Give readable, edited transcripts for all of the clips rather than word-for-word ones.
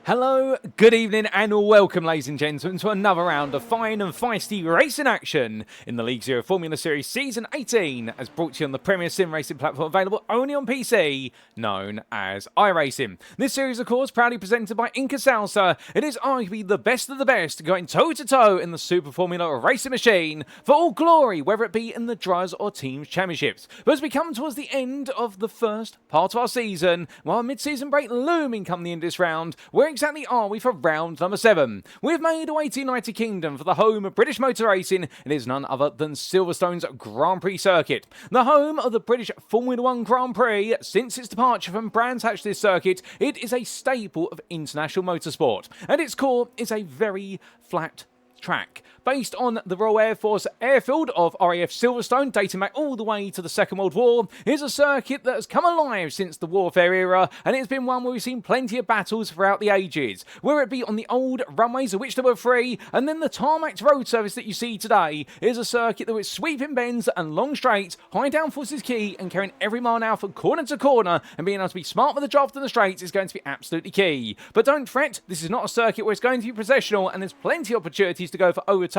Hello, good evening and welcome ladies and gentlemen to another round of fine and feisty racing action in the League Zero Formula Series Season 18 as brought to you on the premier sim racing platform available only on PC known as iRacing. This series of course proudly presented by INCA Salsa. It is arguably the best of the best going toe to toe in the Super Formula racing machine for all glory whether it be in the Drivers or Teams Championships. But as we come towards the end of the first part of our season, while a mid-season break looming come the end of this round, where exactly are we for round number 7? We've made our way to the United Kingdom for the home of British motor racing. It is none other than Silverstone's Grand Prix circuit. The home of the British Formula 1 Grand Prix. Since its departure from Brands Hatch this circuit, it is a staple of international motorsport. At its core is a very flat track. Based on the Royal Air Force airfield of RAF Silverstone, dating back all the way to the Second World War, is a circuit that has come alive since the warfare era, and it's been one where we've seen plenty of battles throughout the ages, whether it be on the old runways, of which there were 3, and then the tarmac road surface that you see today is a circuit that with sweeping bends and long straights, high downforce is key, and carrying every mile an hour from corner to corner, and being able to be smart with the draft and the straights is going to be absolutely key. But don't fret, this is not a circuit where it's going to be processional, and there's plenty of opportunities to go for overtakes,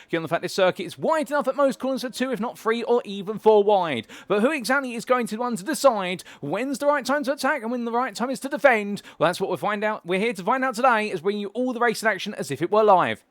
given the fact this circuit is wide enough at most corners for 2, if not 3 or even 4 wide. But who exactly is going to be the one to decide when's the right time to attack and when the right time is to defend? Well, that's what we'll find out. We're here to find out today, is bringing you all the racing action as if it were live.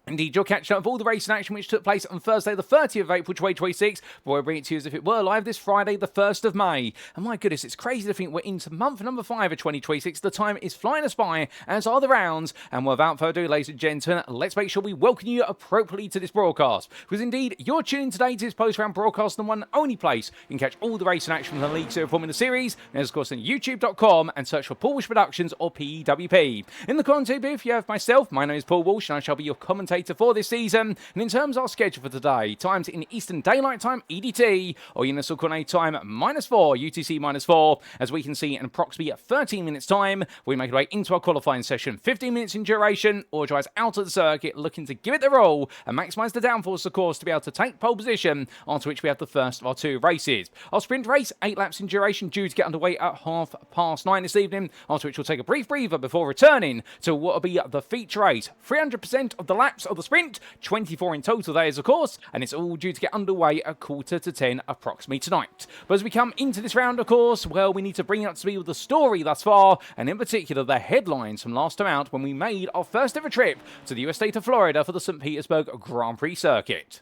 Indeed, you're catching up with all the racing action which took place on Thursday the 30th of April 2026, before I bring it to you as if it were live this Friday the 1st of May. And my goodness, it's crazy to think we're into month number 5 of 2026. The time is flying us by, as are the rounds. And without further ado, ladies and gentlemen, let's make sure we welcome you appropriately to this broadcast. Because indeed, you're tuning today to this post-round broadcast, the one and only place you can catch all the racing action from the League Zero Formula Series. And of course on youtube.com, and search for Paul Walsh Productions or PWP. In the content booth, you have myself. My name is Paul Walsh, and I shall be your commentator commentator for this season. And in terms of our schedule for today, times in Eastern Daylight Time, EDT, or Universal Coordinate Time, -4, UTC -4. As we can see in approximately 13 minutes time, we make our way into our qualifying session. 15 minutes in duration, all drives out of the circuit, looking to give it their all and maximise the downforce, of course, to be able to take pole position, after which we have the first of our 2 races. Our sprint race, 8 laps in duration, due to get underway at 9:30 this evening, after which we'll take a brief breather before returning to what will be the feature race. 300% of the laps of the sprint, 24 in total there is, of course, and it's all due to get underway at 9:45 approximately tonight. But as we come into this round, of course, well, we need to bring it up to speed with the story thus far, and in particular the headlines from last time out when we made our first ever trip to the US state of Florida for the St. Petersburg Grand Prix circuit.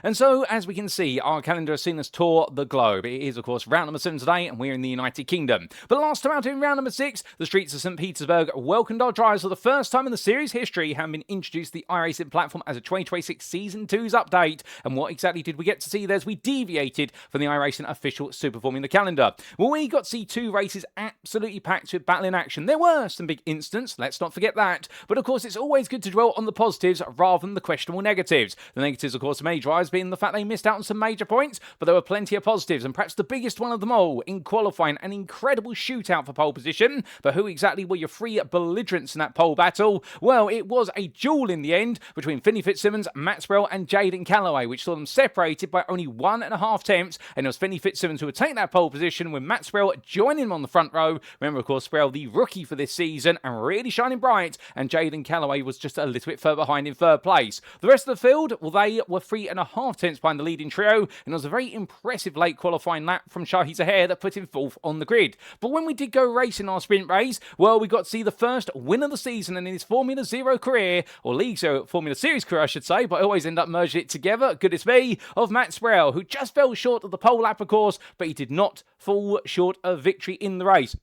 And so, as we can see, our calendar has seen us tour the globe. It is, of course, round number 7 today, and we're in the United Kingdom. But last time out in round number 6, the streets of St. Petersburg welcomed our drivers for the first time in the series history, having been introduced to the iRacing platform as a 2026 Season 2's update. And what exactly did we get to see there as we deviated from the iRacing official Super Formula calendar? Well, we got to see 2 races absolutely packed with battling action. There were some big incidents, let's not forget that. But of course, it's always good to dwell on the positives rather than the questionable negatives. The negatives, of course, may drive being the fact they missed out on some major points, but there were plenty of positives, and perhaps the biggest one of them all, in qualifying, an incredible shootout for pole position. But who exactly were your 3 belligerents in that pole battle? Well, it was a duel in the end between Finney Fitzsimmons, Matt Sproul and Jaden Calloway, which saw them separated by only 1.5 tenths, and it was Finney Fitzsimmons who would take that pole position, with Matt Sproul joining him on the front row. Remember, of course, Sproul, the rookie for this season, and really shining bright, and Jaden Calloway was just a little bit further behind in 3rd place. The rest of the field, well, they were 3.5 tenths behind the leading trio, and it was a very impressive late qualifying lap from Shahi Zahir that put him 4th on the grid. But when we did go racing our sprint race, well, we got to see the first win of the season and in his Formula Zero career, or League Zero Formula Series career, I should say, but I always end up merging it together, goodness me, of Matt Sproul, who just fell short of the pole lap, of course, but he did not fall short of victory in the race.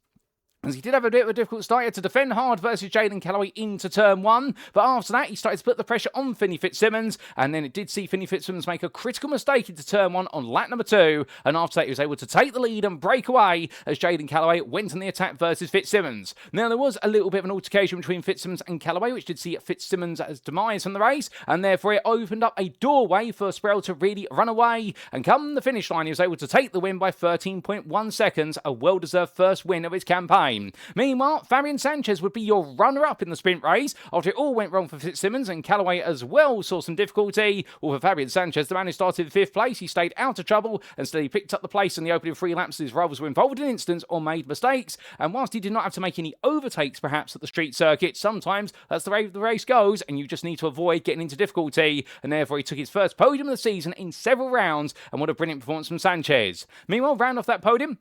As he did have a bit of a difficult start, he had to defend hard versus Jaden Calloway into turn 1. But after that, he started to put the pressure on Finney Fitzsimmons. And then it did see Finney Fitzsimmons make a critical mistake into turn 1 on lap number 2. And after that, he was able to take the lead and break away as Jaden Calloway went on the attack versus Fitzsimmons. Now, there was a little bit of an altercation between Fitzsimmons and Calloway, which did see Fitzsimmons' demise from the race. And therefore, it opened up a doorway for Sproul to really run away. And come the finish line, he was able to take the win by 13.1 seconds, a well-deserved first win of his campaign. Meanwhile, Fabian Sanchez would be your runner-up in the sprint race after it all went wrong for Fitzsimmons, and Calloway as well saw some difficulty. Well, for Fabian Sanchez, the man who started in 5th place, he stayed out of trouble and still he picked up the place in the opening 3 laps. His rivals were involved in incidents or made mistakes, and whilst he did not have to make any overtakes perhaps at the street circuit, sometimes that's the way the race goes and you just need to avoid getting into difficulty, and therefore he took his first podium of the season in several rounds, and what a brilliant performance from Sanchez. Meanwhile, round off that podium,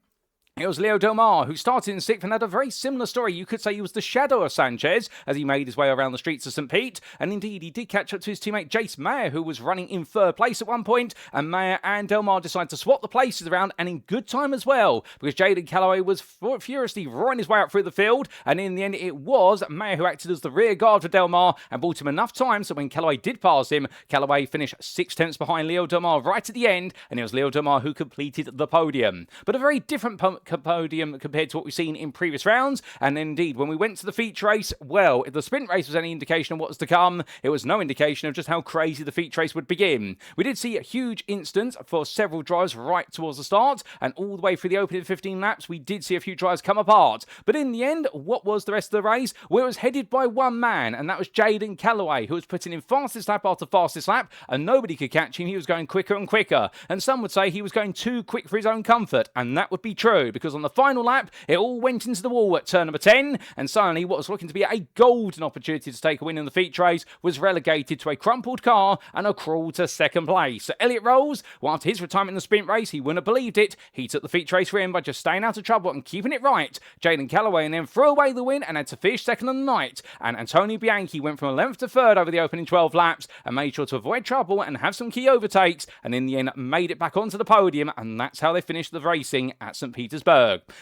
it was Leo Del Mar, who started in 6th and had a very similar story. You could say he was the shadow of Sanchez as he made his way around the streets of St. Pete. And indeed, he did catch up to his teammate Jace Mayer, who was running in 3rd place at one point. And Mayer and Del Mar decided to swap the places around, and in good time as well, because Jaden Calloway was furiously roaring his way out through the field. And in the end, it was Mayer who acted as the rear guard for Del Mar and bought him enough time so when Calloway did pass him, Calloway finished 6 tenths behind Leo Del Mar right at the end. And it was Leo Del Mar who completed the podium. But a very different podium compared to what we've seen in previous rounds. And indeed, when we went to the feature race, well, if the sprint race was any indication of what was to come, it was no indication of just how crazy the feature race would begin. We did see a huge instance for several drivers right towards the start, and all the way through the opening 15 laps, we did see a few drivers come apart. But in the end, what was the rest of the race? Well, it was headed by one man, and that was Jaden Calloway, who was putting in fastest lap after fastest lap, and nobody could catch him. He was going quicker and quicker, and some would say he was going too quick for his own comfort, and that would be true, because on the final lap, it all went into the wall at turn number 10, and suddenly what was looking to be a golden opportunity to take a win in the feature race was relegated to a crumpled car and a crawl to 2nd place. So Elliot Rolls, well, after his retirement in the sprint race, he wouldn't have believed it. He took the feature race win by just staying out of trouble and keeping it right. Jaden Calloway and then threw away the win and had to finish 2nd on the night, and Antonio Bianchi went from 11th to 3rd over the opening 12 laps and made sure to avoid trouble and have some key overtakes, and in the end made it back onto the podium, and that's how they finished the racing at St. Petersburg.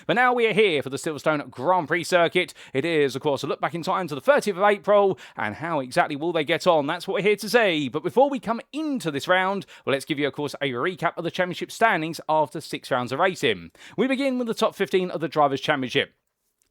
But now we are here for the Silverstone Grand Prix circuit. It is, of course, a look back in time to the 30th of April, and how exactly will they get on? That's what we're here to see. But before we come into this round, well, let's give you, of course, a recap of the championship standings after 6 rounds of racing. We begin with the top 15 of the Drivers' Championship.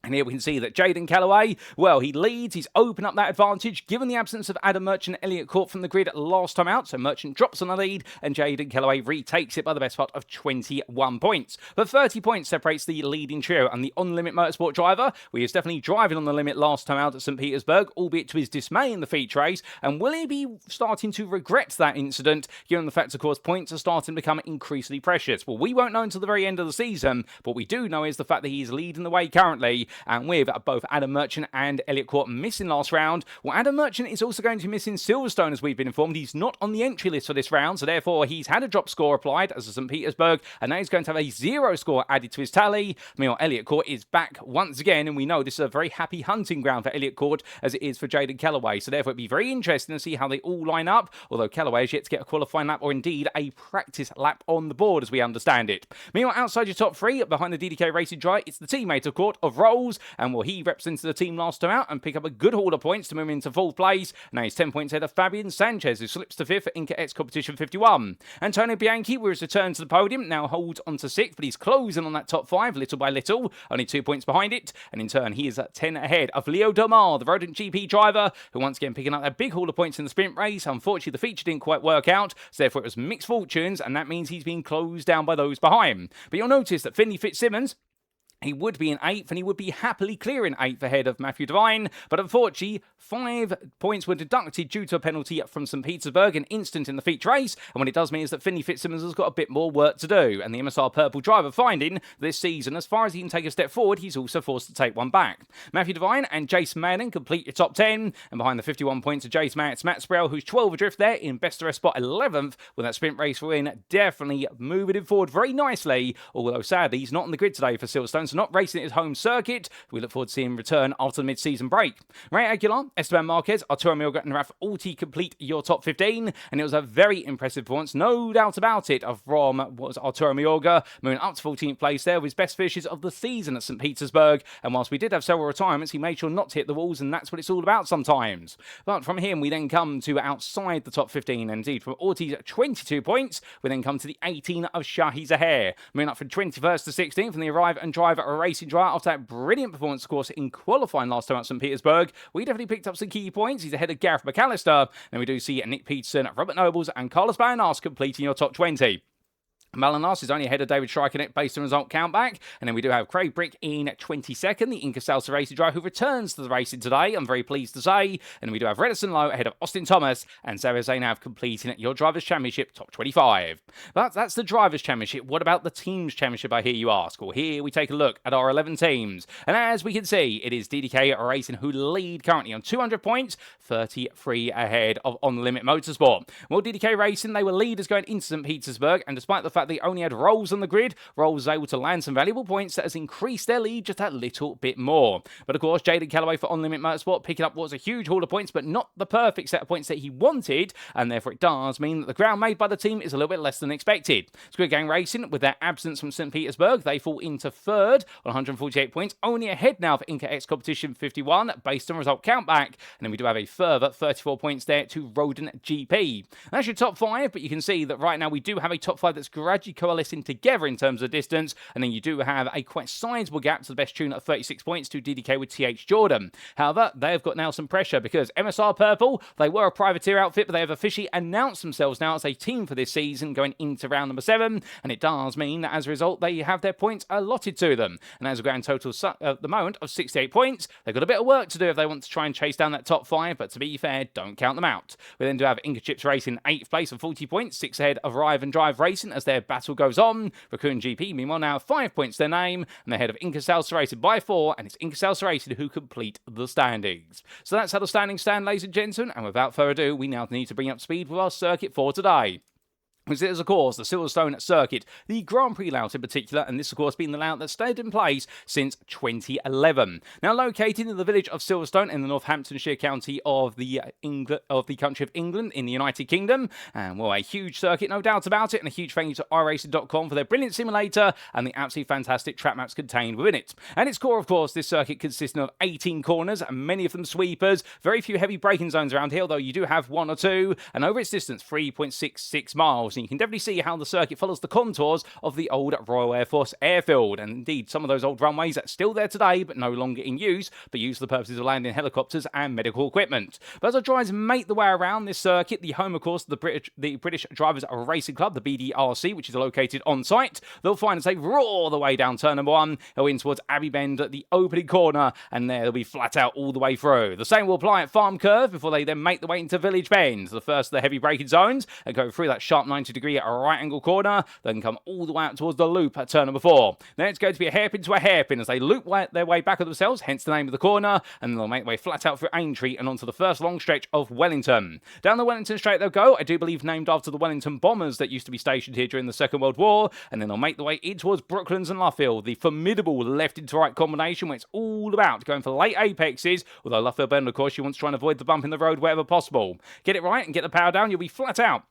And here we can see that Jaden Callaway, well, he leads. He's opened up that advantage, given the absence of Adam Merchant and Elliot Court from the grid last time out. So Merchant drops on the lead, and Jaden Callaway retakes it by the best part of 21 points. But 30 points separates the leading trio and the on-limit motorsport driver. He was definitely driving on the limit last time out at St. Petersburg, albeit to his dismay in the feature race. And will he be starting to regret that incident, given the fact, of course, points are starting to become increasingly precious? Well, we won't know until the very end of the season. But what we do know is the fact that he's leading the way currently. And with both Adam Merchant and Elliot Court missing last round, well, Adam Merchant is also going to be missing Silverstone, as we've been informed. He's not on the entry list for this round, so therefore he's had a drop score applied as a St. Petersburg, and now he's going to have a 0 score added to his tally. Meanwhile, Elliot Court is back once again, and we know this is a very happy hunting ground for Elliot Court, as it is for Jaden Callaway. So therefore it'd be very interesting to see how they all line up, although Callaway has yet to get a qualifying lap or indeed a practice lap on the board, as we understand it. Meanwhile, outside your top three, behind the DDK Racing driver, it's the teammate of Court of Rolls, and well, he represented the team last time out and pick up a good haul of points to move into fourth place. Now he's 10 points ahead of Fabian Sanchez, who slips to fifth for INCA X Competition 51. Antonio Bianchi, with his return to the podium, now holds on to sixth, but he's closing on that top five little by little, only 2 points behind it, and in turn he is at 10 ahead of Leo Domar, the Rodent GP driver, who once again picking up that big haul of points in the sprint race. Unfortunately, the feature didn't quite work out, so therefore it was mixed fortunes, and that means he's being closed down by those behind. But you'll notice that Finley Fitzsimmons, he would be in 8th, and he would be happily clearing 8th ahead of Matthew Devine. But unfortunately, 5 points were deducted due to a penalty from St. Petersburg, an instant in the feature race. And what it does mean is that Finley Fitzsimmons has got a bit more work to do. And the MSR Purple driver finding this season, as far as he can take a step forward, he's also forced to take one back. Matthew Devine and Jason Madden complete your top 10. And behind the 51 points of Jason Madden, it's Matt Sproul, who's 12 adrift there in best of rest spot 11th, with that sprint race win definitely moving him forward very nicely. Although sadly, he's not on the grid today for Silverstone, so not racing at his home circuit. We look forward to seeing him return after the mid-season break. Ray Aguilar, Esteban Marquez, Arturo Milga and Raf Alti complete your top 15, and it was a very impressive performance, no doubt about it, from Arturo Milga, moving up to 14th place there with his best finishes of the season at St. Petersburg. And whilst we did have several retirements, he made sure not to hit the walls, and that's what it's all about sometimes. But from him, we then come to outside the top 15, and indeed from Ortiz 22 points, we then come to the 18 of Shahi Zahir, moving up from 21st to 16th from the Arrive and Drive a Racing driver. After that brilliant performance, of course, in qualifying last time at St. Petersburg, we definitely picked up some key points. He's ahead of Gareth McAllister, and we do see Nick Peterson, Robert Nobles, and Carlos Balanas completing your top 20. Malanas is only ahead of David Schreikernet based on result countback. And then we do have Craig Brick in 22nd, the INCA Salsa racing driver who returns to the racing today, I'm very pleased to say. And we do have Redison Lowe ahead of Austin Thomas and Sarah Zainav completing your Drivers' Championship top 25. But that's the Drivers' Championship. What about the Teams' Championship, I hear you ask? Well, here we take a look at our 11 teams. And as we can see, it is DDK Racing who lead currently on 200 points, 33 ahead of On Limit Motorsport. Well, DDK Racing, they were leaders going into St. Petersburg, and despite the fact they only had Rolls on the grid, Rolls was able to land some valuable points that has increased their lead just a little bit more. But of course, Jaden Callaway for On Limit Motorsport picking up what was a huge haul of points, but not the perfect set of points that he wanted, and therefore it does mean that the ground made by the team is a little bit less than expected. Squid Gang Racing, with their absence from St. Petersburg, they fall into third on 148 points, only ahead now for INCA X Competition 51 based on result countback. And then we do have a further 34 points there to Rodent GP. That's your top 5, but you can see that right now we do have a top 5 that's gradually coalescing together in terms of distance, and then you do have a quite sizable gap to the best tune at 36 points to DDK with TH Jordan. However, they've got now some pressure because MSR Purple, they were a privateer outfit, but they have officially announced themselves now as a team for this season going into round number 7, and it does mean that as a result they have their points allotted to them. And as a grand total at the moment of 68 points, they've got a bit of work to do if they want to try and chase down that top 5, but to be fair, don't count them out. We then do have INCA Chips Racing 8th place of 40 points, 6 ahead of Arrive and Drive Racing as their battle goes on. Raccoon GP, meanwhile, now 5 points to their name, and they're ahead of INCA Salsa Racing by 4, and it's INCA Salsa Racing who complete the standings. So that's how the standings stand, ladies and gentlemen, and without further ado, we now need to bring up speed with our circuit for today. Which is, of course, the Silverstone circuit, the Grand Prix layout in particular, and this, of course, being the layout that's stayed in place since 2011. Now, located in the village of Silverstone in the Northamptonshire county of the country of England in the United Kingdom, and well, a huge circuit, no doubt about it, and a huge thank you to iRacing.com for their brilliant simulator and the absolutely fantastic track maps contained within it. And its core, of course, this circuit consisting of 18 corners, and many of them sweepers, very few heavy braking zones around here, although you do have 1 or 2, and over its distance, 3.66 miles. course, and you can definitely see how the circuit follows the contours of the old Royal Air Force airfield. And indeed, some of those old runways are still there today, but no longer in use, but used for the purposes of landing helicopters and medical equipment. But as our drivers make the way around this circuit, the home, of course, the British Drivers Racing Club, the BDRC, which is located on site, they'll find as they roar the way down turn number 1, go in towards Abbey Bend at the opening corner, and there they'll be flat out all the way through. The same will apply at Farm Curve before they then make the way into Village Bend, the first of the heavy braking zones, and go through that sharp 90-degree right angle corner, then come all the way out towards the loop at turn number 4. Then it's going to be a hairpin to a hairpin as they loop their way back of themselves, hence the name of the corner, and they'll make their way flat out through Aintree and onto the first long stretch of Wellington. Down the Wellington Straight they'll go, I do believe named after the Wellington bombers that used to be stationed here during the Second World War, and then they'll make the way in towards Brooklands and Luffield, the formidable left into right combination where it's all about going for late apexes, although Luffield Bend, of course, you want to try and avoid the bump in the road wherever possible. Get it right and get the power down, you'll be flat out.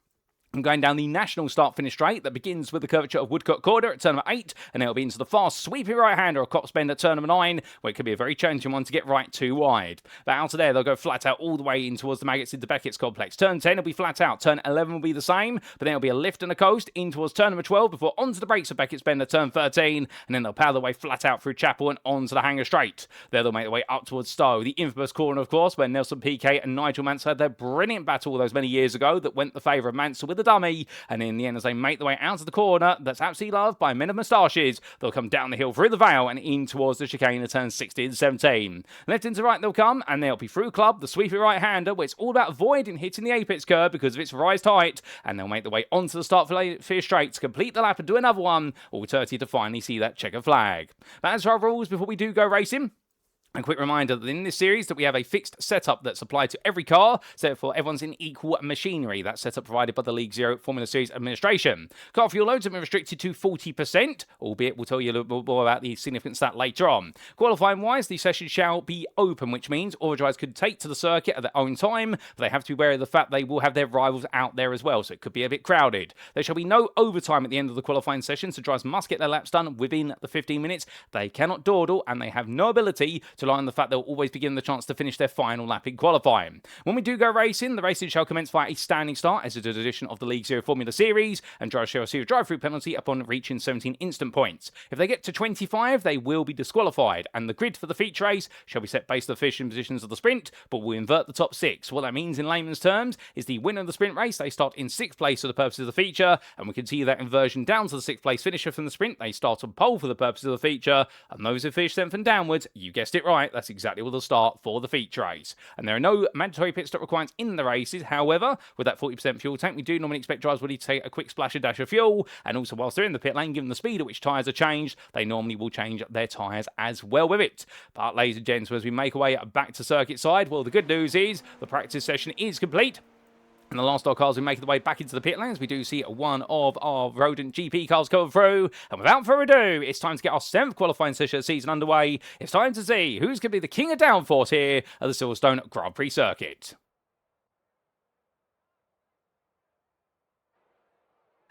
I'm going down the national start-finish straight that begins with the curvature of Woodcote Corner at turn number 8, and it'll be into the fast sweeping right-hander of Cops Bend at turn number 9, where it could be a very challenging one to get right too wide. But out of there, they'll go flat out all the way in towards the Maggots into Beckett's complex. Turn 10 will be flat out. Turn 11 will be the same, but then it'll be a lift and a coast in towards turn number 12 before onto the brakes of Beckett's Bend at turn 13, and then they'll power their way flat out through Chapel and onto the Hanger Straight. There they'll make their way up towards Stowe, the infamous corner, of course, where Nelson Piquet and Nigel Mansell had their brilliant battle those many years ago that went the favour of Mansell with the dummy, and in the end, as they make their way out of the corner that's absolutely loved by men of moustaches, they'll come down the hill through the Vale and in towards the chicane at turns 16 and 17. Left into right they'll come, and they'll be through Club, the sweeping right-hander, where it's all about avoiding hitting the apex curve because of its raised height, and they'll make their way onto the start for straight to complete the lap and do another one, all 30 to finally see that checker flag. But as for our rules before we do go racing, a quick reminder that in this series that we have a fixed setup that's applied to every car, so therefore everyone's in equal machinery. That setup provided by the League Zero Formula Series administration. Car fuel loads have been restricted to 40%, albeit we'll tell you a little bit more about the significance of that later on. Qualifying wise, the session shall be open, which means all the drivers could take to the circuit at their own time, but they have to be aware of the fact they will have their rivals out there as well, so it could be a bit crowded. There shall be no overtime at the end of the qualifying session, so drivers must get their laps done within the 15 minutes. They cannot dawdle, and they have no ability to lie on the fact they'll always be given the chance to finish their final lap in qualifying. When we do go racing, the racing shall commence via a standing start as it is an edition of the League Zero Formula Series, and drivers shall receive a drive-through penalty upon reaching 17 instant points. If they get to 25, they will be disqualified, and the grid for the feature race shall be set based on the finishing positions of the sprint, but will invert the top 6. What that means in layman's terms is the winner of the sprint race, they start in 6th place for the purposes of the feature, and we continue that inversion down to the 6th place finisher from the sprint. They start on pole for the purposes of the feature, and those who finish 7th and downwards, you guessed it right, that's exactly what they'll start for the feature race. And there are no mandatory pit stop requirements in the races. However, with that 40% fuel tank, we do normally expect drivers will need to take a quick splash and dash of fuel, and also whilst they're in the pit lane, given the speed at which tyres are changed, they normally will change their tyres as well with it. But ladies and gents, as we make our way back to circuit side, well, the good news is the practice session is complete. And the last of our cars we make the way back into the pit lanes, we do see one of our Rodent GP cars coming through. And without further ado, it's time to get our 7th qualifying session of the season underway. It's time to see who's going to be the king of downforce here at the Silverstone Grand Prix circuit.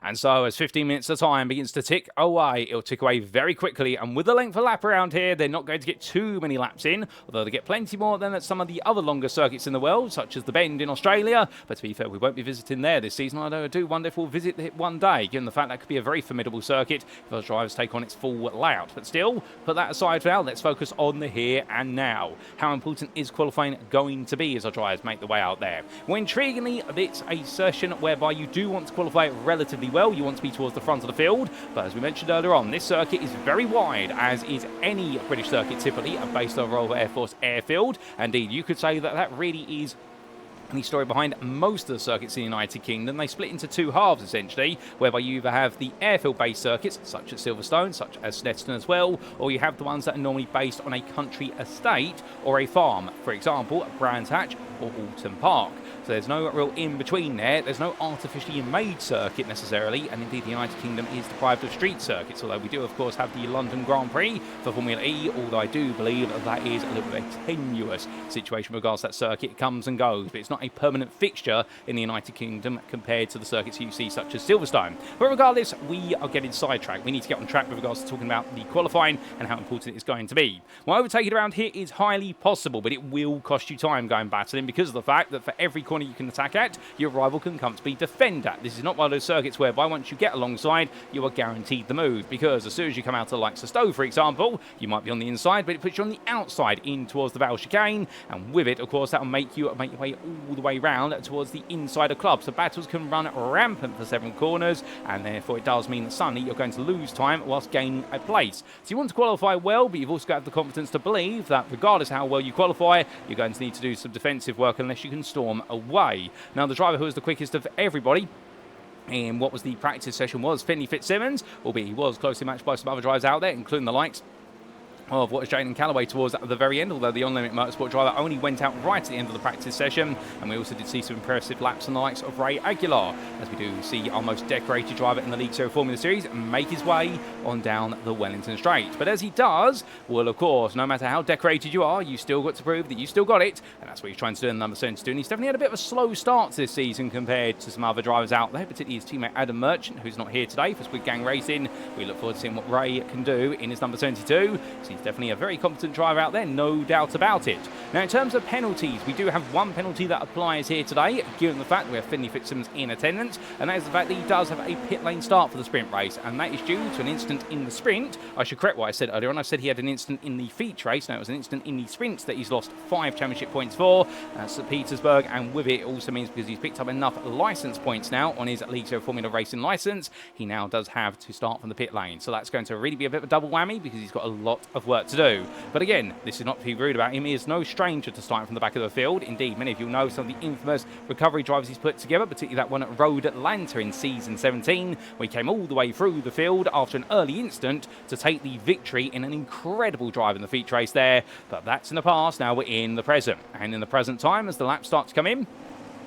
And so, as 15 minutes of time begins to tick away, it'll tick away very quickly. And with the length of lap around here, they're not going to get too many laps in, although they get plenty more than at some of the other longer circuits in the world, such as the Bend in Australia. But to be fair, we won't be visiting there this season. I do wonder if we'll visit it one day, given the fact that could be a very formidable circuit if those drivers take on its full layout. But still, put that aside for now. Let's focus on the here and now. How important is qualifying going to be as our drivers make the way out there? Well, intriguingly, it's a session whereby you do want to qualify relatively well. You want to be towards the front of the field, but as we mentioned earlier on, this circuit is very wide, as is any British circuit typically, based on Royal Air Force airfield. Indeed, you could say that that really is the story behind most of the circuits in the United Kingdom. They split into two halves, essentially, whereby you either have the airfield-based circuits, such as Silverstone, such as Snetterton as well, or you have the ones that are normally based on a country estate or a farm, for example, Brands Hatch or Alton Park. So there's no real in-between there. There's no artificially made circuit necessarily, and indeed the United Kingdom is deprived of street circuits, although we do, of course, have the London Grand Prix for Formula E, although I do believe that is a little bit of a tenuous situation with regards to that circuit. It comes and goes, but it's not not a permanent fixture in the United Kingdom compared to the circuits you see such as Silverstone. But regardless, we are getting sidetracked. We need to get on track with regards to talking about the qualifying and how important it's going to be. Well, overtaking around here is highly possible, but it will cost you time going battling because of the fact that for every corner you can attack at, your rival can comfortably defend at. This is not one of those circuits whereby once you get alongside, you are guaranteed the move, because as soon as you come out to the likes of Stowe, for example, you might be on the inside, but it puts you on the outside in towards the Val chicane, and with it, of course, that will make your way all the way round towards the inside of club. So battles can run rampant for 7 corners, and therefore it does mean that suddenly you're going to lose time whilst gaining a place. So you want to qualify well, but you've also got to have the confidence to believe that regardless of how well you qualify, you're going to need to do some defensive work unless you can storm away. Now, the driver who was the quickest of everybody in what was the practice session was Finley Fitzsimmons, albeit he was closely matched by some other drivers out there, including the likes of what was Jaden Callaway towards the very end, although the on-limit motorsport driver only went out right at the end of the practice session. And we also did see some impressive laps on the likes of Ray Aguilar, as we do see our most decorated driver in the League Zero Formula Series make his way on down the Wellington Straight. But as he does, well, of course, no matter how decorated you are, you still got to prove that you still got it, and that's what he's trying to do in the number 72. And he's definitely had a bit of a slow start to this season compared to some other drivers out there, particularly his teammate Adam Merchant, who's not here today for Squid Gang Racing. We look forward to seeing what Ray can do in his number 72. So he's definitely a very competent driver out there, no doubt about it. Now, in terms of penalties, we do have one penalty that applies here today, given the fact we have Finley Fitzsimmons in attendance, and that is the fact that he does have a pit lane start for the sprint race, and that is due to an incident in the sprint. I should correct what I said earlier on. I said he had an incident in the feature race. Now, it was an incident in the sprints that he's lost 5 championship points for at St Petersburg, and with it also means because he's picked up enough license points now on his League Zero Formula Racing license, he now does have to start from the pit lane. So that's going to really be a bit of a double whammy because he's got a lot of work to do. But again, this is not to be rude about him. He is no stranger to starting from the back of the field. Indeed, many of you know some of the infamous recovery drives he's put together, particularly that one at Road Atlanta in season 17, where he came all the way through the field after an early incident to take the victory in an incredible drive in the feature race there. But that's in the past. Now we're in the present. And in the present time, as the laps start to come in,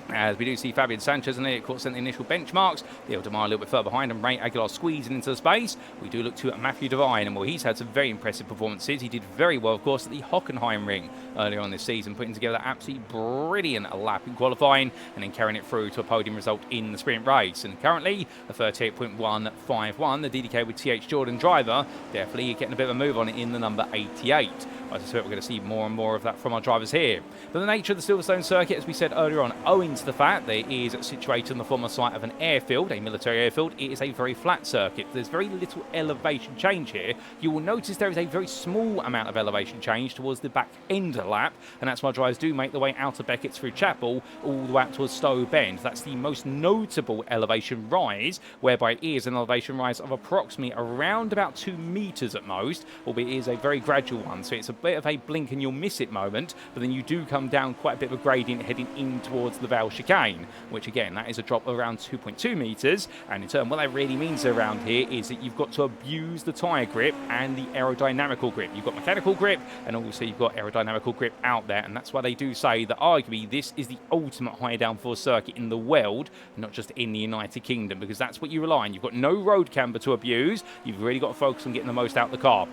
as we do see Fabian Sanchez and Elliot Rolls in the initial benchmarks, the Eldemar a little bit further behind, and Ray Aguilar squeezing into the space. We do look to Matthew Devine, and well, he's had some very impressive performances. He did very well, of course, at the Hockenheim Ring earlier on this season, putting together absolutely brilliant lap in qualifying and then carrying it through to a podium result in the sprint race. And currently, a 38.151, the DDK with TH Jordan driver, definitely getting a bit of a move on it in the number 88. I suspect we're going to see more and more of that from our drivers here. But the nature of the Silverstone circuit, as we said earlier on, owing to the fact that it is situated on the former site of an airfield, a military airfield, it is a very flat circuit. There's very little elevation change here. You will notice there is a very small amount of elevation change towards the back end of the lap, and that's why drivers do make their way out of Beckett through Chapel all the way up towards Stowe Bend. That's the most notable elevation rise, whereby it is an elevation rise of approximately around about 2 meters at most, albeit it is a very gradual one. So it's a bit of a blink and you'll miss it moment, but then you do come down quite a bit of a gradient heading in towards the Val chicane, which again, that is a drop of around 2.2 meters. And in turn, what that really means around here is that you've got to abuse the tyre grip and the aerodynamical grip. You've got mechanical grip, and also you've got aerodynamical grip out there, and that's why they do say that arguably this is the ultimate high downforce circuit in the world, not just in the United Kingdom, because that's what you rely on. You've got no road camber to abuse. You've really got to focus on getting the most out of the car.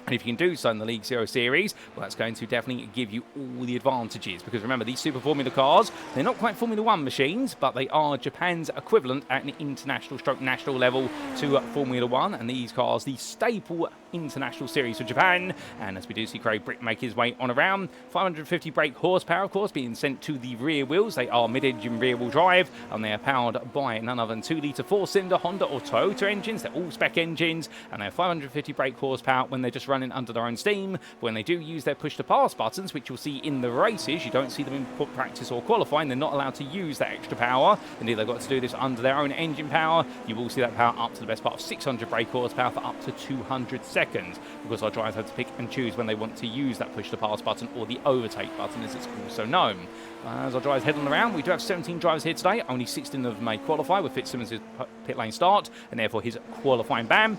And if you can do so in the League Zero Series, well, that's going to definitely give you all the advantages. Because remember, these Super Formula cars, they're not quite Formula 1 machines, but they are Japan's equivalent at an international stroke national level to Formula 1. And these cars, the staple international series for Japan. And as we do see Craig Brick make his way on around, 550 brake horsepower, of course, being sent to the rear wheels. They are mid-engine rear-wheel drive, and they are powered by none other than 2-litre 4-cylinder Honda or Toyota engines. They're all spec engines, and they have 550 brake horsepower when they're just running under their own steam. But when they do use their push-to-pass buttons, which you'll see in the races, you don't see them in practice or qualifying. They're not allowed to use that extra power. Indeed, they've got to do this under their own engine power. You will see that power up to the best part of 600 brake horsepower for up to 200 seconds, because our drivers have to pick and choose when they want to use that push-to-pass button, or the overtake button as it's also known. As our drivers head on around, we do have 17 drivers here today. Only 16 of them may qualify, with Fitzsimmons' pit lane start and therefore his qualifying ban.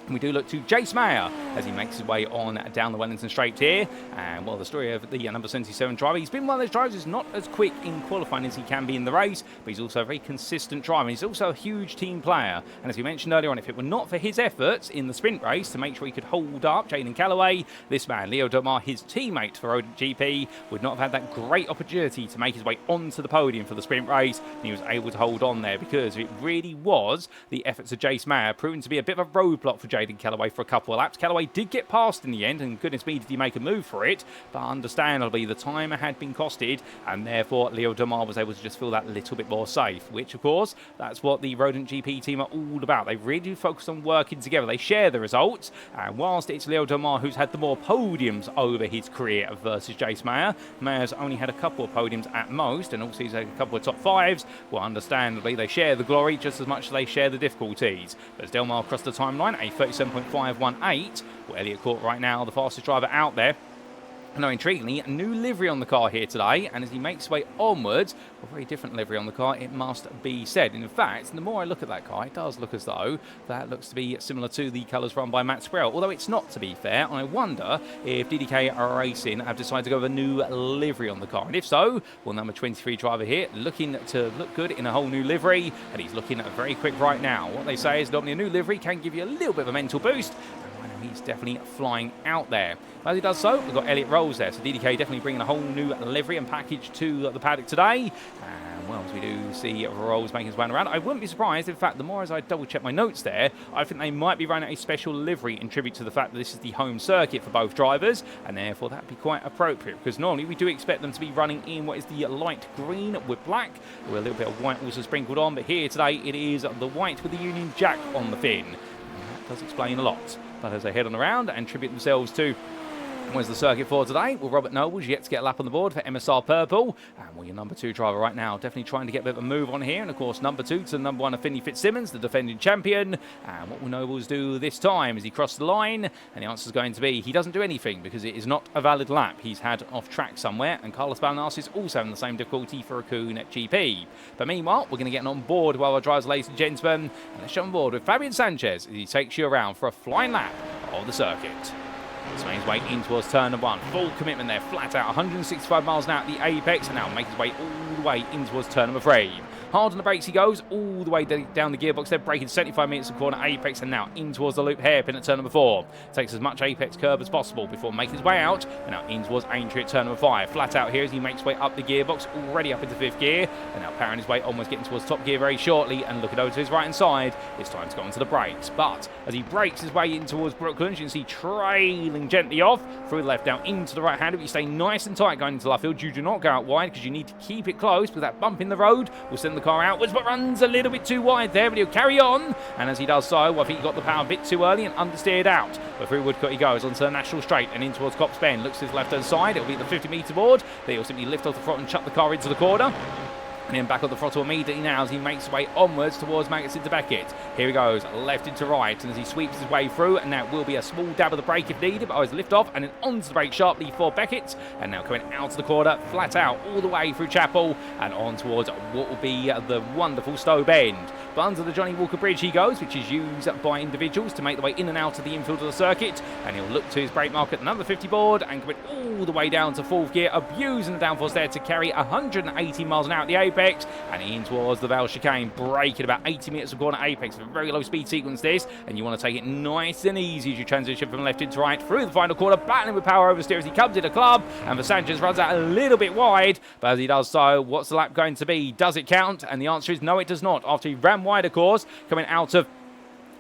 And we do look to Jace Mayer as he makes his way on down the Wellington Straight here. And, well, the story of the number 77 driver, he's been one of those drivers who's not as quick in qualifying as he can be in the race, but he's also a very consistent driver. He's also a huge team player. And as we mentioned earlier on, if it were not for his efforts in the sprint race to make sure he could hold up Jaden Callaway, this man, Leo Domar, his teammate for Rodent GP, would not have had that great opportunity to make his way onto the podium for the sprint race. And he was able to hold on there because it really was the efforts of Jace Mayer proving to be a bit of a roadblock for Jaden Callaway for a couple of laps. Callaway did get past in the end, and goodness me, did he make a move for it, but understandably the timer had been costed, and therefore Leo Domar was able to just feel that little bit more safe, which of course, that's what the Rodent GP team are all about. They really do focus on working together. They share the results, and whilst it's Leo Domar who's had the more podiums over his career versus Jace Mayer, Mayer's only had a couple of podiums at most, and also he's had a couple of top fives. Well, understandably, they share the glory just as much as they share the difficulties. But as Delmar across the timeline, a 37.518, well, Elliot Court right now, the fastest driver out there. No, intriguingly, a new livery on the car here today, and as he makes his way onwards, a very different livery on the car, it must be said. And in fact, the more I look at that car, it does look as though that looks to be similar to the colours run by Matt Sproul, although it's not, to be fair. And I wonder if DDK Racing have decided to go with a new livery on the car. And if so, well, number 23 driver here, looking to look good in a whole new livery, and he's looking very quick right now. What they say is normally a new livery can give you a little bit of a mental boost. He's definitely flying out there. As he does so, we've got Elliot Rolls there. So DDK definitely bringing a whole new livery and package to the paddock today. And, well, as we do see Rolls making his way around, I wouldn't be surprised. In fact, the more as I double-check my notes there, I think they might be running a special livery in tribute to the fact that this is the home circuit for both drivers, and therefore that'd be quite appropriate, because normally we do expect them to be running in what is the light green with black, with a little bit of white also sprinkled on, but here today it is the white with the Union Jack on the fin. And that does explain a lot. But as they head on around and tribute themselves to where's the circuit for today? Well, Robert Noble's yet to get a lap on the board for MSR Purple. And well, your number 2 driver right now, definitely trying to get a bit of a move on here. And of course, number 2 to the number 1 of Finley Fitzsimmons, the defending champion. And what will Nobles do this time as he crosses the line? And the answer is going to be he doesn't do anything because it is not a valid lap. He's had off track somewhere. And Carlos Balnas is also having the same difficulty for Raccoon at GP. But meanwhile, we're going to get on board while our drivers, ladies and gentlemen. And let's jump on board with Fabian Sanchez as he takes you around for a flying lap of the circuit. He's made his way in towards turn number 1. Full commitment there, flat out, 165 miles an hour at the apex, and now makes his way all the way in towards turn number 3. Hard on the brakes he goes, all the way down the gearbox there, braking 75 meters of corner apex, and now in towards the loop hairpin at turn number 4. Takes as much apex curb as possible before making his way out, and now in towards Aintree at turn number 5. Flat out here as he makes his way up the gearbox, already up into 5th gear, and now powering his way, almost getting towards top gear very shortly, and looking over to his right hand side, it's time to go onto the brakes. But as he brakes his way in towards Brooklands, you can see trailing gently off, through the left, down into the right hand. If you stay nice and tight going into left field, you do not go out wide because you need to keep it close, because that bump in the road will send the car outwards, but runs a little bit too wide there, but he'll carry on. And as he does so, well, I think he got the power a bit too early and understeered out. But through Woodcote he goes onto the National Straight and in towards Cops Bend. Looks to his left hand side, it'll be the 50 metre board. Then he'll simply lift off the front and chuck the car into the corner. And then back on the throttle immediately now as he makes his way onwards towards Maggots into Beckett. Here he goes, left into right, and as he sweeps his way through, and now it will be a small dab of the brake if needed, but always lift off, and then onto the brake sharply for Beckett, and now coming out of the corner, flat out, all the way through Chapel, and on towards what will be the wonderful Stowe Bend. But under the Johnny Walker Bridge he goes, which is used by individuals to make the way in and out of the infield of the circuit, and he'll look to his brake mark at the number 50 board, and coming all the way down to 4th gear, abusing the downforce there to carry 180 miles an hour at the apex, and in towards the Vale chicane, braking about 80 metres of corner apex, a very low speed sequence this, and you want to take it nice and easy as you transition from left into right through the final corner, battling with power oversteer as he comes into club, and for Sanchez runs out a little bit wide, but as he does so, what's the lap going to be? Does it count? And the answer is no, it does not. After he ran wide, of course, coming out of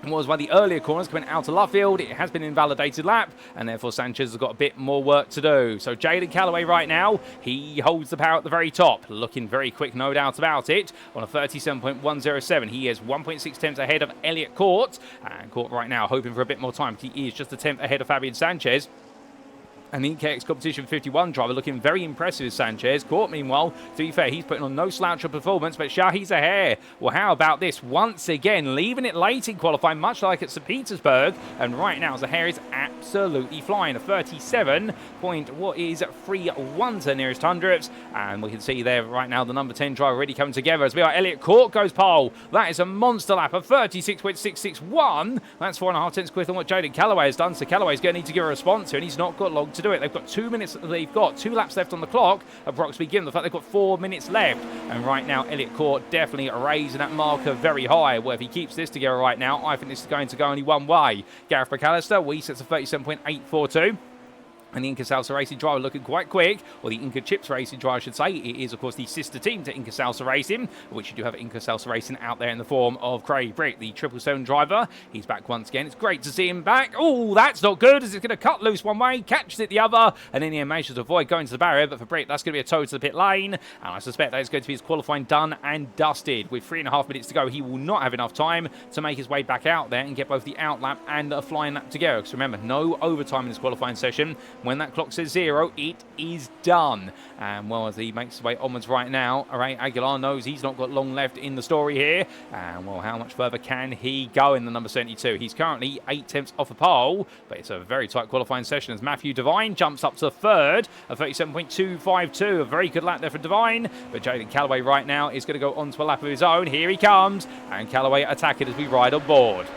was one of the earlier corners coming out of Luffield. It has been an invalidated lap, and therefore Sanchez has got a bit more work to do. So Jaden Callaway right now, he holds the power at the very top, looking very quick, no doubt about it, on a 37.107. He is 1.6 tenths ahead of Elliot Court, and Court right now hoping for a bit more time. He is just a tenth ahead of Fabian Sanchez. And the INCA Competition 51 driver looking very impressive as Sanchez. Court, meanwhile, to be fair, he's putting on no slouch of performance, but Shahi Zahir, well, how about this? Once again, leaving it late in qualifying, much like at St. Petersburg. And right now, Zahir is absolutely flying. A 37.31 to nearest hundredths. And we can see there right now the number 10 driver already coming together as we are. Elliot Court goes pole. That is a monster lap of 36.661. That's 4.5 tenths quicker than what Jaden Callaway has done. So Callaway's going to need to give a response here, and he's not got long to do it. They've got 2 minutes. They've got 2 laps left on the clock, approximately, given the fact they've got 4 minutes left. And right now, Elliot Court definitely raising that marker very high. Well, if he keeps this together right now, I think this is going to go only one way. Gareth McAllister, we sets a 37.842. And the INCA Salsa Racing driver looking quite quick, or the INCA Chips Racing driver, I should say. It is, of course, the sister team to INCA Salsa Racing, which you do have INCA Salsa Racing out there in the form of Craig Brick, the 777 driver. He's back once again. It's great to see him back. Oh, that's not good, as it's going to cut loose one way, catches it the other, and in the end manages to avoid going to the barrier. But for Brick, that's going to be a tow to the pit lane, and I suspect that is going to be his qualifying done and dusted. With 3.5 minutes to go, he will not have enough time to make his way back out there and get both the out lap and a flying lap together. Because remember, no overtime in this qualifying session. When that clock says 0, it is done. And well, as he makes his way onwards right now, Ray Aguilar knows he's not got long left in the story here. And well, how much further can he go in the number 72? He's currently 8 tenths off a pole, but it's a very tight qualifying session as Matthew Devine jumps up to the third, a 37.252. A very good lap there for Devine, but Jaden Callaway right now is going to go on to a lap of his own. Here he comes, and Callaway attack it as we ride on board.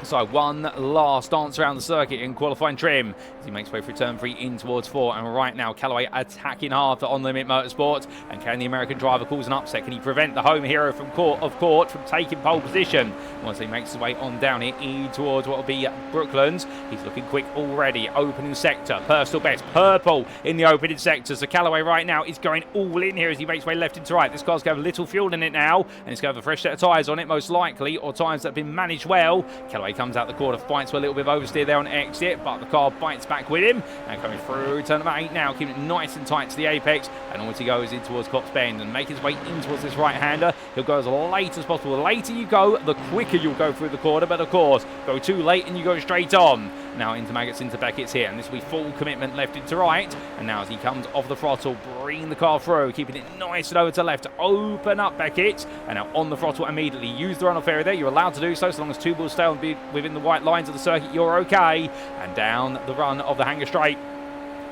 So one last dance around the circuit in qualifying trim as he makes way through turn 3 in towards 4. And right now, Callaway attacking hard for On Limit Motorsport. And can the American driver cause an upset? Can he prevent the home hero from court from taking pole position? Once he makes his way on down here in towards what will be Brooklands. He's looking quick already. Opening sector, personal best, purple in the opening sector. So Callaway right now is going all in here as he makes way left into right. This car's going to have little fuel in it now, and it's going to have a fresh set of tyres on it, most likely, or tyres that have been managed well. Callaway comes out the corner, fights for a little bit of oversteer there on exit, but the car bites back with him, and coming through turn number 8 now, keeping it nice and tight to the apex, and once he goes in towards Cops Bend and make his way in towards this right-hander. He'll go as late as possible. The later you go, the quicker you'll go through the corner, but of course, go too late and you go straight on. Now into Maggots, into Beckett's here, and this will be full commitment left into right, and now as he comes off the throttle, bring the car through, keeping it nice and over to left, open up Beckett, and now on the throttle immediately. Use the runoff area there, you're allowed to do so long as 2 will stay on within the white lines of the circuit, you're okay. And down the run of the Hanger Straight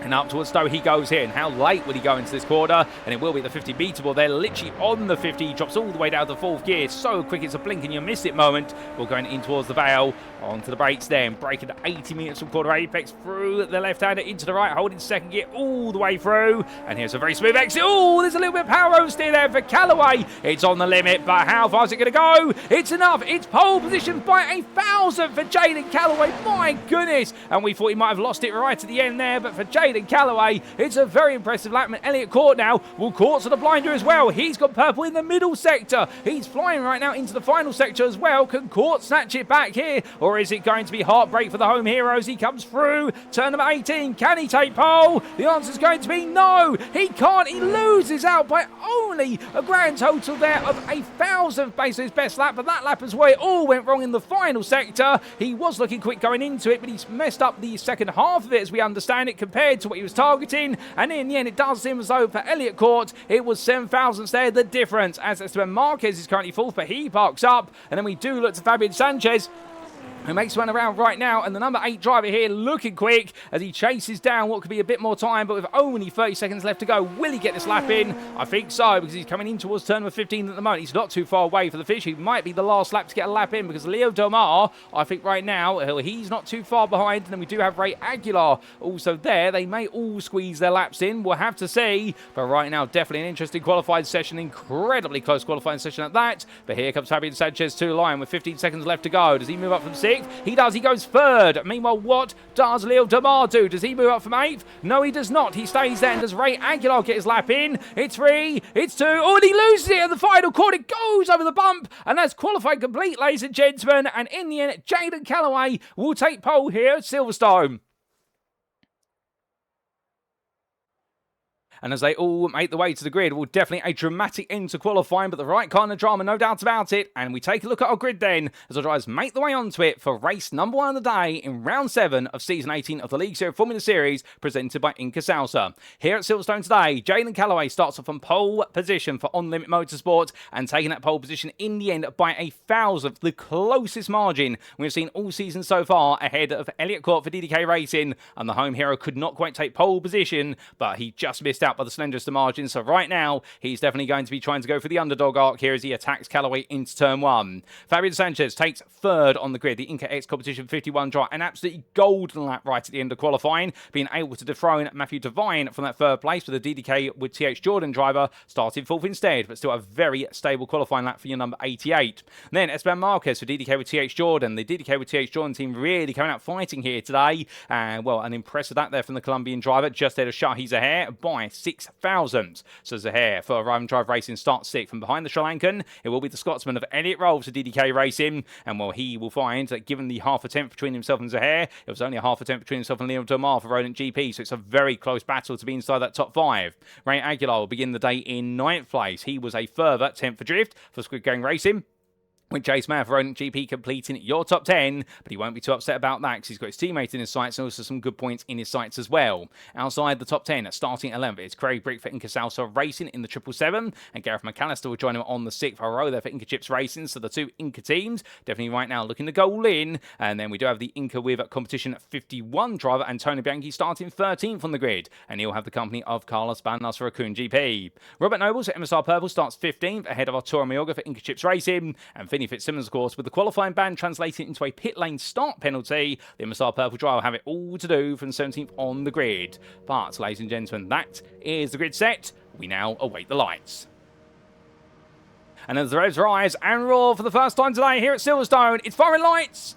and up towards Stowe he goes here. And how late will he go into this corner? And it will be the 50 metre ball. They're literally on the 50. He drops all the way down to the 4th gear. So quick, it's a blink and you miss it moment. We're going in towards the Vale. Onto the brakes then. Braking at 80 metres from quarter apex through the left-hander into the right. Holding 2nd gear all the way through. And here's a very smooth exit. Oh, there's a little bit of power oversteer there for Callaway. It's on the limit, but how far is it going to go? It's enough. It's pole position by 1,000 for Jaden Callaway. My goodness. And we thought he might have lost it right at the end there, but for Jaden Callaway, it's a very impressive lap. And Elliot Court now will Court to the blinder as well. He's got purple in the middle sector. He's flying right now into the final sector as well. Can Court snatch it back here? Or is it going to be heartbreak for the home heroes? He comes through turn number 18. Can he take pole? The answer is going to be no. He can't. He loses out by only a grand total there of 1,000 based on his best lap. But that lap is where it all went wrong in the final sector. He was looking quick going into it, but he's messed up the second half of it as we understand it compared to what he was targeting. And in the end, it does seem as though for Elliot Court, it was 7 thousandths there. The difference as Esteban Marquez is currently 4th, but he parks up. And then we do look to Fabian Sanchez, who makes one around right now, and the number 8 driver here looking quick as he chases down what could be a bit more time, but with only 30 seconds left to go. Will he get this lap in? I think so, because he's coming in towards turn number 15 at the moment. He's not too far away for the finish. He might be the last lap to get a lap in, because Leo Delmar, I think right now, he's not too far behind. And then we do have Ray Aguilar also there. They may all squeeze their laps in. We'll have to see. But right now, definitely an interesting qualifying session. Incredibly close qualifying session at that. But here comes Fabian Sanchez to the line with 15 seconds left to go. Does he move up from 6th? He does. He goes 3rd. Meanwhile, what does Leo Damar do? Does he move up from 8th? No, he does not. He stays there. And does Ray Aguilar get his lap in? It's 3. It's 2. Oh, and he loses it at the final corner. It goes over the bump. And that's qualified complete, ladies and gentlemen. And in the end, Jaden Callaway will take pole here at Silverstone. And as they all make the way to the grid, well, definitely a dramatic end to qualifying, but the right kind of drama, no doubt about it. And we take a look at our grid then, as our drivers make the way onto it for race number 1 of the day in round 7 of season 18 of the League Zero Formula Series, presented by INCA Salsa. Here at Silverstone today, Jalen Callaway starts off on pole position for On Limit Motorsport, and taking that pole position in the end by a thousandth, the closest margin we've seen all season so far, ahead of Elliot Rolls for DDK Racing. And the home hero could not quite take pole position, but he just missed out by the slenderest of margins. So right now, he's definitely going to be trying to go for the underdog arc here as he attacks Callaway into turn 1. Fabian Sanchez takes 3rd on the grid. The Inca X Competition 51 drive, an absolutely golden lap right at the end of qualifying, being able to dethrone Matthew Devine from that 3rd place, with the DDK with TH Jordan driver starting 4th instead, but still a very stable qualifying lap for your number 88. And then Esteban Marquez for DDK with TH Jordan. The DDK with TH Jordan team really coming out fighting here today, and well, an impressive that there from the Colombian driver, just ahead of Shahi Zahir by 6 thousandths. So Zahir for Arrive and Drive Racing starts 6th. From behind the Sri Lankan, it will be the Scotsman of Elliot Rolls for DDK Racing, and well, he will find that given the half attempt between himself and Zahir, it was only a half attempt between himself and Leo Domar for Rodent GP, so it's a very close battle to be inside that top 5. Ray Aguilar will begin the day in 9th place. He was a further 10th for Drift for Squid Gang Racing, with Chase Mayer for Rodent GP completing your top 10, but he won't be too upset about that because he's got his teammate in his sights and also some good points in his sights as well. Outside the top 10, starting 11th, it's Craig Brick for INCA Salsa Racing in the 777, and Gareth McAllister will join him on the 6th row there for INCA Chips Racing. So the two INCA teams definitely right now looking to go all in. And then we do have the INCA with Competition 51 driver Antonio Bianchi starting 13th on the grid, and he'll have the company of Carlos Banas for Raccoon GP. Robert Nobles at MSR Purple starts 15th ahead of Arturo Mayorga for INCA Chips Racing, and Finney Fitzsimmons, of course, with the qualifying ban translating into a pit lane start penalty. The MSR Purple driver will have it all to do from 17th on the grid. But, ladies and gentlemen, that is the grid set. We now await the lights. And as the revs rise and roar for the first time today here at Silverstone, it's firing lights.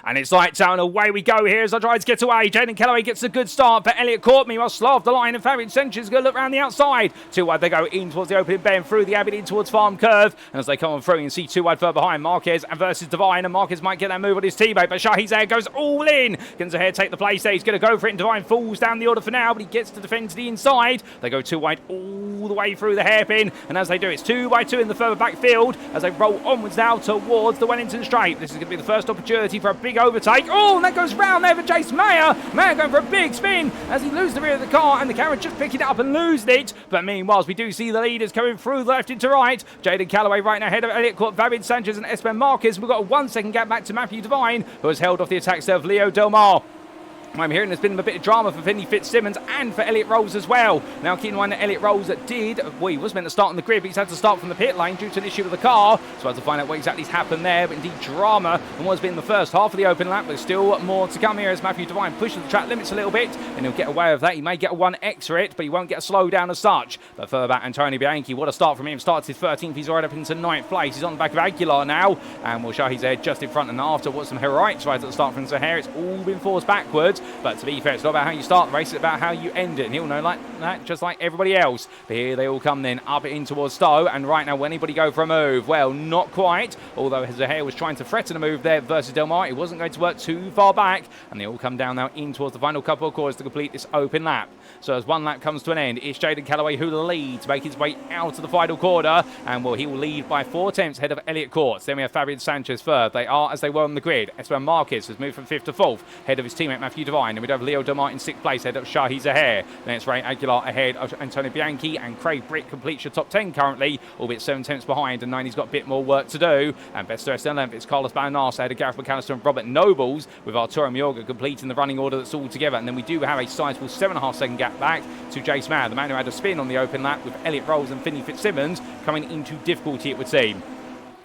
And it's lights out and away we go here as our drivers get away. Jaden Callaway gets a good start, but Elliot caught me. Slow off the line, and Fabian Sanchez is going to look around the outside. Too wide they go in towards the opening bend, through the Abbey in towards Farm Curve. And as they come on through, you can see too wide further behind. Marquez versus Devine, and Marquez might get that move on his teammate, but Shahi Zahir goes all in. Gonzaher take the place there. He's going to go for it, and Devine falls down the order for now, but he gets to defend to the inside. They go too wide all the way through the hairpin, and as they do, it's 2 by 2 in the further back field as they roll onwards now towards the Wellington Straight. This is going to be the first opportunity for a big overtake. Oh, and that goes round there for Chase Mayer. Mayer going for a big spin as he loses the rear of the car, and the camera just picking it up and losing it. But meanwhile, we do see the leaders coming through the left into right. Jaden Callaway right now ahead of Elliot Court, Fabian Sanchez and Esteban Marquez. We've got a 1 second gap back to Matthew Devine, who has held off the attacks of Leo Delmar. I'm hearing there's been a bit of drama for Finney Fitzsimmons and for Elliot Rolls as well. Now keep in mind that Elliot Rolls he was meant to start on the grid, but he's had to start from the pit lane due to an issue with the car. So I had to find out what exactly has happened there. But indeed drama and what's been the first half of the open lap, but still more to come here as Matthew Devine pushes the track limits a little bit, and he'll get away with that. He may get a 1x for it, but he won't get a slowdown as such. But further back, Antonio Bianchi, what a start from him. Started 13th, he's right up into 9th place. He's on the back of Aguilar now, and we'll show his head just in front. And after what some heroics right at the start from Zahir, it's all been forced backwards. But to be fair, it's not about how you start the race, it's about how you end it, and he'll know like that just like everybody else. But here they all come then up in towards Stowe, and right now will anybody go for a move? Well, not quite, although Zahir was trying to threaten a move there versus Delmar. It wasn't going to work too far back, and they all come down now in towards the final couple of corners to complete this open lap. So as one lap comes to an end, it's Jaden Callaway who leads, make his way out of the final quarter, and well, he will lead by 4 attempts ahead of Elliot Courts. Then we have Fabian Sanchez third. They are as they were on the grid. Esteban Marquez has moved from 5th to 4th, ahead of his teammate Matthew Devine, and we have Leo Delmar in 6th place, ahead of Shahi Zahir. Then it's Ray Aguilar ahead of Antonio Bianchi, and Craig Brick completes your top 10 currently, albeit 7 tenths behind, and 9 he's got a bit more work to do. And best rest in 11th, it's Carlos Banas ahead of Gareth McAllister and Robert Nobles, with Arturo Mayorga completing the running order that's all together. And then we do have a sizable 7.5 second gap back to Jace Mayer, the man who had a spin on the open lap, with Elliot Rolls and Finney Fitzsimmons coming into difficulty, it would seem.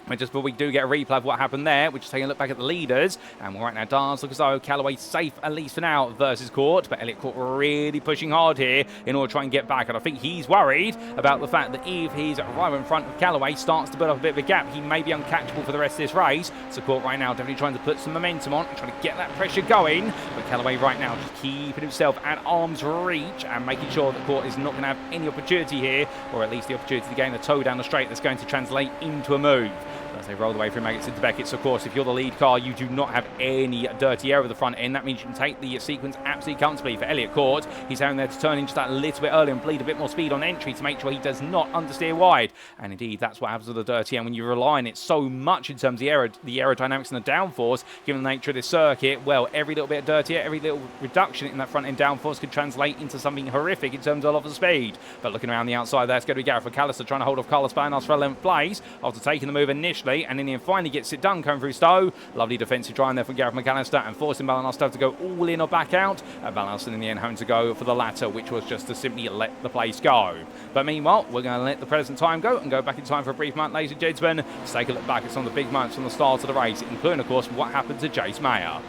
And just before we do get a replay of what happened there, we're just taking a look back at the leaders. And right now, does look as though Callaway safe, at least for now, versus Court. But Elliot Court really pushing hard here in order to try and get back. And I think he's worried about the fact that if he's right in front of Callaway, starts to build up a bit of a gap, he may be uncatchable for the rest of this race. So Court right now definitely trying to put some momentum on and trying to get that pressure going. But Callaway right now just keeping himself at arm's reach and making sure that Court is not going to have any opportunity here, or at least the opportunity to gain a toe down the straight that's going to translate into a move. As they roll the way through Maggots into Beckett's, of course, if you're the lead car, you do not have any dirty air at the front end. That means you can take the sequence absolutely comfortably. For Elliot Court, he's having there to turn in just that little bit early and bleed a bit more speed on entry to make sure he does not understeer wide. And indeed, that's what happens with the dirty air when you rely on it so much in terms of the aerodynamics and the downforce. Given the nature of this circuit, well, every little bit of dirty air, every little reduction in that front end downforce could translate into something horrific in terms of the speed. But looking around the outside there, it's going to be Gareth McAllister trying to hold off Carlos Banas for 11th place after taking the move initially, and in the end finally gets it done, coming through Stowe. Lovely defensive try in there from Gareth McAllister and forcing Banas to have to go all in or back out. Banas in the end having to go for the latter, which was just to simply let the place go. But meanwhile, we're going to let the present time go and go back in time for a brief moment, ladies and gentlemen, to take a look back at some of the big moments from the start of the race, including, of course, what happened to Jace Mayer.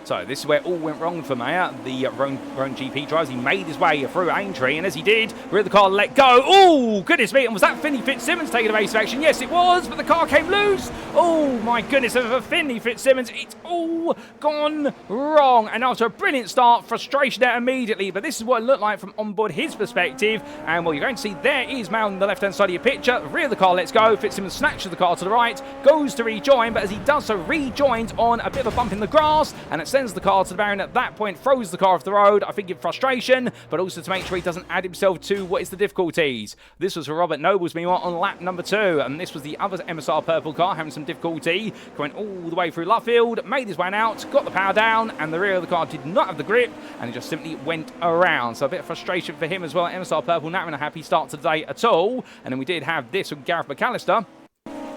So this is where all went wrong for Mayer. The Roan GP drives, he made his way through Aintree, and as he did, rear the car let go. Oh, goodness me, and was that Finley Fitzsimmons taking a race action? Yes, it was, but the car came loose. Oh, my goodness, and for Finley Fitzsimmons, it's all gone wrong. And after a brilliant start, frustration there immediately, but this is what it looked like from onboard his perspective. And well, you're going to see there is Mayer on the left-hand side of your picture. The rear of the car lets go. Fitzsimmons snatches the car to the right, goes to rejoin, but as he does so, rejoins on a bit of a bump in the grass, and it sends the car to the barrier, and at that point throws the car off the road, I think in frustration, but also to make sure he doesn't add himself to what is the difficulties. This was for Robert Nobles, meanwhile, on lap number 2, and this was the other MSR purple car having some difficulty, going all the way through Luffield, made his way out, got the power down, and the rear of the car did not have the grip, and it just simply went around. So a bit of frustration for him as well. MSR purple not having a happy start to the day at all, and then we did have this with Gareth McAllister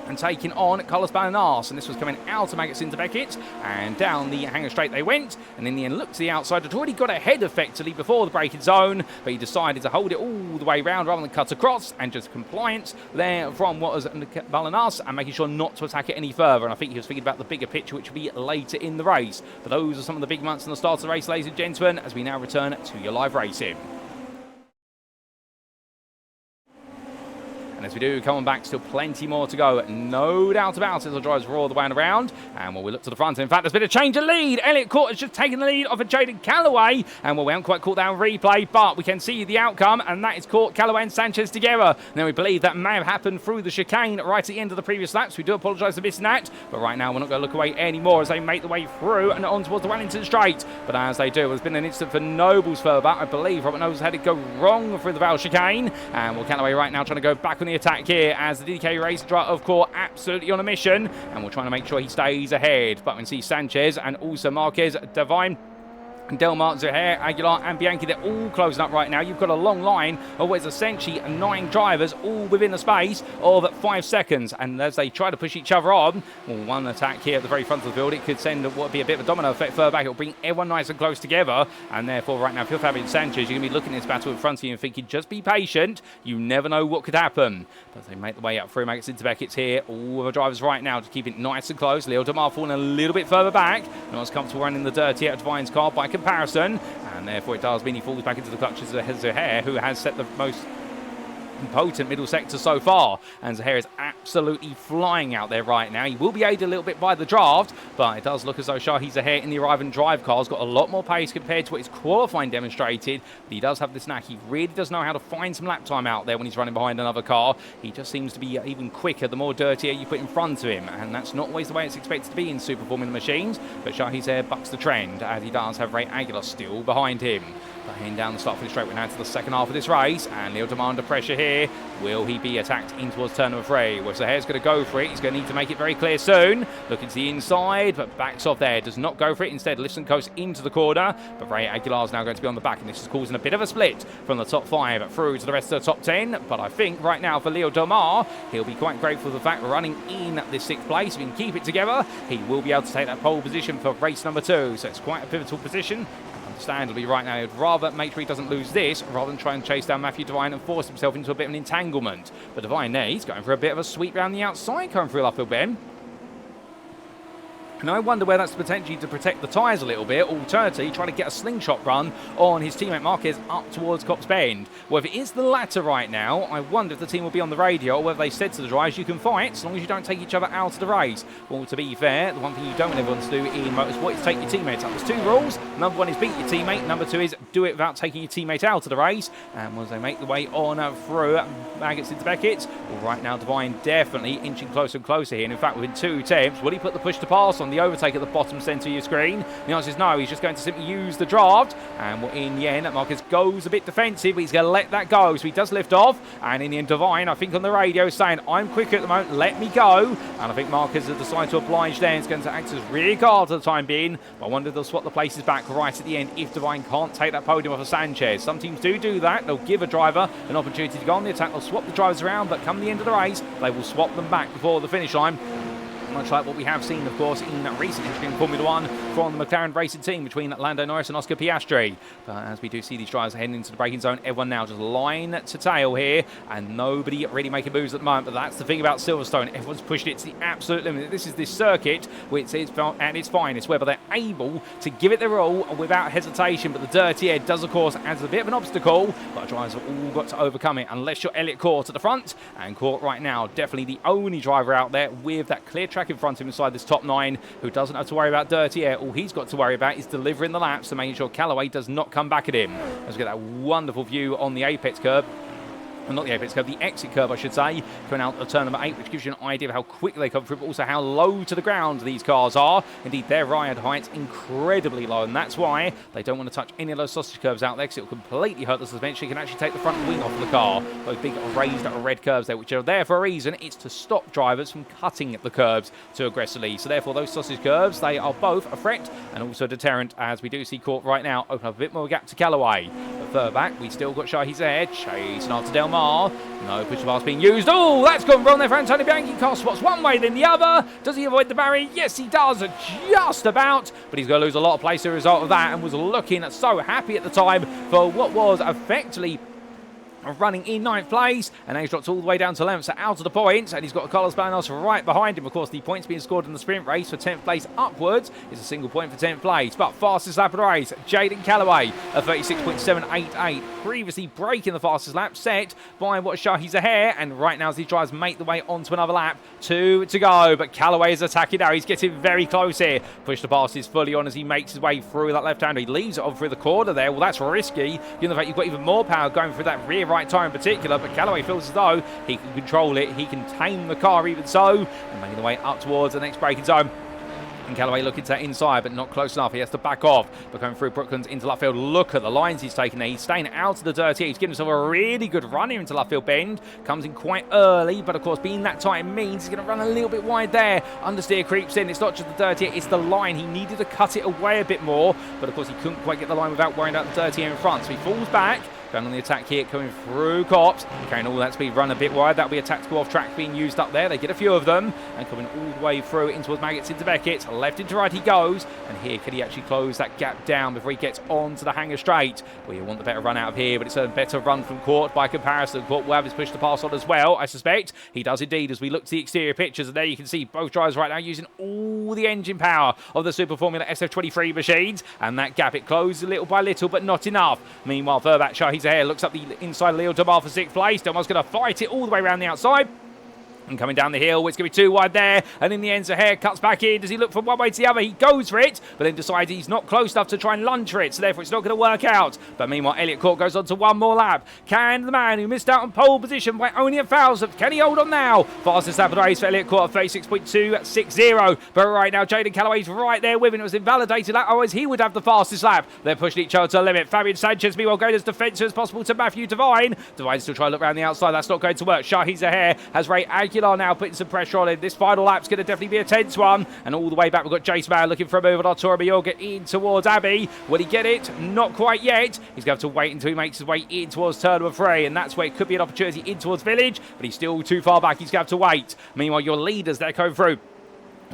and taking on Carlos Banas, and this was coming out of Maggots into Beckett, and down the hangar straight they went, and in the end looked to the outside. Had already got ahead effectively before the braking zone, but he decided to hold it all the way round rather than cut across, and just compliance there from what was Banas, and making sure not to attack it any further. And I think he was thinking about the bigger picture, which will be later in the race. But those are some of the big months in the start of the race, ladies and gentlemen, as we now return to your live racing. And as we do, coming back, still plenty more to go. No doubt about it, as the drivers roar the way around. And well, we look to the front. In fact, there's been a change of lead. Elliot Court has just taken the lead off of Jaden Callaway. And well, we haven't quite caught that on replay, but we can see the outcome. And that is Court, Callaway and Sanchez together. Now, we believe that may have happened through the chicane right at the end of the previous laps. We do apologise for missing that. But right now, we're not going to look away anymore as they make the way through and on towards the Wellington Straight. But as they do, there's been an incident for Nobles further back. I believe Robert Nobles had it go wrong through the Vale chicane. And well, Callaway right now trying to go back on the attack here, as the DDK Racing driver, of course, absolutely on a mission, and we're trying to make sure he stays ahead. But we can see Sanchez and also Marquez, Devine, Delmar, Zuhair, Aguilar and Bianchi, they're all closing up right now. You've got a long line of what's essentially 9 drivers all within the space of 5 seconds. And as they try to push each other on, well, one attack here at the very front of the field, it could send what would be a bit of a domino effect further back. It'll bring everyone nice and close together. And therefore, right now, if you're Fabian Sanchez, you're going to be looking at this battle in front of you and thinking, just be patient. You never know what could happen. But they make the way up through Maggots into Beckett's here. All of the drivers right now to keep it nice and close. Leo Demar falling a little bit further back. Not as comfortable running the dirty out of Devine's car by comparison. And therefore it does mean he falls back into the clutches of Zuhair, who has set the most potent middle sector so far, and Zuhair is absolutely flying out there right now. He will be aided a little bit by the draft, but it does look as though Shahi Zuhair in the arrive and drive car has got a lot more pace compared to what his qualifying demonstrated. But he does have this knack. He really does know how to find some lap time out there when he's running behind another car. He just seems to be even quicker the more dirtier you put in front of him, and that's not always the way it's expected to be in Super Formula machines. But Shahi Zuhair bucks the trend, as he does have Ray Aguilar still behind him. But heading down the start for the straight, we're now to the second half of this race, and Leo Demar under pressure here. Will he be attacked in towards turn number 3? Well, Zuhair's going to go for it. He's going to need to make it very clear soon. Looking to the inside, but backs off there. Does not go for it. Instead, lifts and coasts into the corner. But Ray Aguilar's now going to be on the back, and this is causing a bit of a split from the top 5 through to the rest of the top 10. But I think right now for Leo Demar, he'll be quite grateful for the fact we're running in this 6th place. If he can keep it together, he will be able to take that pole position for race number 2. So it's quite a pivotal position. Understandably, right now, he'd rather make sure he doesn't lose this rather than try and chase down Matthew Devine and force himself into a bit of an entanglement. But Devine there, he's going for a bit of a sweep round the outside, coming through Luffield Bend. And I wonder where that's potentially to protect the tyres a little bit. Alternatively, try to get a slingshot run on his teammate Marquez up towards Copse Bend. Well, if it is the latter right now, I wonder if the team will be on the radio or whether they said to the drivers, you can fight as long as you don't take each other out of the race. Well, to be fair, the one thing you don't want everyone to do in motorsport is take your teammates out. There's two rules. Number one is beat your teammate. Number two is do it without taking your teammate out of the race. And as they make the way on through Maggots into Beckett, well, right now Devine definitely inching closer and closer here. And in fact, within 2 attempts, will he put the push to pass on the overtake at the bottom centre of your screen? The answer is no. He's just going to simply use the draft. And in the end, Marquez goes a bit defensive, but he's going to let that go. So he does lift off. And in the end, Devine, I think on the radio, is saying, I'm quicker at the moment, let me go. And I think Marquez has decided to oblige there. It's going to act as rear guard for the time being. But I wonder if they'll swap the places back right at the end if Devine can't take that podium off of Sanchez. Some teams do that. They'll give a driver an opportunity to go on the attack. They'll swap the drivers around, but come the end of the race, they will swap them back before the finish line. Much like what we have seen, of course, in recent history in Formula 1 from the McLaren racing team between Lando Norris and Oscar Piastri. But as we do see these drivers heading into the braking zone, everyone now just line to tail here, and nobody really making moves at the moment. But that's the thing about Silverstone. Everyone's pushing it to the absolute limit. This is this circuit which is at its finest, whether they're able to give it their all without hesitation. But the dirty air does, of course, adds a bit of an obstacle. But drivers have all got to overcome it, unless you're Elliot Court at the front. And Court right now, definitely the only driver out there with that clear track in front of him inside this top 9 who doesn't have to worry about dirty air. All he's got to worry about is delivering the laps and making sure Callaway does not come back at him. Let's get that wonderful view on the apex curve. Well, not the apex curve, the exit curve, I should say, coming out of turn number 8, which gives you an idea of how quickly they come through, but also how low to the ground these cars are. Indeed, their ride height's incredibly low, and that's why they don't want to touch any of those sausage curves out there, because it will completely hurt the suspension. You can actually take the front wing off the car. Those big raised red curves there, which are there for a reason. It's to stop drivers from cutting the curves too aggressively. So therefore, those sausage curves, they are both a threat and also a deterrent, as we do see Court right now open up a bit more gap to Callaway. But further back, we still got Shahi's ahead, chasing after Del Mar. No push pass being used. Oh, that's gone wrong there for Antonio Bianchi. Car spots one way, then the other. Does he avoid the barrier? Yes, he does, just about. But he's going to lose a lot of place as a result of that, and was looking so happy at the time for what was effectively running in 9th place, and now he's dropped all the way down to 11th, so out of the points, and he's got Carlos Banos right behind him. Of course, the points being scored in the sprint race for 10th place upwards is a single point for 10th place. But fastest lap of the race, Jaden Callaway at 36.788, previously breaking the fastest lap set by what Shahi Zahair, and right now as he tries to make the way onto another lap, 2 to go. But Callaway is attacking now. He's getting very close here. Push the pass is fully on as he makes his way through that left-hander. He leaves it on through the corner there. Well, that's risky, given the fact you've got even more power going through that rear right tyre in particular, but Callaway feels as though he can control it, he can tame the car even so, and making the way up towards the next braking zone. And Callaway looking to inside, but not close enough. He has to back off. But going through Brooklands into Luffield, look at the lines he's taken there. He's staying out of the dirty. He's giving himself a really good run here into Luffield Bend. Comes in quite early, but of course, being that tight means he's going to run a little bit wide there. Understeer creeps in. It's not just the dirty, it's the line. He needed to cut it away a bit more, but of course, he couldn't quite get the line without worrying about the dirty in front. So he falls back. Going on the attack here, coming through Copse, carrying all that speed, run a bit wide. That'll be a tactical off-track being used up there. They get a few of them, and coming all the way through in towards Maggots into Beckett. Left into right he goes, and here, can he actually close that gap down before he gets onto the hanger straight? Well, you want the better run out of here, but it's a better run from Court by comparison. Court will have his push to pass on as well, I suspect. He does indeed, as we look to the exterior pictures, and there you can see both drivers right now using all the engine power of the Super Formula SF23 machines, and that gap, it closes little by little, but not enough. Meanwhile, further back, Shahi's ahead, looks up the inside Leo Demar for 6th place. Demar's going to fight it all the way around the outside. And coming down the hill, it's going to be too wide there. And in the end, Zahair cuts back in. Does he look from one way to the other? He goes for it, but then decides he's not close enough to try and lunge for it. So therefore, it's not going to work out. But meanwhile, Elliot Court goes on to one more lap. Can the man who missed out on pole position by only a thousandth, can he hold on now? Fastest lap of the race for Elliot Court, 36.260. But right now, Jaden Callaway's right there with him. It was invalidated lap. Otherwise, he would have the fastest lap. They're pushing each other to the limit. Fabian Sanchez, meanwhile, going as defensive as possible to Matthew Devine. Devine still trying to look around the outside. That's not going to work. Shahi Zahair has Ray Aguilar now putting some pressure on him. This final lap's going to definitely be a tense one. And all the way back, we've got Jace Mayer looking for a move on Arturo Mayorga in towards Abbey. Will he get it? Not quite yet. He's going to have to wait until he makes his way in towards turn number 3, and that's where it could be an opportunity in towards Village, but he's still too far back. He's going to have to wait. Meanwhile, your leaders, they're going through.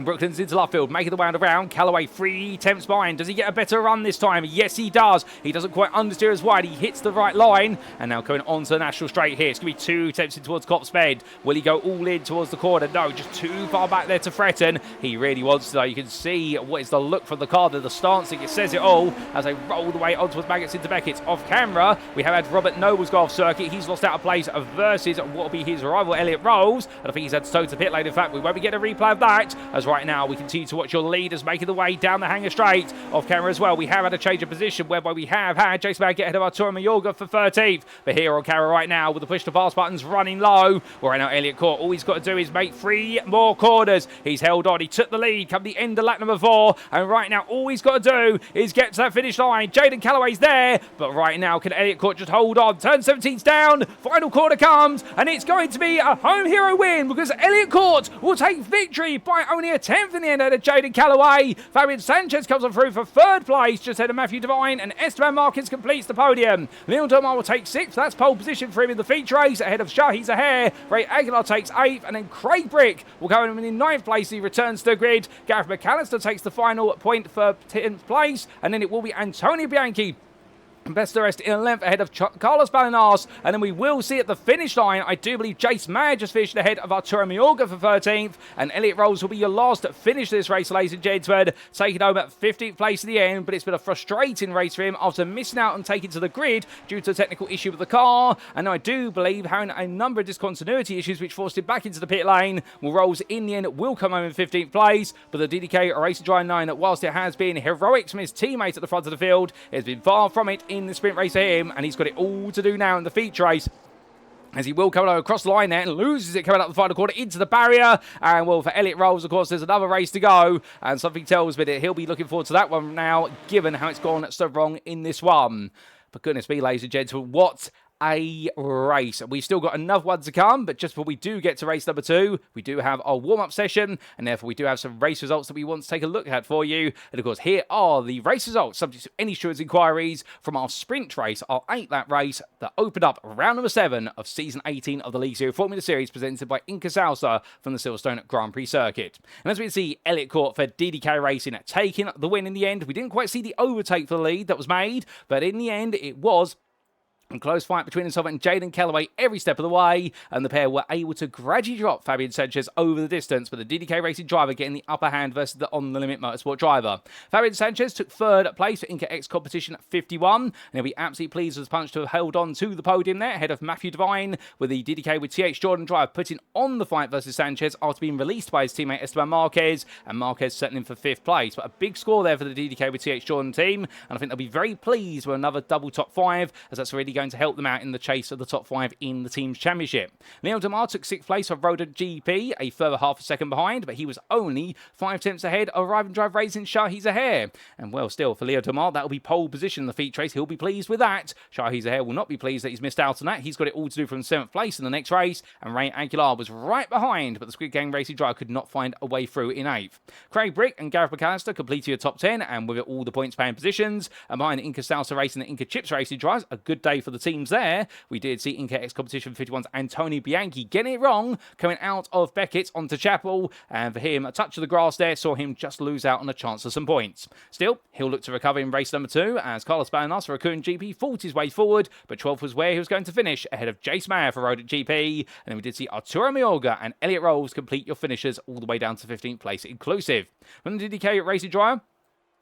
Brooklands into left field, making the round around. Callaway 3 attempts behind. Does he get a better run this time? Yes, he does. He doesn't quite understeer as wide. He hits the right line. And now coming onto the national straight here. It's going to be 2 attempts in towards Copse Bed. Will he go all in towards the corner? No, just too far back there to threaten. He really wants to, though. You can see what is the look from the car there, the stancing. It says it all as they roll the way on towards Maggots into Beckett. Off camera, we have had Robert Nobles go off circuit. He's lost out of place versus what will be his rival, Elliot Rolls. And I think he's had to tow to pit lane. In fact, we won't be getting a replay of that, as right now we continue to watch your leaders making the way down the hanger straight. Off camera as well, we have had a change of position whereby we have had Jason Bag get ahead of Arturo Mayorga for 13th. But here on camera right now, with the push to pass buttons running low, well, right now Elliot Court, all he's got to do is make 3 more corners. He's held on, he took the lead come the end of lap number 4, and right now all he's got to do is get to that finish line. Jaden Callaway's there, but right now can Elliot Court just hold on? Turn 17's down, final corner comes, and it's going to be a home hero win because Elliot Court will take victory by only a 10th in the end of Jaden Callaway. Fabian Sanchez comes on through for 3rd place, just ahead of Matthew Devine, and Esteban Marquez completes the podium. Leon Domar will take 6th. That's pole position for him in the feature race, ahead of Shahi Zahair. Ray Aguilar takes 8th, and then Craig Brick will go in 9th place. He returns to the grid. Gareth McAllister takes the final point for 10th place, and then it will be Antonio Bianchi best the rest in 11th ahead of Carlos Balinas, and then we will see at the finish line, I do believe Jace Mayer just finished ahead of Arturo Mayorga for 13th, and Elliot Rolls will be your last finish this race, ladies and gentlemen, taking home at 15th place in the end. But it's been a frustrating race for him after missing out on taking to the grid due to a technical issue with the car, and I do believe having a number of discontinuity issues which forced him back into the pit lane. Well, Rolls in the end will come home in 15th place, but the DDK Racing Drive 9, that whilst it has been heroic from his teammate at the front of the field, it has been far from it in the sprint race for him, and he's got it all to do now in the feature race, as he will come across the line there and loses it coming up the final corner into the barrier. And well, for Elliot Rolls, of course, there's another race to go, and something tells me that he'll be looking forward to that one now, given how it's gone so wrong in this one. But goodness me, ladies and gentlemen, what a race. We've still got another one to come, but just before we do get to race number 2, we do have our warm-up session, and therefore we do have some race results that we want to take a look at for you. And of course, here are the race results subject to any insurance inquiries from our sprint race, our 8-lap race that opened up round number 7 of season 18 of the League Zero Formula Series, presented by INCA Salsa from the Silverstone Grand Prix circuit. And as we can see, Elliot Court for DDK Racing taking the win in the end. We didn't quite see the overtake for the lead that was made, but in the end it was a close fight between himself and Jaden Callaway every step of the way, and the pair were able to gradually drop Fabian Sanchez over the distance, but the DDK Racing driver getting the upper hand versus the on-the-limit motorsport driver. Fabian Sanchez took 3rd place for INCA X competition at 51, and he'll be absolutely pleased with Punch to have held on to the podium there, ahead of Matthew Devine, with the DDK with TH Jordan drive putting on the fight versus Sanchez after being released by his teammate Esteban Marquez, and Marquez settling for 5th place. But a big score there for the DDK with TH Jordan team, and I think they'll be very pleased with another double top 5, as that's really going to help them out in the chase of the top 5 in the team's championship. Leon Demar took 6th place on Road GP, a further half a second behind, but he was only 5 tenths ahead of Arrive and Drive Racing Shahi Zahair. And well, still for Leo Demar, that will be pole position in the feature race. He'll be pleased with that. Shahi Zahair will not be pleased that he's missed out on that. He's got it all to do from 7th place in the next race, and Ray Aguilar was right behind, but the Squid Gang Racing driver could not find a way through in 8th. Craig Brick and Gareth McAllister completed your top 10, and with it all the points paying positions, and behind the INCA Salsa Racing and the INCA Chips Racing drives, a good day for the teams there. We did see INCA X Competition 51's Antonio Bianchi getting it wrong, coming out of Beckett onto Chapel, and for him, a touch of the grass there saw him just lose out on a chance of some points. Still, he'll look to recover in race number 2, as Carlos Balinas for Raccoon GP fought his way forward, but 12th was where he was going to finish, ahead of Jace Mayer for Road GP, and then we did see Arturo Mayorga and Elliot Rolls complete your finishers all the way down to 15th place inclusive. From the DDK Racing driver,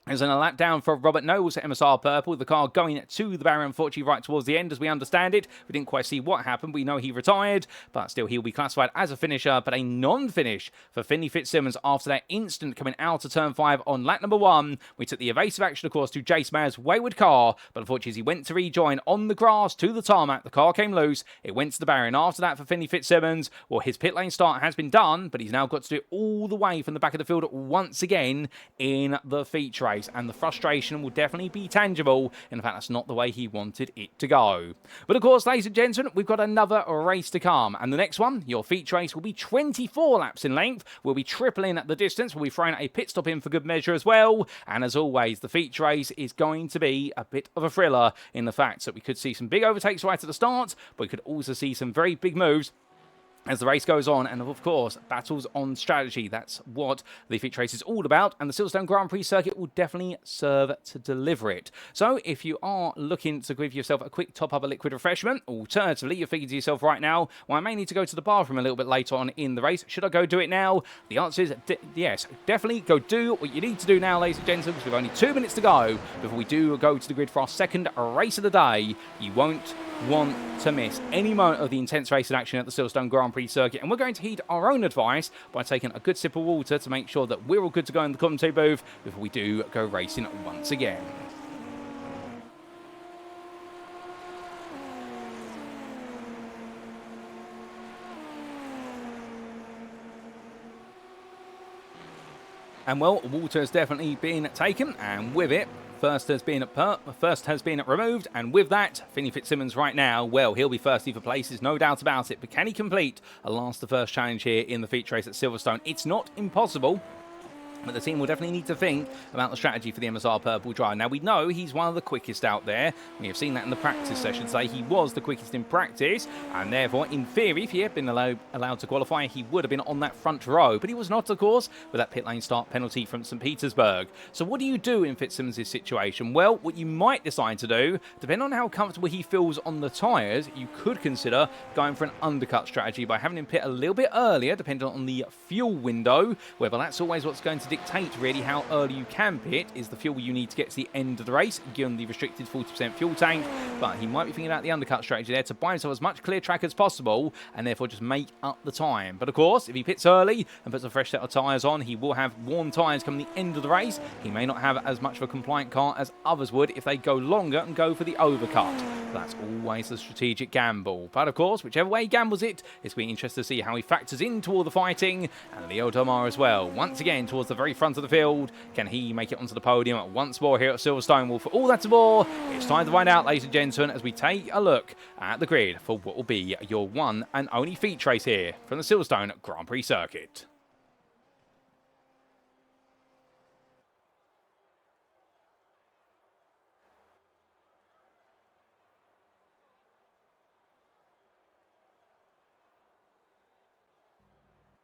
there's a lap down for Robert Nobles at MSR Purple. The car going to the barrier, unfortunately, right towards the end, as we understand it. We didn't quite see what happened. We know he retired, but still he'll be classified as a finisher, but a non-finish for Finley Fitzsimmons after that instant coming out of turn 5 on lap number 1. We took the evasive action, of course, to Jace Mayer's wayward car, but unfortunately, as he went to rejoin on the grass to the tarmac, the car came loose. It went to the barrier, and after that for Finley Fitzsimmons, well, his pit lane start has been done, but he's now got to do it all the way from the back of the field once again in the feature race. And the frustration will definitely be tangible. In fact, that's not the way he wanted it to go. But of course, ladies and gentlemen, we've got another race to come. And the next one, your feature race, will be 24 laps in length. We'll be tripling the distance. We'll be throwing a pit stop in for good measure as well. And as always, the feature race is going to be a bit of a thriller in the fact that we could see some big overtakes right at the start, but we could also see some very big moves as the race goes on, and of course, battles on strategy. That's what the feature race is all about, and the Silverstone Grand Prix circuit will definitely serve to deliver it. So if you are looking to give yourself a quick top up of liquid refreshment, alternatively, you're thinking to yourself right now, well, I may need to go to the bathroom a little bit later on in the race. Should I go do it now? The answer is yes, definitely go do what you need to do now, ladies and gentlemen, because we've only 2 minutes to go before we do go to the grid for our second race of the day. You won't want to miss any moment of the intense racing action at the Silverstone Grand Prix circuit, and we're going to heed our own advice by taking a good sip of water to make sure that we're all good to go in the commentary booth before we do go racing once again. And well, water has definitely been taken, and with it, First has been removed, and with that, Finney Fitzsimmons right now, well, he'll be thirsty for places, no doubt about it. But can he complete a last to first challenge here in the feature race at Silverstone? It's not impossible, but the team will definitely need to think about the strategy for the MSR Purple Driver. Now, we know he's one of the quickest out there. We have seen that in the practice session today. He was the quickest in practice, and therefore, in theory, if he had been allowed to qualify, he would have been on that front row. But he was not, of course, with that pit lane start penalty from St. Petersburg. So what do you do in Fitzsimmons' situation? Well, what you might decide to do, depending on how comfortable he feels on the tyres, you could consider going for an undercut strategy by having him pit a little bit earlier, depending on the fuel window. Whether that's always what's going to dictate really how early you can pit is the fuel you need to get to the end of the race, given the restricted 40% fuel tank. But he might be thinking about the undercut strategy there to buy himself as much clear track as possible and therefore just make up the time. But of course, if he pits early and puts a fresh set of tyres on, he will have warm tyres come the end of the race. He may not have as much of a compliant car as others would if they go longer and go for the overcut. That's always a strategic gamble. But of course, whichever way he gambles it, it's going to be interesting to see how he factors into all the fighting. And Leo Tomar as well, once again towards the very front of the field. Can he make it onto the podium once more here at Silverstone? Well, for all that and more, it's time to find out, ladies and gentlemen, as we take a look at the grid for what will be your one and only feature race here from the Silverstone Grand Prix circuit.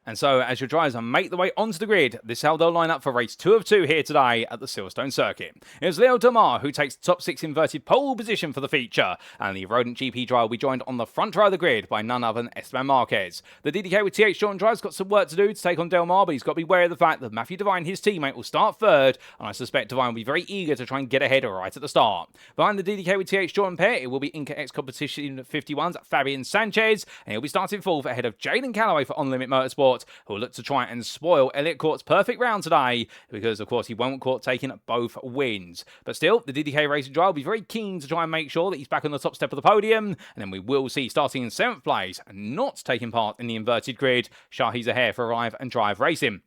And so, as your drivers make their way onto the grid, this is how they'll line up for race 2 of 2 here today at the Silverstone circuit. It's Leo Tomar who takes the top 6 inverted pole position for the feature, and the Rodent GP driver will be joined on the front row of the grid by none other than Esteban Marquez. The DDK with TH Jordan driver's got some work to do to take on Del Mar, but he's got to be wary of the fact that Matthew Devine, his teammate, will start third, and I suspect Devine will be very eager to try and get ahead right at the start. Behind the DDK with TH Jordan pair, it will be INCA X Competition 51's Fabian Sanchez, and he'll be starting fourth ahead of Jaden Calloway for On Limit Motorsport, who will look to try and spoil Elliot Court's perfect round today, because of course he won't Court taking both wins. But still, the DDK Racing driver will be very keen to try and make sure that he's back on the top step of the podium, and then we will see starting in 7th place and not taking part in the inverted grid, Shahi Zahair for Arrive and Drive Racing.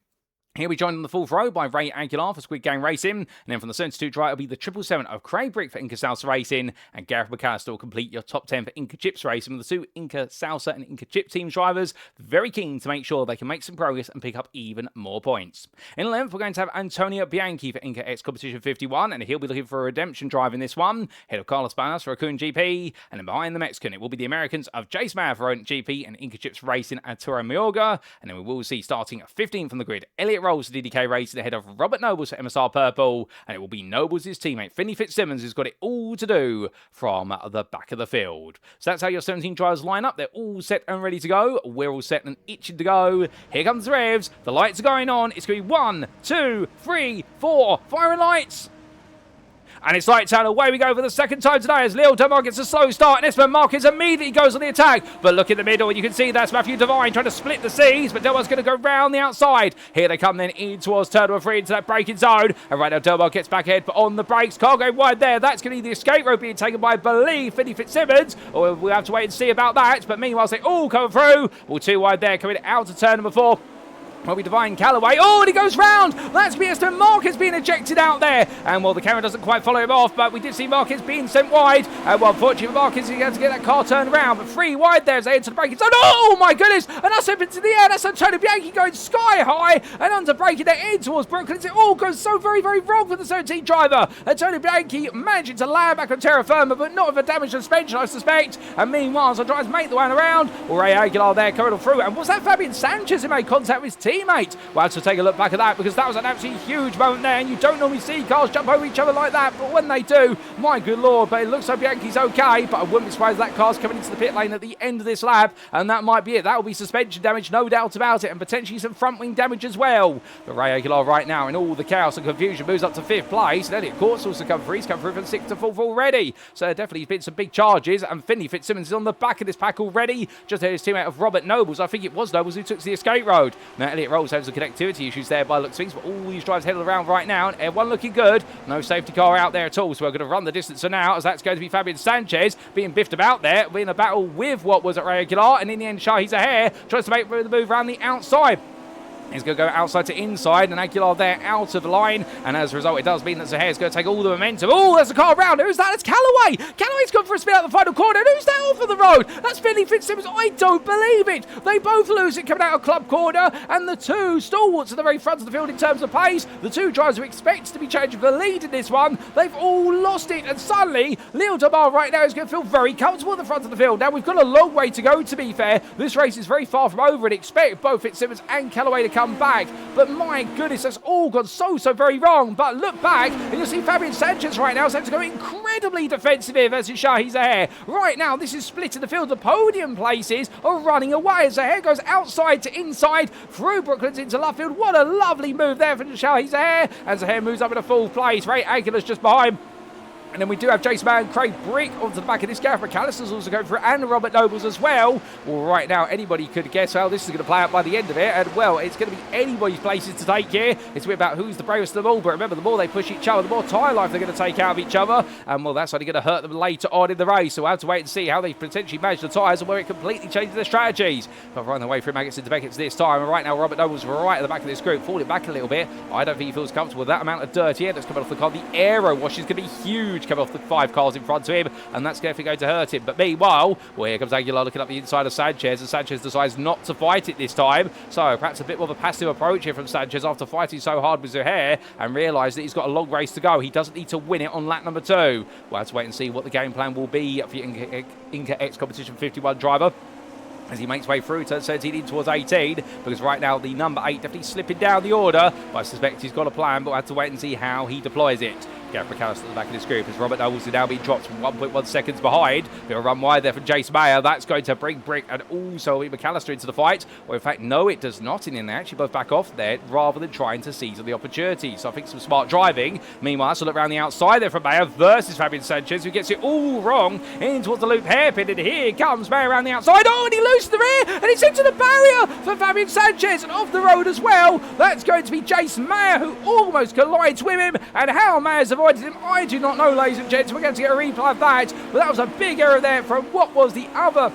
He'll be joined on the 4th row by Ray Aguilar for Squid Gang Racing, and then from the 72 drive it'll be the 777 of Craig Brick for INCA Salsa Racing, and Gareth McAllister will complete your top 10 for INCA Chips Racing, with the 2 INCA Salsa and INCA Chip team drivers very keen to make sure they can make some progress and pick up even more points. In 11th, we're going to have Antonio Bianchi for INCA X Competition 51, and he'll be looking for a redemption drive in this one, ahead of Carlos Banas for Raccoon GP, and then behind the Mexican it will be the Americans of Jace Mayer for Rodent GP and INCA Chips Racing at Toro Mayorga, and then we will see starting at 15th from the grid, Elliot Rolls for DDK Racing ahead of Robert Nobles for MSR Purple, and it will be Nobles' teammate Finney Fitzsimmons who's got it all to do from the back of the field. So that's how your 17 drivers line up. They're all set and ready to go. We're all set and itching to go. Here comes the revs. The lights are going on. It's going to be 1, 2, 3, 4. Firing lights. And it's lights out. Away we go for the second time today as Leo Tomar gets a slow start, and Esteban Marquez immediately goes on the attack. But look in the middle, and you can see that's Matthew Devine trying to split the seas, but Delmar's going to go round the outside. Here they come then in towards turn number 3 into that braking zone. And right now Delmar gets back ahead, but on the brakes, car going wide there. That's going to be the escape rope being taken by, I believe, Finney Fitzsimmons. Or we'll have to wait and see about that. But meanwhile, they all come through. Well, 2 wide there, coming out to turn number 4. Well, we divine Callaway. Oh, and he goes round. That's Mr. Marquez being ejected out there. And well, the camera doesn't quite follow him off, but we did see Marquez being sent wide. And well, unfortunately, Marquez, he had to get that car turned around. But 3 wide there as they enter the braking zone. Oh, my goodness. And that's up into the air. That's Antonio Bianchi going sky high and under braking there in towards Brooklyn. It all goes so very, very wrong for the 17 driver. Antonio Bianchi managing to land back on terra firma, but not with a damaged suspension, I suspect. And meanwhile, as the drivers make the way around, Ray Aguilar there coming on through. And was that Fabian Sanchez who made contact with his teammate? Well, to take a look back at that, because that was an absolutely huge moment there, and you don't normally see cars jump over each other like that, but when they do, my good lord, but it looks like Bianchi's okay, but I wouldn't be surprised if that car's coming into the pit lane at the end of this lap, and that might be it. That will be suspension damage, no doubt about it, and potentially some front wing damage as well. But Ray Aguilar right now, in all the chaos and confusion, moves up to 5th place, and Elliot Court's also come through. He's come through from 6th to 4th already, so definitely he's been some big charges, and Finley Fitzsimmons is on the back of this pack already, just his teammate of Robert Nobles. I think it was Nobles who took to the escape road. Now Elliot Rolls has some connectivity issues there by looks of things, but all these drivers headed around right now, and everyone looking good. No safety car out there at all, so we're going to run the distance for now, as that's going to be Fabian Sanchez being biffed about there, being a battle with what was at Ray Aguilar, and in the end, Shahi Zahair tries to make the move around the outside. He's going to go outside to inside, and Aguilar there out of the line, and as a result, it does mean that Zahair's going to take all the momentum. Oh, there's a car around. Who's that? It's Callaway. Callaway's gone for a spin out the final corner, and who's that off of the road? That's Finley Fitzsimmons. I don't believe it. They both lose it coming out of club corner, and the two stalwarts at the very front of the field in terms of pace, the two drivers who expect to be changing for lead in this one, they've all lost it, and suddenly, Leo Damar right now is going to feel very comfortable at the front of the field. Now, we've got a long way to go, to be fair. This race is very far from over, and expect both Fitzsimmons and Callaway to come back. But my goodness, that's all gone so very wrong. But look back, and you'll see Fabian Sanchez right now starting to go incredibly defensive here versus Shahi Zahair. Right now, this is split in the field. The podium places are running away as Zahair goes outside to inside through Brooklands into left field. What a lovely move there from Shahi Zahair. And Zahair moves up in a 4th place. Ray Aguilar's just behind. And then we do have Jason Mann and Craig Brick onto the back of this. Gareth McAllister's also going for it, and Robert Nobles as well. Well, right now, anybody could guess how this is going to play out by the end of it. And, well, it's going to be anybody's places to take here. It's about who's the bravest of them all. But remember, the more they push each other, the more tyre life they're going to take out of each other. And, well, that's only going to hurt them later on in the race. So we'll have to wait and see how they potentially manage the tyres and where it completely changes their strategies. But running away from Maggots into Beckett's this time. And right now, Robert Nobles right at the back of this group, falling back a little bit. I don't think he feels comfortable with that amount of dirty air that's coming off the car. The aero wash is going to be huge coming off the 5 cars in front of him, and that's definitely going to hurt him. But meanwhile, well, here comes Aguilar looking up the inside of Sanchez, and Sanchez decides not to fight it this time. So perhaps a bit more of a passive approach here from Sanchez after fighting so hard with Zahair, and realise that he's got a long race to go. He doesn't need to win it on lap number 2. We'll have to wait and see what the game plan will be for the INCA X Competition 51 driver as he makes way through turn 17 in towards 18, because right now the number 8 definitely slipping down the order, but I suspect he's got a plan, but we'll have to wait and see how he deploys it. Gareth McAllister at the back of this group as Robert Nobles is now being dropped from 1.1 seconds behind. Bit of a run wide there from Jace Mayer. That's going to bring Brick and also McAllister into the fight. Or in fact, no, it does not. And they actually both back off there rather than trying to seize on the opportunity. So I think some smart driving. Meanwhile, let's look around the outside there from Mayer versus Fabian Sanchez, who gets it all wrong in towards the loop hairpin. And here comes Mayer around the outside. Oh, and he loses the rear, and it's into the barrier for Fabian Sanchez and off the road as well. That's going to be Jace Mayer, who almost collides with him. And how Mayer's avoided him, I do not know, ladies and gents. We're going to get a replay of that, but that was a big error there from what was the other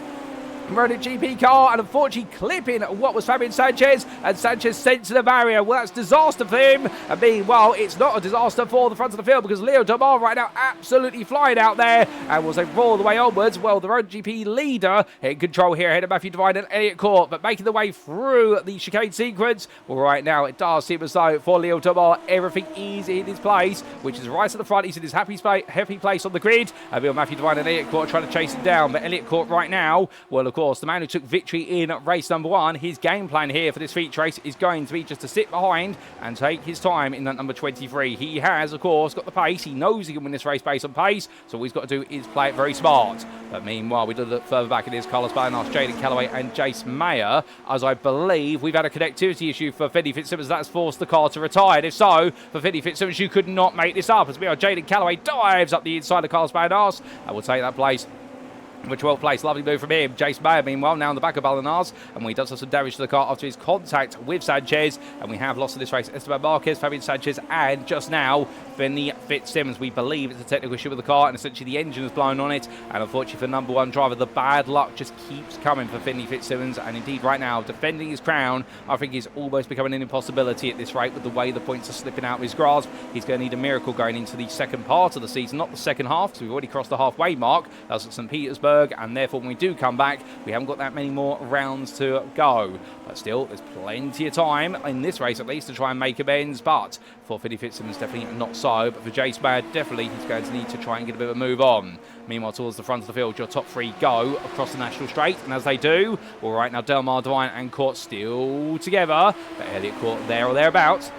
Renault GP car, and unfortunately clipping what was Fabian Sanchez, and Sanchez sent to the barrier. Well, that's disaster for him, and meanwhile it's not a disaster for the front of the field, because Leo Damar right now absolutely flying out there and will say roll the way onwards. Well, the Renault GP leader in control here ahead of Matthew Devine and Elliot Court, but making the way through the chicane sequence. Well, right now it does seem as though for Leo Damar everything is in his place, which is right at the front. He's in his happy place on the grid, and Matthew Devine and Elliot Court trying to chase him down, but Elliot Court right now, well, of course, the man who took victory in race number 1, his game plan here for this feature race is going to be just to sit behind and take his time in that number 23. He has, of course, got the pace. He knows he can win this race based on pace, so all he's got to do is play it very smart. But meanwhile, we look further back at this, Carlos Balanos, Jaden Callaway and Jace Mayer, as I believe we've had a connectivity issue for Finley Fitzsimmons. That's forced the car to retire. And if so, for Finley Fitzsimmons, you could not make this up, as we are Jaden Callaway dives up the inside of Carlos Balanos and will take that place For 12th place, lovely move from him. Jace Mayer, meanwhile, now in the back of Balinars, and he does have some damage to the car after his contact with Sanchez, and we have lost in this race Esteban Marquez, Fabian Sanchez, and just now, Finley Fitzsimmons. We believe it's a technical issue with the car, and essentially the engine has blown on it, and unfortunately for number one driver, the bad luck just keeps coming for Finley Fitzsimmons, and indeed right now, defending his crown, I think is almost becoming an impossibility at this rate with the way the points are slipping out of his grasp. He's going to need a miracle going into the second part of the season, not the second half, because we've already crossed the halfway mark. That's at St. Petersburg, and therefore when we do come back, we haven't got that many more rounds to go. But still, there's plenty of time in this race at least to try and make amends. But for Finley Fitzsimmons, definitely not so. But for Jace Mayer, definitely he's going to need to try and get a bit of a move on. Meanwhile, towards the front of the field, your top three go across the national straight. And as they do, well, right now, Delmar, Devine and Court still together. But Elliot Court there or thereabouts.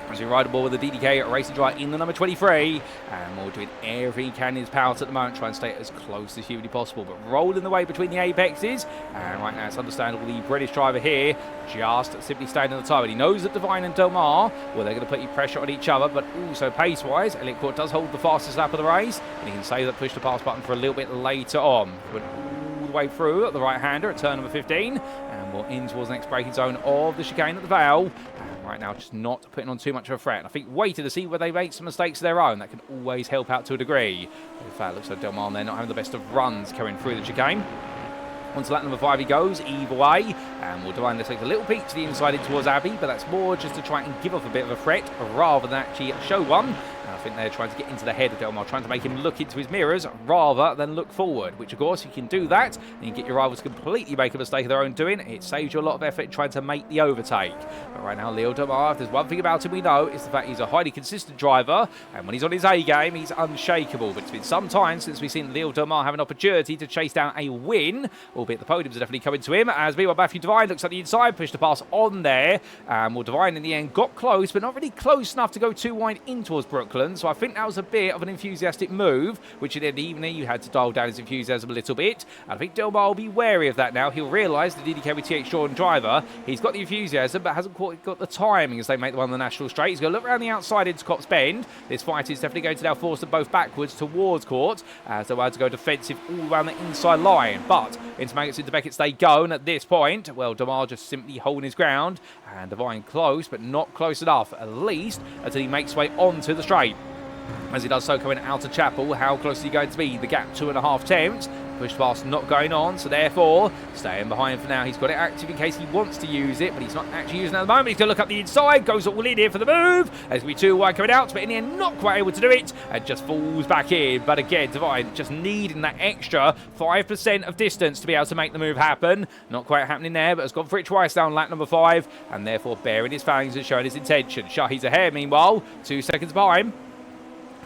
As we ride the ball with the DDK Racing driver in the number 23, and we're doing everything he can in his power at the moment, try and stay as close as humanly possible, but rolling the way between the apexes. And right now it's understandable the British driver here just simply staying on the time, and he knows that Devine and Delmar, well, they're going to put pressure on each other, but also pace-wise, Elliot Court does hold the fastest lap of the race, and he can save that push to pass button for a little bit later on. But all the way through at the right-hander at turn number 15, and we're in towards the next braking zone of the chicane at the Vale. Right now, just not putting on too much of a threat. And I think waiting to see where they make some mistakes of their own. That can always help out to a degree. In fact, it looks like Delmar, they're not having the best of runs coming through the chicane. Onto lap number 5 he goes, either way. And we'll Devine takes a little peek to the inside in towards Abbey, but that's more just to try and give off a bit of a threat rather than actually show one. And I think they're trying to get into the head of Delmar, trying to make him look into his mirrors rather than look forward, which of course you can do that and you can get your rivals to completely make a mistake of their own doing. It saves you a lot of effort trying to make the overtake. But right now, Leo Delmar, if there's one thing about him we know, it's the fact he's a highly consistent driver, and when he's on his A game, he's unshakable. But it's been some time since we've seen Leo Delmar have an opportunity to chase down a win, albeit the podiums are definitely coming to him, as meanwhile Matthew Devine looks at the inside, pushed the pass on there, and well, Devine in the end got close, but not really close enough to go too wide in towards Brooklyn, so I think that was a bit of an enthusiastic move, which at the end of the evening you had to dial down his enthusiasm a little bit, and I think Delmar will be wary of that now. He'll realise the DDK with TX Jordan driver, he's got the enthusiasm, but hasn't quite got the timing as they make the one on the national straight. He's going to look around the outside into Cops Bend. This fight is definitely going to now force them both backwards towards Court, as they want to go defensive all around the inside line, but into Maggots, into Beckett's they go, and at this point, well, Delmar just simply holding his ground, and Devine close, but not close enough, at least until he makes way onto the straight. As he does so coming out of Chapel, how close is he going to be? The gap 2.5 tenths. Push past not going on, so therefore staying behind for now. He's got it active in case he wants to use it, but he's not actually using it at the moment. He's going to look up the inside, goes all in here for the move. As we 2 wide coming out, but in the end not quite able to do it, and just falls back in. But again, Devine just needing that extra 5% of distance to be able to make the move happen. Not quite happening there, but has gone for it twice down lap number 5, and therefore bearing his fangs and showing his intention. Shahi's ahead meanwhile, 2 seconds behind.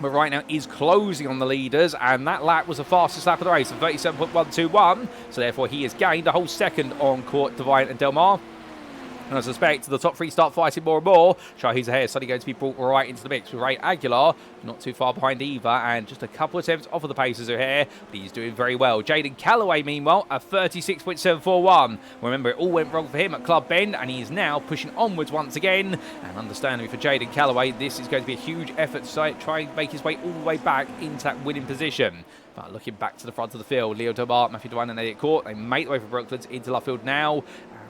But right now is closing on the leaders, and that lap was the fastest lap of the race of 37.121, so therefore he has gained a whole second on Court, Devine and Delmar. And I suspect the top 3 start fighting more and more. Shahi's ahead, suddenly going to be brought right into the mix with Ray Aguilar, not too far behind either, and just a couple of attempts off of the paces are here, but he's doing very well. Jaden Calloway, meanwhile, at 36.741. Remember, it all went wrong for him at Club Bend, and he is now pushing onwards once again. And understandably for Jaden Calloway, this is going to be a huge effort to try and make his way all the way back into that winning position. But looking back to the front of the field, Leo Delmar, Matthew Devine and Elliot Court, they make the way for Brooklands into left field now.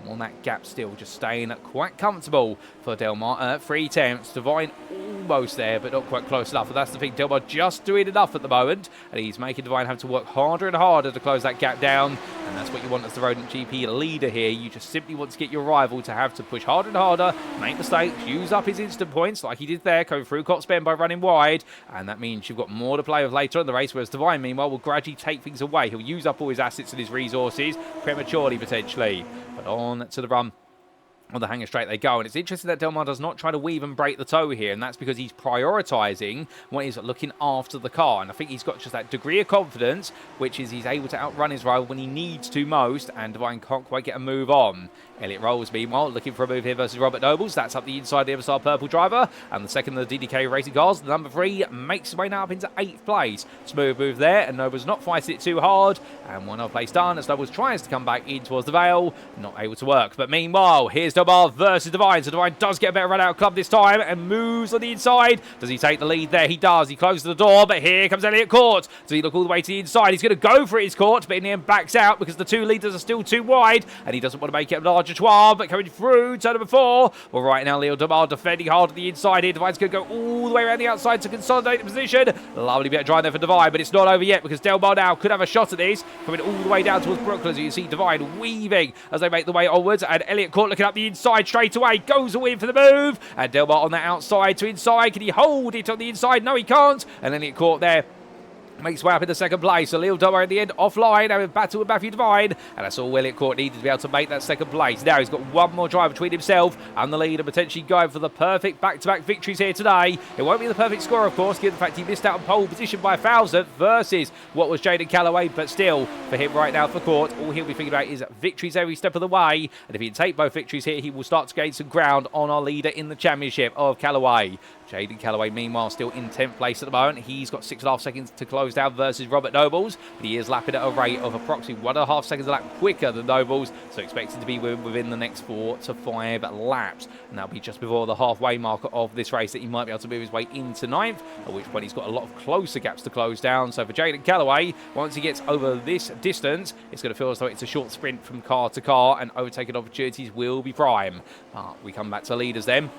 On that gap still just staying quite comfortable for Delmar at 3 attempts. Devine almost there, but not quite close enough. But that's the thing, Delmar just doing enough at the moment, and he's making Devine have to work harder and harder to close that gap down, and that's what you want as the Rodent GP leader here. You just simply want to get your rival to have to push harder and harder, make mistakes, use up his instant points like he did there, going through Cops Bend by running wide, and that means you've got more to play with later in the race, whereas Devine, meanwhile, will gradually take things away. He'll use up all his assets and his resources prematurely, potentially. But on to the run. On the hanger straight they go, and it's interesting that Delmar does not try to weave and break the toe here, and that's because he's prioritising when he's looking after the car, and I think he's got just that degree of confidence, which is he's able to outrun his rival when he needs to most, and Devine can't quite get a move on. Elliot Rolls, meanwhile, looking for a move here versus Robert Nobles. That's up the inside, the Everstar Purple driver, and the second of the DDK Racing cars, the number 3, makes his way now up into 8th place. Smooth move there, and Nobles not fighting it too hard, and one other place done as Nobles tries to come back in towards the Vale, not able to work. But meanwhile, here's Delmar Delmar versus Divine. So Divine does get a better run out of club this time and moves on the inside. Does he take the lead there? He does. He closes the door, but here comes Elliot Court. Does he look all the way to the inside? He's going to go for it, his Court, but in the end backs out because the two leaders are still too wide, and he doesn't want to make it a larger Schwab, but coming through turn number 4. Well, right now, Leo Delmar defending hard on the inside here. Divine's going to go all the way around the outside to consolidate the position. Lovely bit of drive there for Divine, but it's not over yet because Delmar now could have a shot at this, coming all the way down towards Brooklyn. As you can see, Divine weaving as they make the way onwards, and Elliot Court looking up the inside straight away, goes away for the move, and Delmar on the outside to inside. Can he hold it on the inside? No, he can't. And Elliot Court there makes way up in the second place. So Leo Delmar at the end offline, having a battle with Matthew Divine, and that's all Elliot Court needed to be able to make that second place. Now he's got one more drive between himself and the lead, and potentially going for the perfect back-to-back victories here today. It won't be the perfect score, of course, given the fact he missed out on pole position by 1,000 versus what was Jaden Callaway, but still, for him right now for Court, all he'll be thinking about is victories every step of the way, and if he can take both victories here, he will start to gain some ground on our leader in the championship of Callaway. Jaden Callaway, meanwhile, still in 10th place at the moment. He's got 6.5 seconds to close down versus Robert Nobles, but he is lapping at a rate of approximately 1.5 seconds a lap quicker than Nobles, so expected to be within the next 4 to 5 laps. And that'll be just before the halfway marker of this race that he might be able to move his way into 9th, at which point he's got a lot of closer gaps to close down. So for Jaden Callaway, once he gets over this distance, it's going to feel as though it's a short sprint from car to car, and overtaking opportunities will be prime. But we come back to leaders then,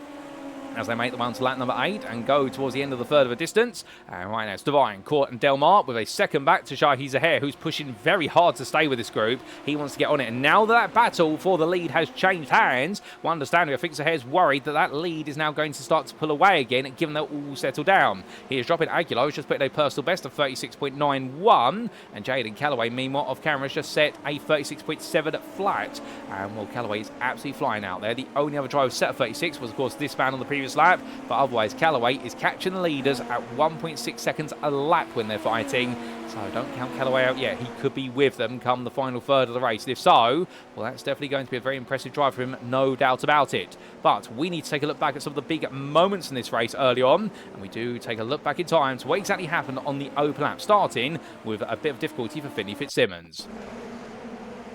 as they make the one to lap number 8 and go towards the end of the third of a distance. And right now it's Divine, Court and Delmar with a second back to Shahi Zahair, who's pushing very hard to stay with this group. He wants to get on it, and now that battle for the lead has changed hands, well, understandably, I think Zahair's worried that that lead is now going to start to pull away again, given they're all settled down. He is dropping Aguilar, who's just put in a personal best of 36.91, and Jaden Callaway, meanwhile, off camera, has just set a 36.7 flat. And well, Callaway is absolutely flying out there. The only other driver set at 36 was, of course, this man on the previous lap, but otherwise Callaway is catching the leaders at 1.6 seconds a lap when they're fighting, so don't count Callaway out yet. He could be with them come the final third of the race, and if so, well, that's definitely going to be a very impressive drive for him, no doubt about it. But we need to take a look back at some of the big moments in this race early on, and we do take a look back in time to what exactly happened on the open lap, starting with a bit of difficulty for Finley Fitzsimmons.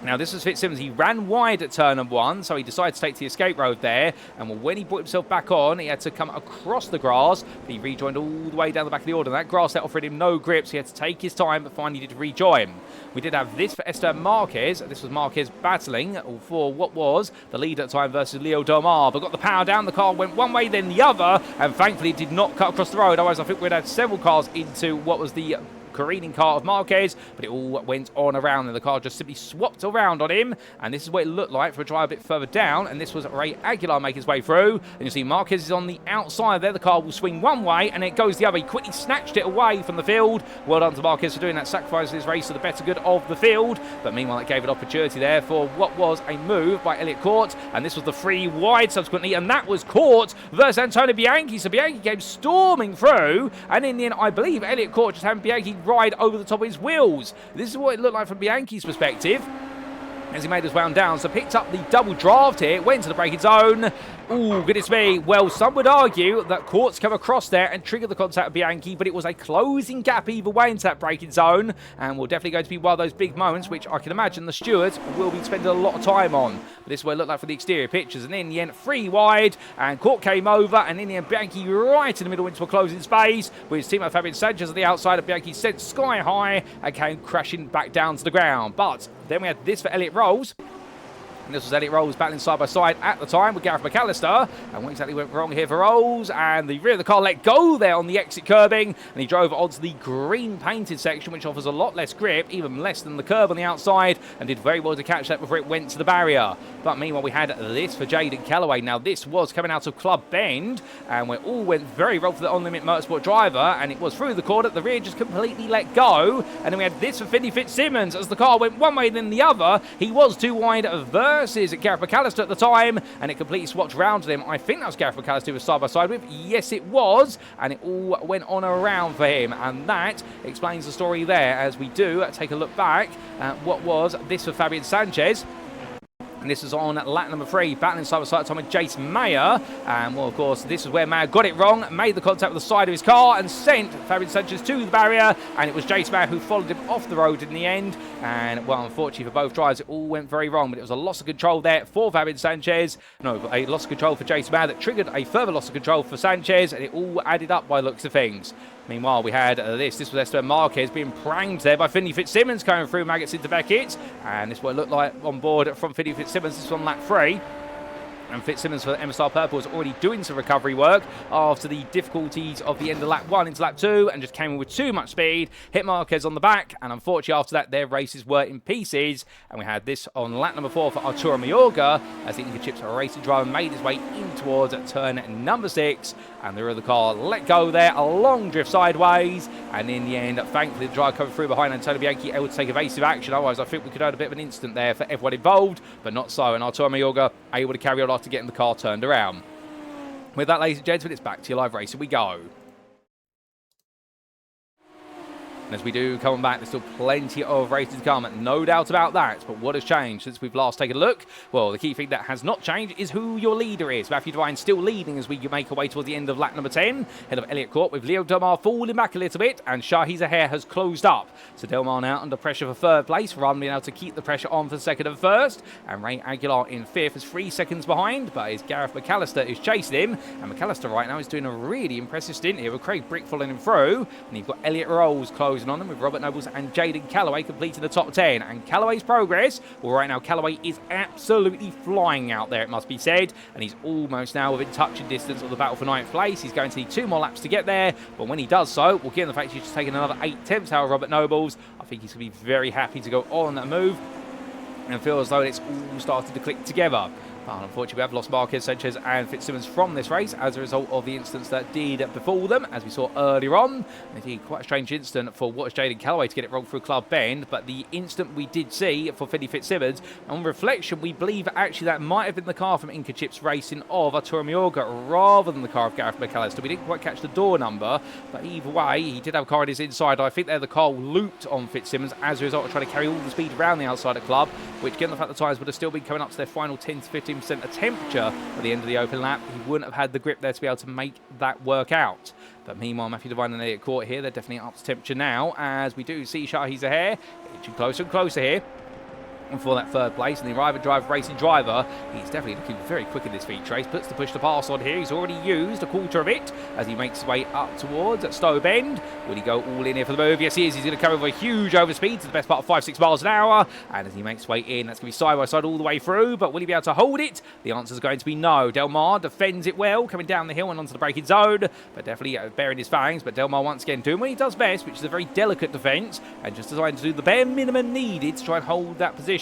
Now, this was Fitzsimmons. He ran wide at turn number 1, so he decided to take the escape road there. And when he brought himself back on, he had to come across the grass, but he rejoined all the way down the back of the order. And that grass that offered him no grip, so he had to take his time, but finally did rejoin. We did have this for Esteban Marquez. This was Marquez battling for what was the lead at the time versus Leo Delmar, but got the power down. The car went one way, then the other, and thankfully did not cut across the road. Otherwise, I think we'd had several cars into what was the careening car of Marquez, but it all went on around, and the car just simply swapped around on him, and this is what it looked like for a drive a bit further down, and this was Ray Aguilar making his way through, and you see Marquez is on the outside there. The car will swing one way, and it goes the other. He quickly snatched it away from the field. Well done to Marquez for doing that, sacrificing his race for the better good of the field, but meanwhile it gave an opportunity there for what was a move by Elliot Court, and this was the free wide subsequently, and that was Court versus Antonio Bianchi. So Bianchi came storming through, and in the end, I believe Elliot Court just having Bianchi ride over the top of his wheels. This is what it looked like from Bianchi's perspective as he made his way on down. So picked up the double draft here, went to the braking zone. Ooh, goodness me. Well, some would argue that Court's come across there and triggered the contact of Bianchi, but it was a closing gap either way into that braking zone, and will definitely going to be one of those big moments which I can imagine the stewards will be spending a lot of time on. But this is what it looked like for the exterior pictures, and in the end, free wide, and Court came over, and in the end, Bianchi right in the middle into a closing space, with his teammate Fabian Sanchez on the outside, and Bianchi sent sky high and came crashing back down to the ground. But then we had this for Elliot Rolls. And this was Elliot Rolls battling side by side at the time with Gareth McAllister. And what exactly went wrong here for Rolls? And the rear of the car let go there on the exit curbing. And he drove onto the green painted section, which offers a lot less grip, even less than the curb on the outside. And did very well to catch that before it went to the barrier. But meanwhile, we had this for Jaden Callaway. Now, this was coming out of Club Bend. And we all went very well for the on-limit motorsport driver. And it was through the corner. The rear just completely let go. And then we had this for Finley Fitzsimmons. As the car went one way, then the other. He was too wide versus Gareth McAllister at the time, and it completely swapped round to him. I think that was Gareth McAllister who was side by side with. Yes, it was, and it all went on around for him, and that explains the story there as we do take a look back at what was this for Fabian Sanchez. And this was on lap number 3, battling side by side time with Jace Mayer. And, well, of course, this is where Mayer got it wrong, made the contact with the side of his car and sent Fabian Sanchez to the barrier. And it was Jace Mayer who followed him off the road in the end. And, well, unfortunately for both drivers, it all went very wrong. But it was a loss of control there for Fabian Sanchez. No, a loss of control for Jace Mayer that triggered a further loss of control for Sanchez. And it all added up by the looks of things. Meanwhile, we had this was Esteban Marquez being pranged there by Finley Fitzsimmons coming through Maggots into Beckett. And this is what it looked like on board from Finley Fitzsimmons. This is on lap 3. And Fitzsimmons for MSR Purple was already doing some recovery work after the difficulties of the end of lap 1 into lap 2 and just came in with too much speed, hit Marquez on the back, and unfortunately after that their races were in pieces. And we had this on lap number 4 for Arturo Mayorga as the INCA Chips racing driver made his way in towards turn number 6, and the rear of the car let go there, a long drift sideways, and in the end, thankfully the driver coming through behind Antonio Bianchi able to take evasive action. Otherwise I think we could have had a bit of an incident there for everyone involved, but not so, and Arturo Mayorga able to carry on after getting the car turned around. With that, ladies and gentlemen, it's back to your live race. Here we go. And as we do come back, there's still plenty of races to come, no doubt about that. But what has changed since we've last taken a look? Well, the key thing that has not changed is who your leader is. Matthew Devine still leading as we make our way towards the end of lap number 10. Head of Elliot Court with Leo Delmar falling back a little bit, and Shahi Zahair has closed up. So Delmar now under pressure for 3rd place, rather than being able to keep the pressure on for 2nd and 1st. And Ray Aguilar in 5th is 3 seconds behind, but it's Gareth McAllister who's chasing him. And McAllister right now is doing a really impressive stint here with Craig Brick following him through. And you've got Elliot Rolls closing on them with Robert Nobles and Jaden Callaway completing the top 10. And Callaway's progress, well, right now Callaway is absolutely flying out there, it must be said, and he's almost now within touching distance of the battle for 9th place. He's going to need 2 more laps to get there, but when he does so, well, given the fact he's just taken another 8/10 out of Robert Nobles, I think he's going to be very happy to go on that move and feel as though it's all started to click together. But unfortunately, we have lost Marquez, Sanchez and Fitzsimmons from this race as a result of the incidents that did befall them, as we saw earlier on. Indeed, quite a strange incident for what was Jaden Callaway to get it wrong through Club Bend, but the incident we did see for Finley Fitzsimmons, on reflection, we believe actually that might have been the car from INCA Chips Racing of Arturo Mayorga rather than the car of Gareth McAllister. We didn't quite catch the door number, but either way, he did have a car on his inside. I think there the car looped on Fitzsimmons as a result of trying to carry all the speed around the outside of Club, which given the fact the tyres would have still been coming up to their final 10 to 15% of temperature at the end of the open lap, he wouldn't have had the grip there to be able to make that work out. But meanwhile, Matthew Devine and Elliot Court here, they're definitely up to temperature now, as we do see Shahi Zahair inching closer and closer here. And for that 3rd place, and the Arriva Drive Racing driver, he's definitely looking very quick in this feature race. Puts the push to pass on here. He's already used a quarter of it as he makes his way up towards Stowe Bend. Will he go all in here for the move? Yes, he is. He's going to come over a huge overspeed to the best part of 5-6 miles an hour. And as he makes his way in, that's going to be side by side all the way through. But will he be able to hold it? The answer is going to be no. Delmar defends it well, coming down the hill and onto the braking zone, but definitely bearing his fangs. But Delmar once again doing what he does best, which is a very delicate defence, and just designed to do the bare minimum needed to try and hold that position.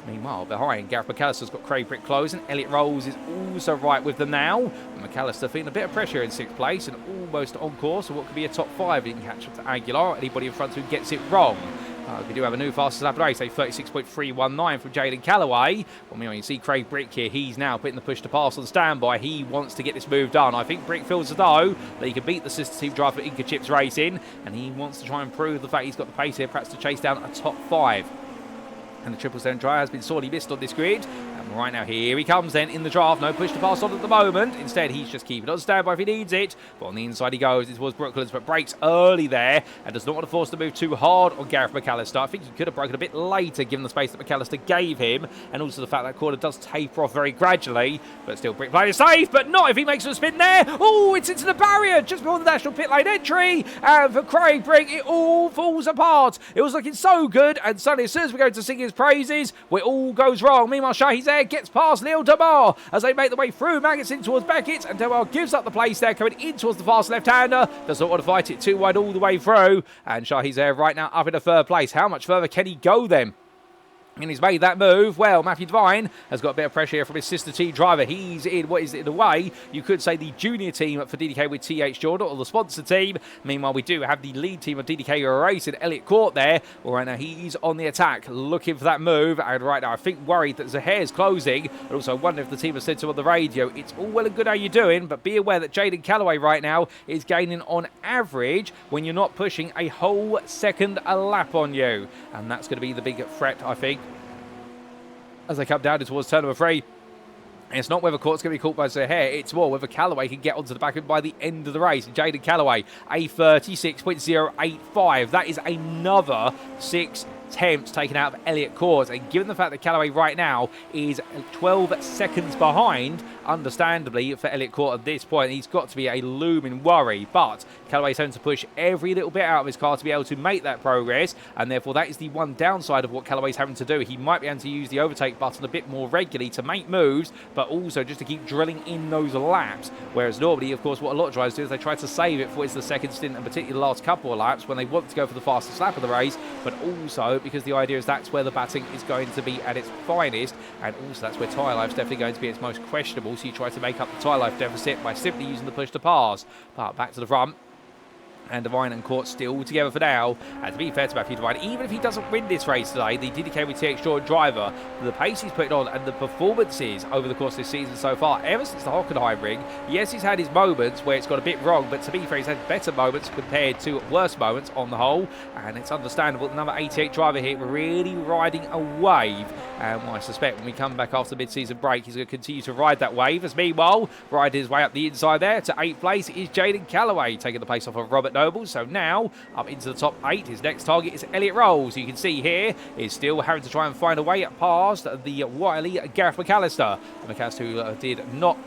Meanwhile, behind, Gareth McAllister's got Craig Brick closing. Elliot Rolls is also right with them now. And McAllister feeling a bit of pressure in 6th place and almost on course for what could be a top 5. He can catch up to Aguilar. Anybody in front who gets it wrong. We do have a new fastest lap of the race, a 36.319 from Jaden Callaway. Well, you know, you see Craig Brick here. He's now putting the push to pass on standby. He wants to get this move done. I think Brick feels as though that he can beat the sister team driver for INCA Chips Racing, and he wants to try and prove the fact he's got the pace here, perhaps to chase down a top 5. And the 777 try has been sorely missed on this grid. And right now, here he comes then in the draft. No push to pass on at the moment. Instead, he's just keeping on standby if he needs it. But on the inside he goes. It was Brooklands, but breaks early there and does not want to force the move too hard on Gareth McAllister. I think he could have broken a bit later given the space that McAllister gave him. And also the fact that corner does taper off very gradually. But still, Brick playing safe, but not if he makes a spin there. Oh, it's into the barrier just before the national pit lane entry. And for Craig Brick, it all falls apart. It was looking so good. And suddenly, as soon as we go to sing his praises, where it all goes wrong. Meanwhile, Shahi Zahair gets past Leo Delmar as they make the way through. Maggots in towards Beckett, and Delmar gives up the place there, coming in towards the fast left-hander. Does not want to fight it too wide all the way through. And Shahi Zahair right now up in the 3rd place. How much further can he go then? And he's made that move. Well, Matthew Devine has got a bit of pressure here from his sister team driver. He's in what is, in a way, you could say the junior team for DDK with TH Jordan, or the sponsor team. Meanwhile, we do have the lead team of DDK Racing, Elliot Court there. Well, right now, he's on the attack, looking for that move. And right now, I think worried that Zahair's closing. And also, I wonder if the team has said to him on the radio, it's all well and good how you're doing, but be aware that Jaden Callaway right now is gaining on average when you're not pushing a whole second a lap on you. And that's going to be the big threat, I think. as they come down towards turn number 3. And it's not whether Court's going to be caught by his hair, it's more whether Callaway can get onto the back of him by the end of the race. And Jaden Callaway, a 36.085. That is another 6 attempts taken out of Elliot Court. And given the fact that Callaway right now is 12 seconds behind, understandably, for Elliot Court at this point, he's got to be a looming worry. But Callaway's having to push every little bit out of his car to be able to make that progress. And therefore, that is the one downside of what Callaway's having to do. He might be able to use the overtake button a bit more regularly to make moves, but also just to keep drilling in those laps. Whereas normally, of course, what a lot of drivers do is they try to save it for the second stint, and particularly the last couple of laps when they want to go for the fastest lap of the race, but also because the idea is that's where the batting is going to be at its finest, and also that's where tyre life is definitely going to be its most questionable. So you try to make up the tyre life deficit by simply using the push to pass. But back to the front. And Devine and Court still together for now. And to be fair to Matthew Devine, even if he doesn't win this race today, the DDK TX Jordan driver, the pace he's putting on and the performances over the course of this season so far, ever since the Hockenheim ring, yes, he's had his moments where it's got a bit wrong, but to be fair, he's had better moments compared to worse moments on the whole. And it's understandable the number 88 driver here really riding a wave. And I suspect when we come back after the mid-season break, he's going to continue to ride that wave. As meanwhile, riding his way up the inside there to 8th place is Jaden Callaway, taking the place off of Robert Noble. So now up into the top 8. His next target is Elliot Rolls. You can see here is still having to try and find a way past the wily Gareth McAllister. McAllister who did not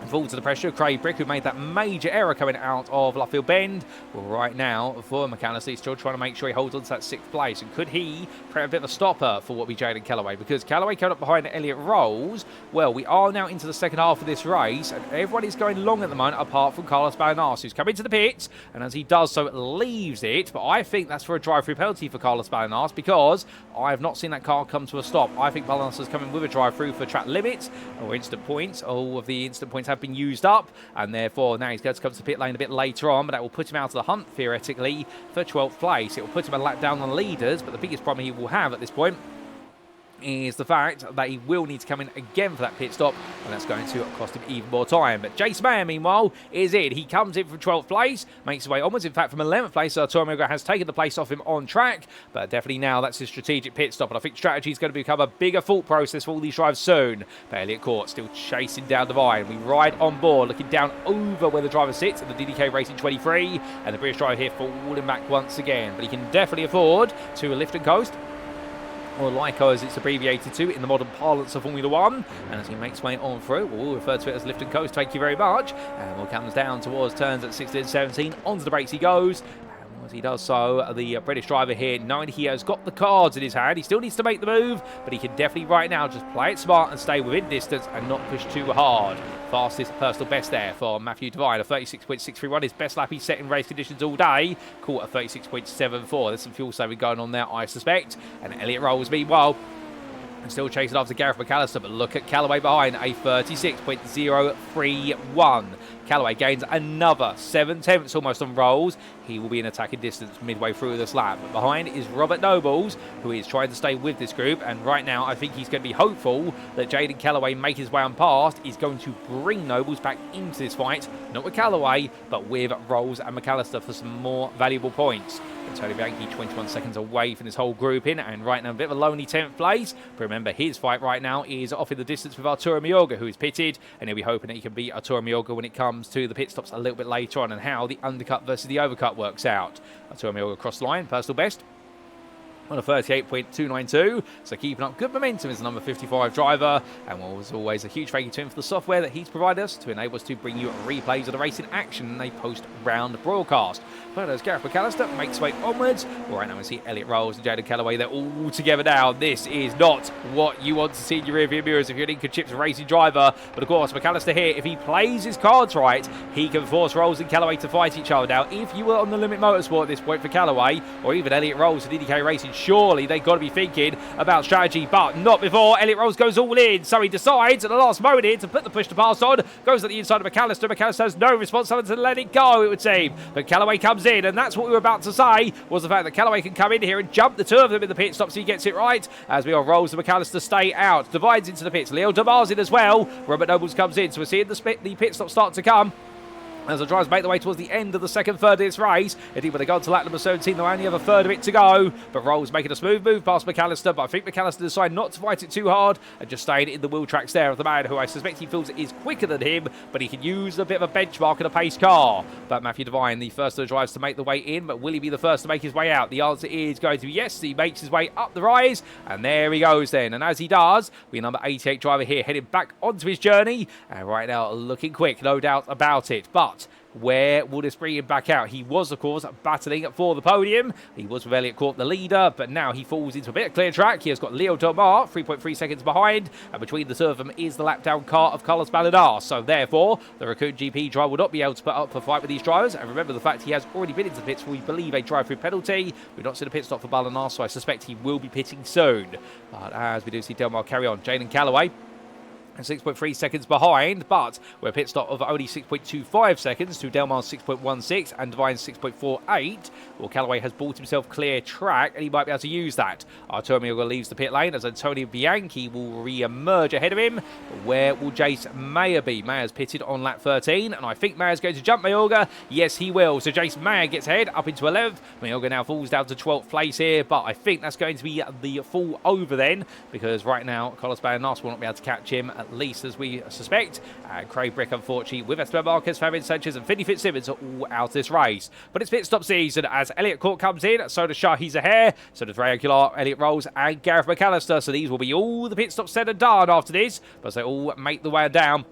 fall to the pressure of Craig Brick, who made that major error coming out of Luffield Bend. Well, right now, for McAllister, he's still trying to make sure he holds on to that 6th place. And could he create a bit of a stopper for what we Jaden Callaway? Because Callaway coming up behind Elliot Rolls. Well, we are now into the second half of this race, and everyone is going long at the moment, apart from Carlos Balanas, who's coming to the pits, and as he does so, leaves it. But I think that's for a drive-through penalty for Carlos Balanas, because I have not seen that car come to a stop. I think Balanas is coming with a drive-through for track limits or instant points. All of the instant points have been used up, and therefore now he's going to come to the pit lane a bit later on, but that will put him out of the hunt theoretically for 12th place. It will put him a lap down on the leaders, but the biggest problem he will have at this point is the fact that he will need to come in again for that pit stop, and that's going to cost him even more time. But Jace Mayer, meanwhile, is in. He comes in from 12th place, makes his way onwards. In fact, from 11th place, Arturo Mioga has taken the place off him on track, but definitely now that's his strategic pit stop, and I think strategy is going to become a bigger thought process for all these drives soon. But Elliot Court still chasing down Devine. We ride on board, looking down over where the driver sits at the DDK Racing 23, and the British driver here falling back once again, but he can definitely afford to lift and coast, or LICO as it's abbreviated to in the modern parlance of Formula 1. And as he makes his way on through, we'll refer to it as lift and coast, thank you very much. And we'll comes down towards turns at 16 and 17, onto the brakes he goes. As he does so, the British driver here, knowing he has got the cards in his hand, he still needs to make the move, but he can definitely right now just play it smart and stay within distance and not push too hard. Fastest personal best there for Matthew Devine, a 36.631, his best lap he's set in race conditions all day, caught a 36.74. There's some fuel saving going on there, I suspect. And Elliot Rolls, meanwhile, and still chasing after Gareth McAllister, but look at Callaway behind, a 36.031. Callaway gains another 7/10 almost on Rolls. He will be in attacking distance midway through this lap. But behind is Robert Nobles, who is trying to stay with this group. And right now, I think he's going to be hopeful that Jaden Callaway make his way on past. He's going to bring Nobles back into this fight, not with Callaway, but with Rolls and McAllister for some more valuable points. And Tony Bianchi 21 seconds away from this whole group in, and right now a bit of a lonely 10th place. But remember, his fight right now is off in the distance with Arturo Mioga, who is pitted, and he'll be hoping that he can beat Arturo Mioga when it comes to the pit stops a little bit later on, and how the undercut versus the overcut works out. Arturo Mioga across the line, personal best on a 38.292, so keeping up good momentum is the number 55 driver. And as always, a huge thank you to him for the software that he's provided us to enable us to bring you replays of the racing action in a post-round broadcast. But as Gareth McAllister makes his way onwards, well, right now we see Elliot Rolls and Jaden Callaway, they're all together now. This is not what you want to see in your rearview mirrors if you're an INCA Chips racing driver. But of course, McAllister here, if he plays his cards right, he can force Rolls and Callaway to fight each other. Now, if you were on the Limit Motorsport at this point for Callaway, or even Elliot Rolls and DDK Racing, surely they've got to be thinking about strategy, but not before Elliot Rolls goes all in. So he decides at the last moment here to put the push to pass on, goes at the inside of McAllister. McAllister has no response other than to let it go, it would seem. But Callaway comes in, and that's what we were about to say, was the fact that Callaway can come in here and jump the two of them in the pit stop, so he gets it right. As we all Rolls and McAllister stay out, divides into the pits. Leo Damar's in as well. Robert Nobles comes in, so we're seeing the pit stop start to come. As the drivers make their way towards the end of the second third of this race. Indeed, when they go to lap number 17, they'll only have a third of it to go. But Rolls making a smooth move past McAllister. But I think McAllister decided not to fight it too hard and just stayed in the wheel tracks there of the man who I suspect he feels is quicker than him, but he can use a bit of a benchmark in a pace car. But Matthew Devine, the first of the drivers to make the way in, but will he be the first to make his way out? The answer is going to be yes. He makes his way up the rise, and there he goes then. And as he does, we number 88 driver here heading back onto his journey, and right now looking quick, no doubt about it. But where will this bring him back out? He was, of course, battling for the podium. He was with Elliot Court, the leader, but now he falls into a bit of clear track. He has got Leo Delmar, 3.3 seconds behind, and between the two of them is the lap down car of Carlos Balanar. So therefore, the Raccoon GP driver will not be able to put up a fight with these drivers. And remember the fact he has already been into the pits for, we believe, a drive-through penalty. We've not seen a pit stop for Balanar, so I suspect he will be pitting soon. But as we do see Delmar carry on, Jaden Callaway, 6.3 seconds behind, but we're a pit stop of only 6.25 seconds to Delmar's 6.16 and Devine's 6.48. Well, Callaway has bought himself clear track, and he might be able to use that. Arturo leaves the pit lane as Antonio Bianchi will re-emerge ahead of him. But where will Jace Mayer be? Mayer's pitted on lap 13, and I think Mayer's going to jump Mayorga. Yes, he will. So Jace Mayer gets ahead up into 11th. Mayorga now falls down to 12th place here, but I think that's going to be the fall over then, because right now Carlos Balanas will not be able to catch him, at least as we suspect. And Craig Brick, unfortunately, with Esteban Marquez, Fabian Sanchez and Finney Fitzsimmons are all out of this race. But it's pit stop season as Elliot Court comes in, so does Shahi Zahair, so does Ray Aguilar, Elliot Rolls and Gareth McAllister. So these will be all the pit stops said and done after this, but they all make the way down.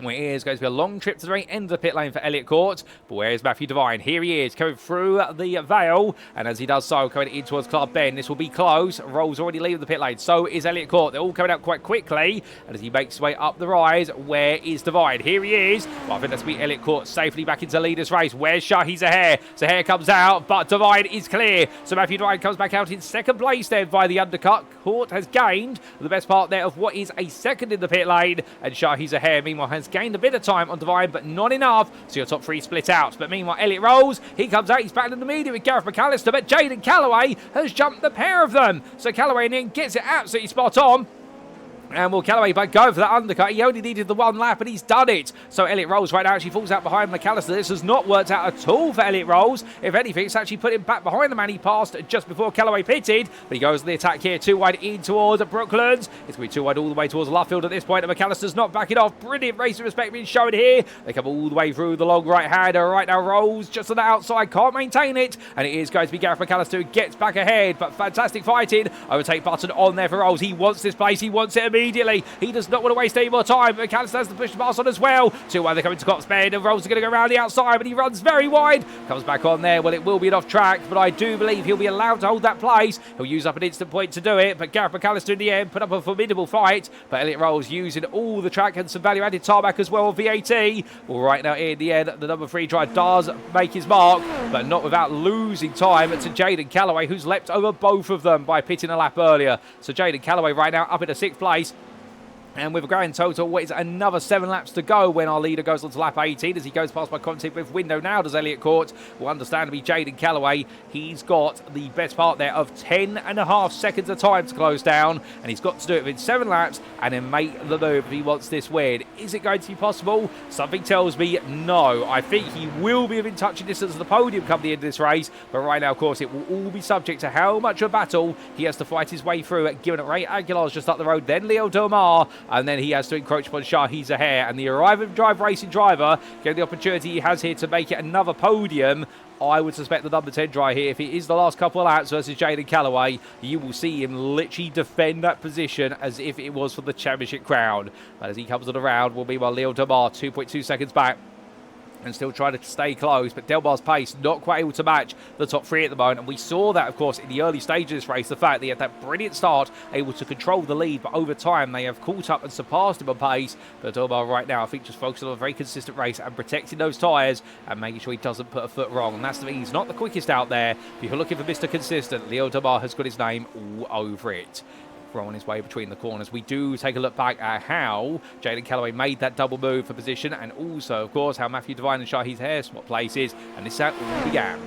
Where it is going to be a long trip to the very end of the pit lane for Elliot Court. But where is Matthew Devine? Here he is, coming through the Vale. And as he does so, coming in towards Clark Bend, this will be close. Rolls already leaving the pit lane. So is Elliot Court. They're all coming out quite quickly. And as he makes his way up the rise, where is Devine? Here he is. Well, I think that's be Elliot Court safely back into leader's race. Where's Shahi Zahair? Zahair comes out, but Devine is clear. So Matthew Devine comes back out in second place there by the undercut. Court has gained the best part there of what is a second in the pit lane. And Shahi Zahair, meanwhile, has gained a bit of time on Devine, but not enough. So your top three split out. But meanwhile, Elliot Rolls, he comes out. He's back in the medium with Gareth McAllister, but Jaden Callaway has jumped the pair of them. So Callaway then gets it absolutely spot on. And will Callaway by going for that undercut? He only needed the one lap and he's done it. So Elliot Rolls right now actually falls out behind McAllister. This has not worked out at all for Elliot Rolls. If anything, it's actually put him back behind the man he passed just before Callaway pitted. But he goes on the attack here, too wide in towards Brooklands. It's going to be too wide all the way towards Luffield at this point, and McAllister's not backing off. Brilliant racing respect being shown here. They come all the way through the long right-hander. Right now, Rolls just on the outside, can't maintain it. And it is going to be Gareth McAllister who gets back ahead. But fantastic fighting. Overtake button on there for Rolls. He wants this place. He wants it immediately. He does not want to waste any more time. McAllister has to push the pass on as well. 2-1, they're coming to Cops Bend, and Rolls are going to go around the outside, but he runs very wide. Comes back on there. Well, it will be an off track, but I do believe he'll be allowed to hold that place. He'll use up an instant point to do it, but Gareth McAllister in the end put up a formidable fight. But Elliot Rolls using all the track and some value-added tarmac as well on VAT. Well, right now in the end, the number 3 drive does make his mark, but not without losing time to Jaden Callaway, who's leapt over both of them by pitting a lap earlier. So Jaden Callaway right now up in the 6th place. And with a grand total, what is another 7 laps to go when our leader goes on to lap 18 as he goes past my contact with window now does Elliot Court. Well, understandably, Jaden Callaway, he's got the best part there of 10.5 seconds of time to close down, and he's got to do it within 7 laps and then make the move if he wants this win. Is it going to be possible? Something tells me no. I think he will be within touching distance of the podium come the end of this race, but right now, of course, it will all be subject to how much of a battle he has to fight his way through, given that Ray Aguilar's just up the road, then Leo Delmar, and then he has to encroach upon Shahi Zahair, and the arriving drive racing driver, given the opportunity he has here to make it another podium, I would suspect the number 10 driver here, if it is the last couple of laps versus Jaden Callaway, you will see him literally defend that position as if it was for the championship crown. But as he comes on around, will be while Leo Delmar 2.2 seconds back and still trying to stay close, but Delmar's pace not quite able to match the top 3 at the moment. And we saw that, of course, in the early stages of this race, the fact that he had that brilliant start, able to control the lead, but over time they have caught up and surpassed him on pace. But Delmar right now, I think, just focusing on a very consistent race and protecting those tyres and making sure he doesn't put a foot wrong. And that's the thing, he's not the quickest out there. If you're looking for Mr. Consistent, Leo Delmar has got his name all over it. Throwing his way between the corners. We do take a look back at how Jaden Callaway made that double move for position, and also, of course, how Matthew Devine and Shahi Zahair swap places, and this is how it all began.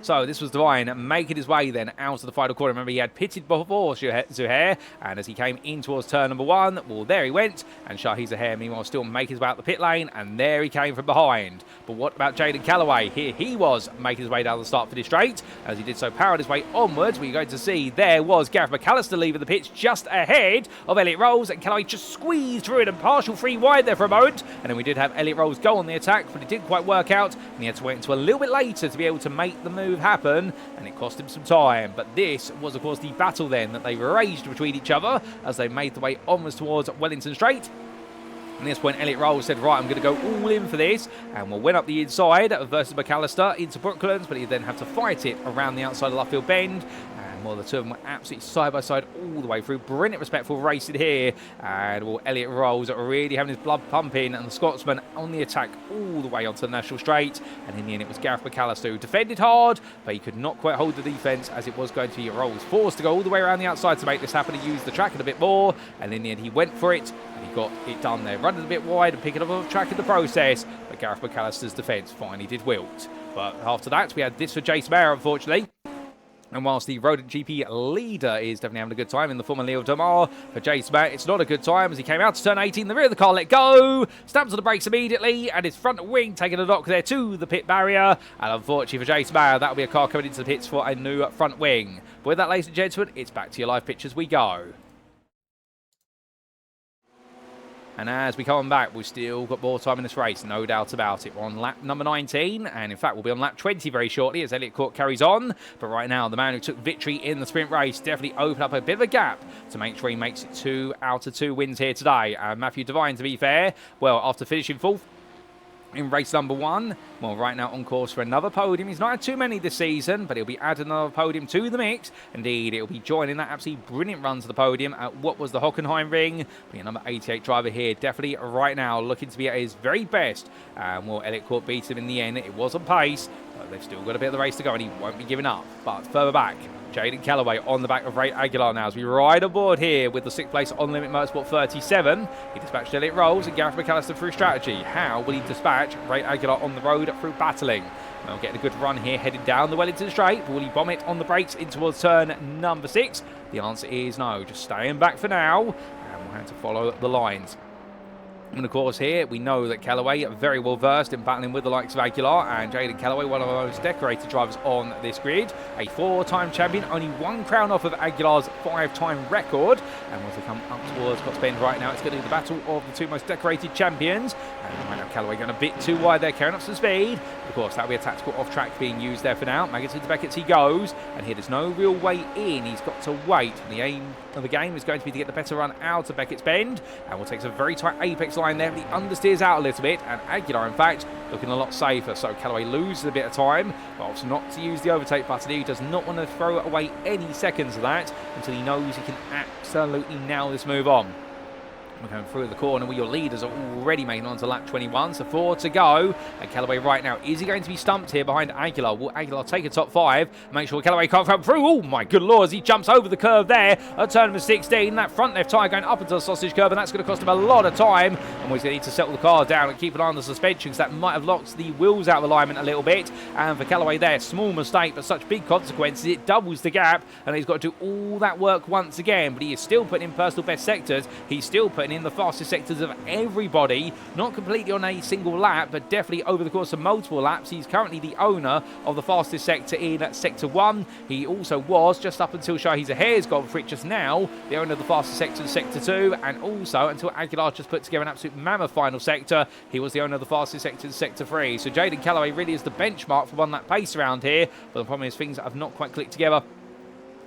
So this was Devine making his way then out of the final corner. Remember, he had pitted before Zuhair, and as he came in towards turn number 1, well, there he went, and Shahi Zuhair, meanwhile, still making his way out the pit lane, and there he came from behind. But what about Jaden Callaway? Here he was making his way down the start finish straight. As he did so, powered his way onwards, we're going to see there was Gareth McAllister leaving the pitch just ahead of Elliot Rolls, and Callaway just squeezed through it and partial free wide there for a moment. And then we did have Elliot Rolls go on the attack, but it didn't quite work out, and he had to wait until a little bit later to be able to make the move happen, and it cost him some time. But this was, of course, the battle then that they raged between each other as they made the way onwards towards Wellington Straight. At this point, Elliot Rolls said, right, I'm going to go all in for this, and we'll win up the inside versus McAllister into Brooklands, but he then had to fight it around the outside of Luffield Bend. Well, the two of them were absolutely side by side all the way through. Brilliant, respectful racing here. And well, Elliot Rolls really having his blood pumping, and the Scotsman on the attack all the way onto the National Straight. And in the end, it was Gareth McAllister who defended hard, but he could not quite hold the defence, as it was going to be Rolls forced to go all the way around the outside to make this happen, to use the track a bit more. And in the end, he went for it, and he got it done there. Running a bit wide and picking up on the track in the process. But Gareth McAllister's defence finally did wilt. But after that, we had this for Jace Mayer, unfortunately. And whilst the Rodent GP leader is definitely having a good time in the form of Leo Damar, for Jace Mayer, it's not a good time as he came out to turn 18. The rear of the car let go, stamps on the brakes immediately, and his front wing taking a knock there to the pit barrier. And unfortunately for Jace Mayer, that'll be a car coming into the pits for a new front wing. But with that, ladies and gentlemen, it's back to your live pitch as we go. And as we come back, we've still got more time in this race, no doubt about it. We're on lap number 19, and in fact, we'll be on lap 20 very shortly as Elliot Court carries on. But right now, the man who took victory in the sprint race definitely opened up a bit of a gap to make sure he makes it 2 out of 2 wins here today. Matthew Devine, to be fair, well, after finishing 4th in race number 1, well, right now on course for another podium. He's not had too many this season, but he'll be adding another podium to the mix. Indeed, it'll be joining that absolutely brilliant run to the podium at what was the Hockenheim Ring. Being number 88 driver here, definitely right now looking to be at his very best. Well, Elliot Court beats him in the end. It was on pace, but they've still got a bit of the race to go, and he won't be giving up. But further back, Jaden Callaway on the back of Ray Aguilar now as we ride aboard here with the 6th place on Limit Motorsport 37. He dispatched Elliot Rolls and Gareth McAllister through strategy. How will he dispatch Ray Aguilar on the road through battling? Well, getting a good run here, headed down the Wellington Straight. Will he bomb it on the brakes in towards turn number 6? The answer is no, just staying back for now, and we'll have to follow the lines. And of course here, we know that Callaway very well versed in battling with the likes of Aguilar, and Jaden Callaway, one of the most decorated drivers on this grid. A 4-time champion, only 1 crown off of Aguilar's 5-time record. And once we come up towards Scott's Bend right now, it's going to be the battle of the 2 most decorated champions. And right now Callaway going a bit too wide there, carrying up some speed. Of course, that'll be a tactical off-track being used there for now. Maggots into Beckett's he goes, and here there's no real way in. He's got to wait. The aim of the game is going to be to get the better run out of Beckett's Bend, and we'll take some very tight apex line there. He understeers out a little bit, and Aguilar, in fact, looking a lot safer. So Callaway loses a bit of time, but opts not to use the overtake button. He does not want to throw away any seconds of that until he knows he can absolutely nail this move on. We're going through the corner where your leaders are already making on to lap 21, so 4 to go. And Callaway right now, is he going to be stumped here behind Aguilar? Will Aguilar take a top 5? Make sure Callaway can't come through. Oh my good lord, as he jumps over the curve there at turn number 16. That front left tyre going up into the sausage curve, and that's going to cost him a lot of time. And we're going to need to settle the car down and keep an eye on the suspension, because that might have locked the wheels out of alignment a little bit. And for Callaway there, small mistake, but such big consequences, it doubles the gap, and he's got to do all that work once again. But he is still putting in personal best sectors. He's still putting in the fastest sectors of everybody, not completely on a single lap, but definitely over the course of multiple laps. He's currently the owner of the fastest sector in Sector 1. He also was, just up until Shahi Zuhair's gone for it just now, the owner of the fastest sector in Sector 2, and also until Aguilar just put together an absolute mammoth final sector, he was the owner of the fastest sector in Sector 3. So Jaden Callaway really is the benchmark for 1 lap pace around here, but the problem is things have not quite clicked together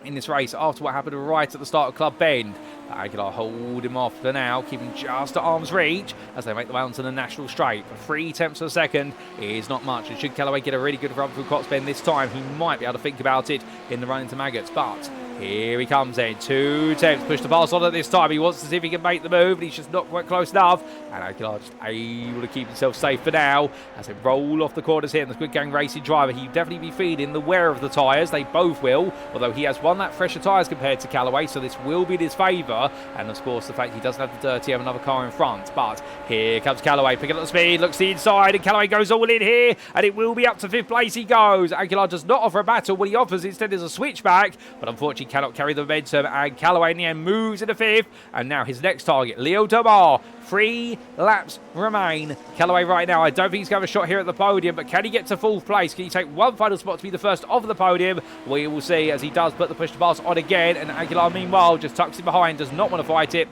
in this race after what happened right at the start of Club Bend. Aguilar hold him off for now, keeping just at arm's reach as they make the way onto the National Straight. 3 tenths of a second is not much, and should Callaway get a really good run through Cox Bend this time, he might be able to think about it in the run into Maggots. But Here he comes then. 2 attempts. Push the pass on at this time. He wants to see if he can make the move, but he's just not quite close enough. And Aguilar just able to keep himself safe for now as they roll off the corners here. And the Squid Gang Racing driver, he'll definitely be feeling the wear of the tyres. They both will, although he has 1 lap fresher tyres compared to Callaway, so this will be in his favour. And of course, the fact he doesn't have the dirty of another car in front. But here comes Callaway, picking up the speed, looks to the inside, and Callaway goes all in here, and it will be up to 5th place he goes. Aguilar does not offer a battle. What he offers instead is a switchback, but unfortunately cannot carry the momentum. And Callaway in the end moves into 5th, and now his next target, Leo Demar. 3 laps remain. Callaway right now, I don't think he's going to have a shot here at the podium, but can he get to 4th place? Can he take 1 final spot to be the first of the podium? We will see as he does put the push to pass on again, and Aguilar meanwhile just tucks it behind, does not want to fight it.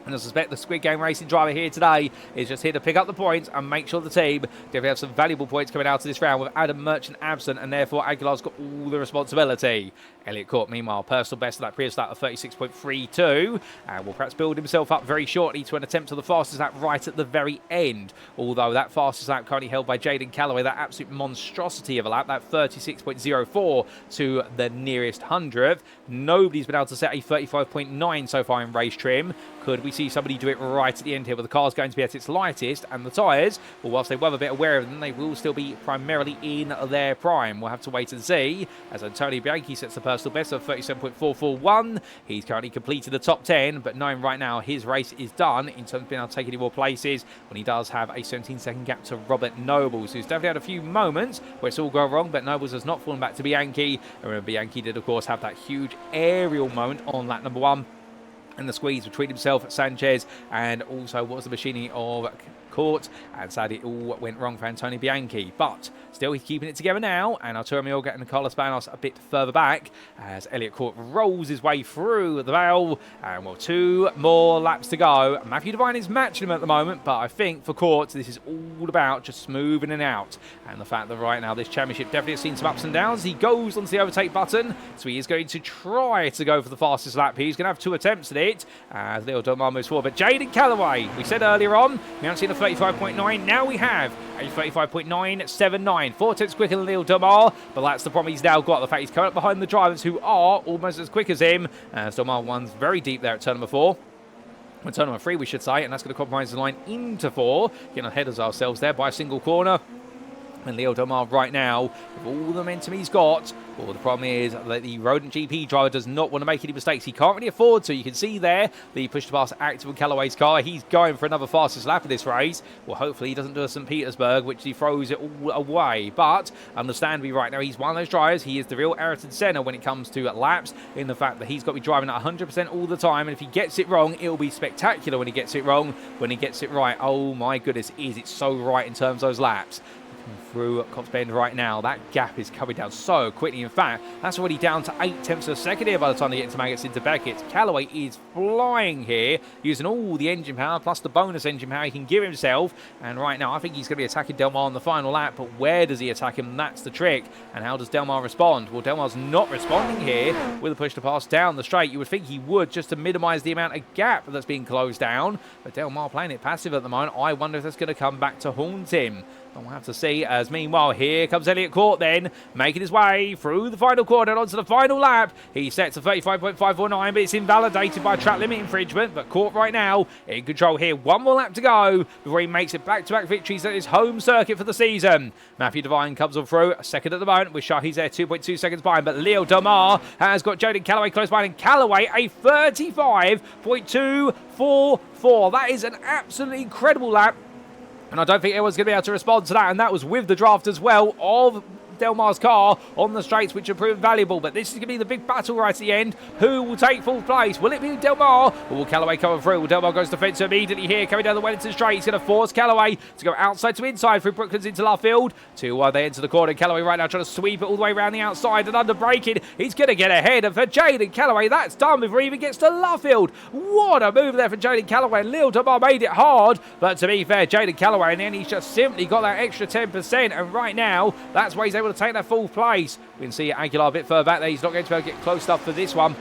And I suspect the Squid Gang Racing driver here today is just here to pick up the points and make sure the team definitely have some valuable points coming out of this round with Adam Merchant absent, and therefore Aguilar's got all the responsibility. Elliot Court, meanwhile, personal best of that previous lap of 36.32, and will perhaps build himself up very shortly to an attempt to the fastest lap right at the very end. Although that fastest lap currently held by Jaden Callaway, that absolute monstrosity of a lap, that 36.04 to the nearest 100th. Nobody's been able to set a 35.9 so far in race trim. Could we see somebody do it right at the end here, with the car's going to be at its lightest, and the tyres, well, whilst they were a bit aware of them, they will still be primarily in their prime. We'll have to wait and see, as Antonio Bianchi sets the personal best of 37.441. He's currently completed the top 10, but knowing right now his race is done in terms of being able to take any more places, when he does have a 17-second gap to Robert Nobles, who's definitely had a few moments where it's all gone wrong, but Nobles has not fallen back to Bianchi. And remember, Bianchi did, of course, have that huge aerial moment on lap number 1. And the squeeze between himself, Sanchez, and also what was the machining of Court, and sadly it all went wrong for Antonio Bianchi, but still he's keeping it together now, and Arturo Mioga and Carlos Banos a bit further back as Elliot Court rolls his way through the valve, and well, 2 more laps to go. Matthew Devine is matching him at the moment, but I think for Court this is all about just smoothing it out, and the fact that right now this championship definitely has seen some ups and downs. He goes onto the overtake button, so he is going to try to go for the fastest lap. He's going to have 2 attempts at it as Leo Domar moves forward, but Jaden Callaway, we said earlier on, we haven't seen a 35.9, now we have a 35.979, 4 tenths quicker than Leo Domar, but that's the problem he's now got, the fact he's coming up behind the drivers who are almost as quick as him, as Domar one's very deep there at turn number 4. Turn number 3 we should say, and that's going to compromise the line into 4, getting ahead of ourselves there by a single corner. And Leo Domar right now, with all the momentum he's got, well, the problem is that the Rodent GP driver does not want to make any mistakes. He can't really afford to. You can see there the push to pass active on Callaway's car. He's going for another fastest lap of this race. Well, hopefully he doesn't do a St. Petersburg, which he throws it all away. But understandably right now, he's one of those drivers. He is the real Ayrton Senna when it comes to laps, in the fact that he's got to be driving at 100% all the time. And if he gets it wrong, it'll be spectacular when he gets it wrong. When he gets it right, oh my goodness, is it so right in terms of those laps. Through Cops Bend right now, that gap is coming down so quickly. In fact, that's already down to 8 tenths of a second here by the time they get into Maggots into Beckett. Callaway is flying here, using all the engine power plus the bonus engine power he can give himself. And right now, I think he's going to be attacking Del Mar on the final lap, but where does he attack him? That's the trick. And how does Del Mar respond? Well, Del Mar's not responding here with a push to pass down the straight. You would think he would, just to minimise the amount of gap that's being closed down. But Del Mar playing it passive at the moment. I wonder if that's going to come back to haunt him. We'll have to see, as meanwhile here comes Elliot Court then, making his way through the final corner and onto the final lap. He sets a 35.549, but it's invalidated by a track limit infringement. But Court right now in control here. 1 more lap to go before he makes it back-to-back victories at his home circuit for the season. Matthew Devine comes on through, second at the moment, with Shahi's there 2.2 seconds behind. But Leo Domar has got Jaden Callaway close behind, and Callaway a 35.244. That is an absolutely incredible lap. And I don't think anyone's going to be able to respond to that. And that was with the draft as well of Del Mar's car on the straights, which have proven valuable. But this is going to be the big battle right at the end. Who will take 4th place? Will it be Del Mar, or will Callaway come through? Well, Del Mar goes to fence immediately here, coming down the Wellington straight. He's going to force Callaway to go outside to inside through Brooklands into Luffield. They enter the corner. Callaway right now trying to sweep it all the way around the outside and under braking. He's going to get ahead of Jaden Callaway. That's done before he even gets to Luffield. What a move there for Jaden Callaway. Leo Domar made it hard, but to be fair, Jaden Callaway, and then he's just simply got that extra 10%. And right now, that's where he's able to take that 4th place. We can see Aguilar a bit further back there. He's not going to be able to get close enough for this one.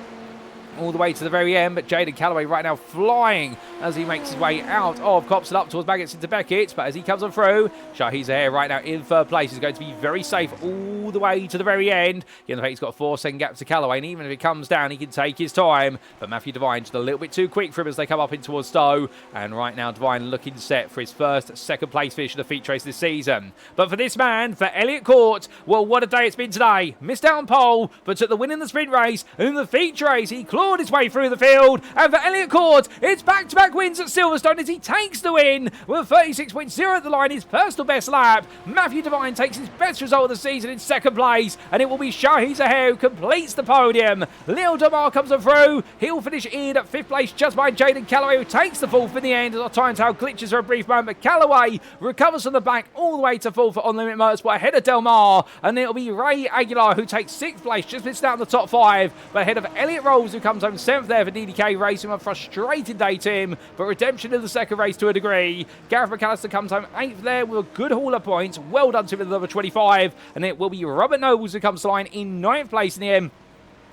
all the way to the very end, but Jaden Callaway right now flying as he makes his way out of Cops and up towards Baggett's into Beckett, but as he comes on through, Shahi Zahir right now in third place is going to be very safe all the way to the very end. Given the fact he's got a 4-second gap to Callaway, and even if he comes down, he can take his time, but Matthew Devine just a little bit too quick for him as they come up in towards Stowe, and right now Devine looking set for his first second place finish of the feature race this season. But for this man, for Elliot Court, well, what a day it's been today. Missed out on pole, but took the win in the sprint race, and in the feature race, he clawed his way through the field, and for Elliot Court, it's back-to-back wins at Silverstone as he takes the win with 36.0 at the line, his personal best lap. Matthew Devine takes his best result of the season in second place, and it will be Shahi Zahir who completes the podium. Leo Demar comes on through, he'll finish in at fifth place just behind Jaden Callaway, who takes the fourth in the end as our time tower glitches for a brief moment, but Callaway recovers from the back all the way to fourth for On Limit Motorsport ahead of Del Mar, and it'll be Ray Aguilar who takes sixth place, just missed out in the top five, but ahead of Elliot Rolls who comes home seventh there for DDK Racing. A frustrated day to him, but redemption in the second race to a degree. Gareth McAllister comes home eighth there with a good haul of points. Well done to him in the number 25, and it will be Robert Nobles who comes to line in ninth place in the end.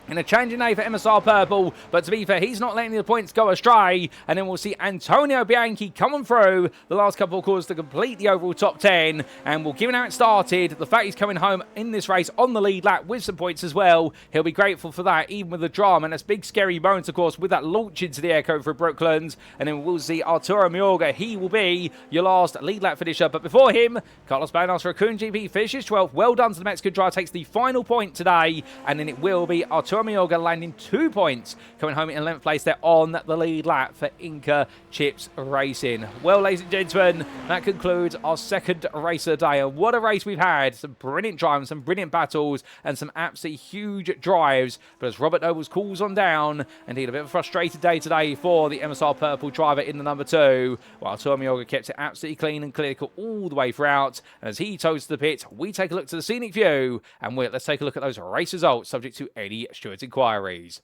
In a changing day for MSR Purple, but to be fair, he's not letting the points go astray. And then we'll see Antonio Bianchi coming through the last couple of quarters to complete the overall top 10. And we'll give him how it started. The fact he's coming home in this race on the lead lap with some points as well, he'll be grateful for that, even with the drama. And that's big scary moments, of course, with that launch into the air code for Brooklands. And then we'll see Arturo Miorga. He will be your last lead lap finisher. But before him, Carlos Banas for Raccoon GP finishes 12th. Well done to the Mexican driver, takes the final point today. And then it will be Arturo Miorga landing 2 points, coming home in 11th place there on the lead lap for INCA Chips Racing. Well, ladies and gentlemen, that concludes our second race of the day. And what a race we've had. Some brilliant driving, some brilliant battles, and some absolutely huge drives. But as Robert Nobles calls on down, indeed a bit of a frustrated day today for the MSR Purple driver in the number 2, while Arturo Miorga kept it absolutely clean and clinical all the way throughout. And as he toes to the pit, we take a look to the scenic view, and let's take a look at those race results subject to Eddie Stewart's inquiries.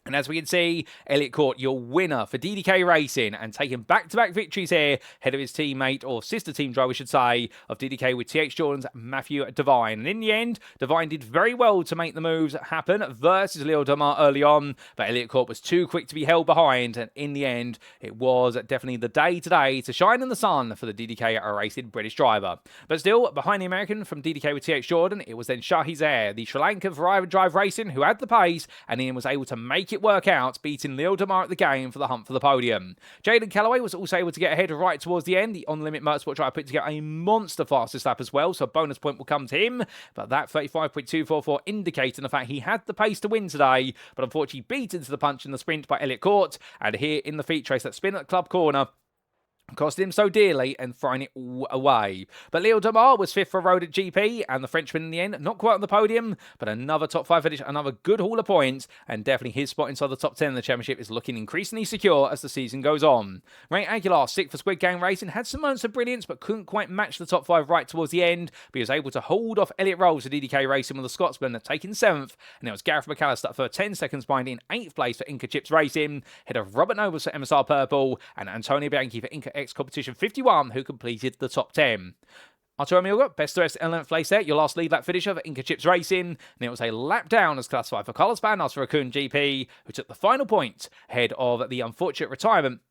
And as we can see, Elliot Court, your winner for DDK Racing, and taking back-to-back victories here, head of his teammate, or sister team driver, we should say, of DDK with TH Jordan's Matthew Devine. And in the end, Devine did very well to make the moves happen versus Leo Demar early on, but Elliot Court was too quick to be held behind, and in the end, it was definitely the day today to shine in the sun for the DDK Racing British driver. But still, behind the American from DDK with TH Jordan, it was then Shahi Zahir, the Sri Lankan for Drive Racing, who had the pace, and Ian was able to make it work out, beating Leo Demar at the game for the hunt for the podium. Jaden Callaway was also able to get ahead right towards the end. The On Limit Motorsport driver put together a monster fastest lap as well, so a bonus point will come to him. But that 35.244 indicating the fact he had the pace to win today, but unfortunately beaten to the punch in the sprint by Elliot Court. And here in the feature race, that spin at the club corner cost him so dearly and throwing it all away. But Leo Demar was fifth for Rodent GP, and the Frenchman in the end, not quite on the podium, but another top 5 finish, another good haul of points, and definitely his spot inside the top 10 in the championship is looking increasingly secure as the season goes on. Ray Aguilar, sixth for Squid Gang Racing, had some moments of brilliance, but couldn't quite match the top 5 right towards the end, but he was able to hold off Elliot Rolls to DDK Racing with the Scotsman taking 7th, and it was Gareth McAllister for 10 seconds behind in 8th place for INCA Chips Racing, head of Robert Nobles for MSR Purple, and Antonio Bianchi for INCA X Competition 51, who completed the top 10. Arturo Miorga, best of rest 11th place there, your last lead lap finisher for INCA Chips Racing, and it was a lap down as classified for Carlos Banas for Raccoon GP, who took the final point ahead of the unfortunate retirement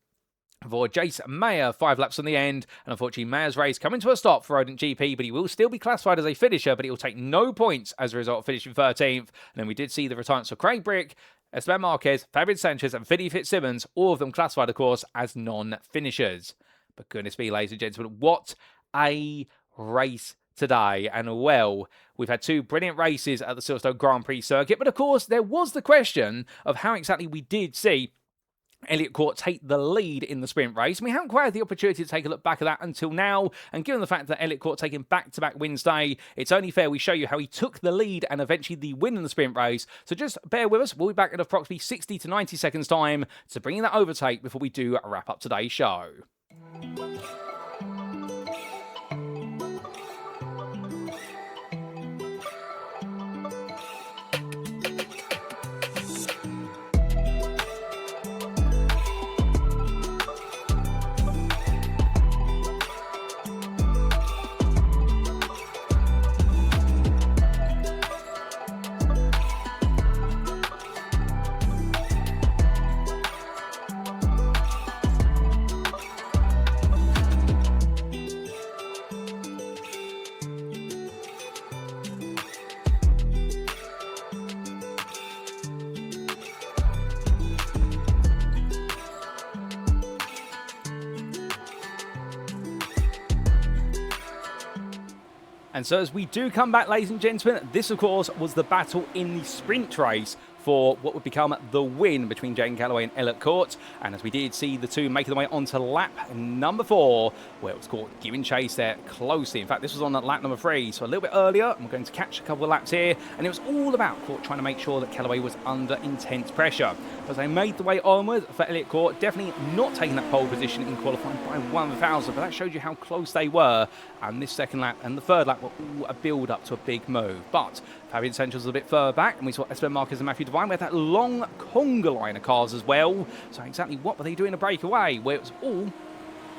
for Jace Mayer, 5 laps on the end, and unfortunately Mayer's race coming to a stop for Rodent GP, but he will still be classified as a finisher, but he will take no points as a result of finishing 13th, and then we did see the retirements for Craig Brick, Esteban Marquez, Fabian Sanchez, and Vinny Fitzsimmons, all of them classified, of course, as non-finishers. But goodness me, ladies and gentlemen, what a race today. And well, we've had 2 brilliant races at the Silverstone Grand Prix circuit, but of course, there was the question of how exactly we did see Elliot Court take the lead in the sprint race. We haven't quite had the opportunity to take a look back at that until now, and given the fact that Elliot Court taking back-to-back wins today, it's only fair we show you how he took the lead and eventually the win in the sprint race. So just bear with us, we'll be back in approximately 60 to 90 seconds time to bring in that overtake before we do wrap up today's show. And so as we do come back, ladies and gentlemen, this, of course, was the battle in the sprint race for what would become the win between Jaden Callaway and Elliot Court. And as we did see the two making their way onto lap number 4, where it was caught giving chase there closely. In fact, this was on lap number 3, so a little bit earlier. I'm going to catch a couple of laps here. And it was all about Court trying to make sure that Callaway was under intense pressure. As they made the way onward for Elliot Court, definitely not taking that pole position in qualifying by 1,000, but that showed you how close they were. And this second lap and the third lap were all a build-up to a big move. But Fabian Sanchez was a bit further back, and we saw Esteban Marquez and Matthew Devine with that long conga line of cars as well. So exactly what were they doing a breakaway, where it was all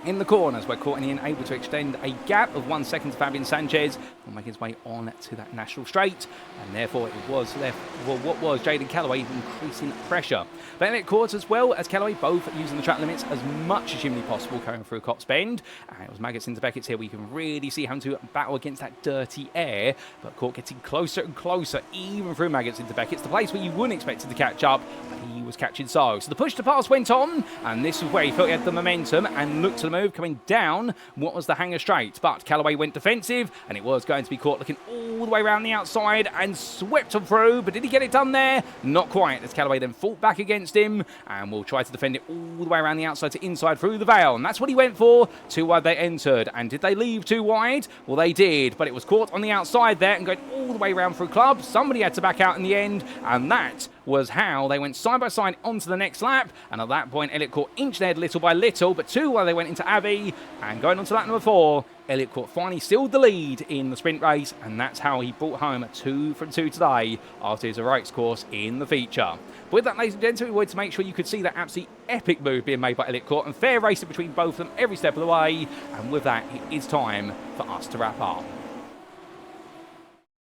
in the corners, where Courtney able to extend a gap of 1 second to Fabian Sanchez and make his way on to that national straight, and therefore it was left for what was Jaden Callaway increasing pressure. But Elliot Court as well as Callaway both using the track limits as much as humanly possible going through Cops Bend, and it was Maggots into Beckett's here where you can really see having to battle against that dirty air, but Court getting closer and closer even through Maggots into Beckett's, the place where you wouldn't expect him to catch up, but he was catching so the push to pass went on, and this was where he felt he had the momentum and looked to the move coming down what was the hanger straight, but Callaway went defensive, and it was going to be Court looking all the way around the outside and swept him through, but did he get it done there? Not quite, as Callaway then fought back against him and will try to defend it all the way around the outside to inside through the Vale, and that's what he went for. Too wide they entered, and did they leave too wide? Well, they did, but it was Court on the outside there and going all the way around through Club. Somebody had to back out in the end, and that was how they went side by side onto the next lap, and at that point Elliot Court inched ahead little by little, but 2 while they went into Abbey, and going on to lap number 4, Elliot Court finally sealed the lead in the sprint race, and that's how he brought home 2 from 2 today after his heroics course in the feature. But with that, ladies and gentlemen, we wanted to make sure you could see that absolutely epic move being made by Elliot Court and fair racing between both of them every step of the way, and with that it is time for us to wrap up.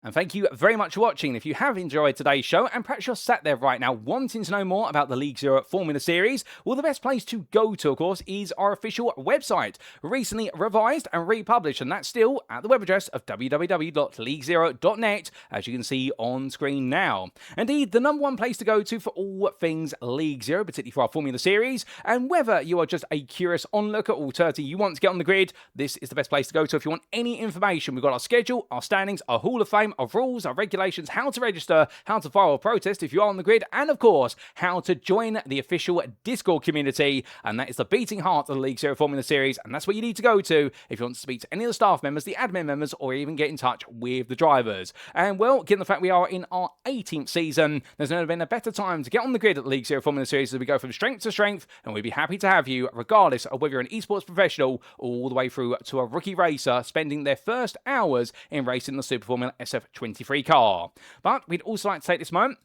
And thank you very much for watching. If you have enjoyed today's show, and perhaps you're sat there right now wanting to know more about the League Zero Formula Series, well, the best place to go to, of course, is our official website, recently revised and republished, and that's still at the web address of www.leaguezero.net, as you can see on screen now. Indeed, the #1 place to go to for all things League Zero, particularly for our Formula Series, and whether you are just a curious onlooker or alternatively you want to get on the grid, this is the best place to go to if you want any information. We've got our schedule, our standings, our Hall of Fame, of rules, our regulations, how to register, how to file a protest if you are on the grid, and of course, how to join the official Discord community. And that is the beating heart of the League Zero Formula Series, and that's where you need to go to if you want to speak to any of the staff members, the admin members, or even get in touch with the drivers. And well, given the fact we are in our 18th season, there's never been a better time to get on the grid at the League Zero Formula Series as we go from strength to strength, and we'd be happy to have you regardless of whether you're an esports professional all the way through to a rookie racer spending their first hours in racing the Super Formula SF23 car. But we'd also like to take this moment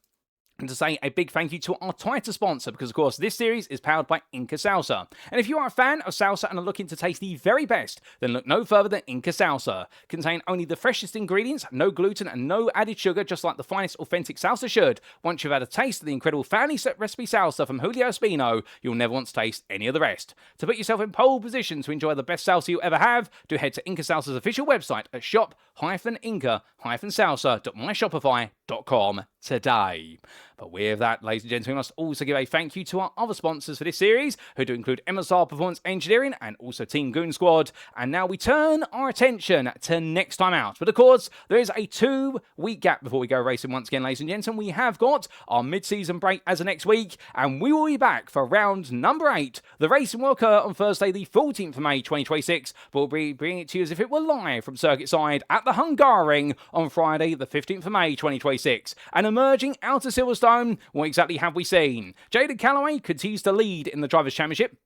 and to say a big thank you to our title sponsor, because of course this series is powered by INCA Salsa. And if you are a fan of salsa and are looking to taste the very best, then look no further than INCA Salsa. Contain only the freshest ingredients, no gluten and no added sugar, just like the finest authentic salsa should. Once you've had a taste of the incredible family set recipe salsa from Julio Espino, you'll never want to taste any of the rest. To put yourself in pole position to enjoy the best salsa you ever have, do head to INCA Salsa's official website at shop-inca-salsa.myshopify.com today. But with that, ladies and gentlemen, we must also give a thank you to our other sponsors for this series, who do include MSR Performance Engineering and also Team Goon Squad. And now we turn our attention to next time out. But of course, there is a 2-week gap before we go racing once again, ladies and gentlemen. We have got our mid-season break as of next week, and we will be back for round number 8. The racing will occur on Thursday, the 14th of May, 2026, but we'll be bringing it to you as if it were live from circuit side at the Hungaroring on Friday, the 15th of May, 2026. And emerging out of Silverstone, what exactly have we seen? Jaden Callaway continues to lead in the Drivers' Championship,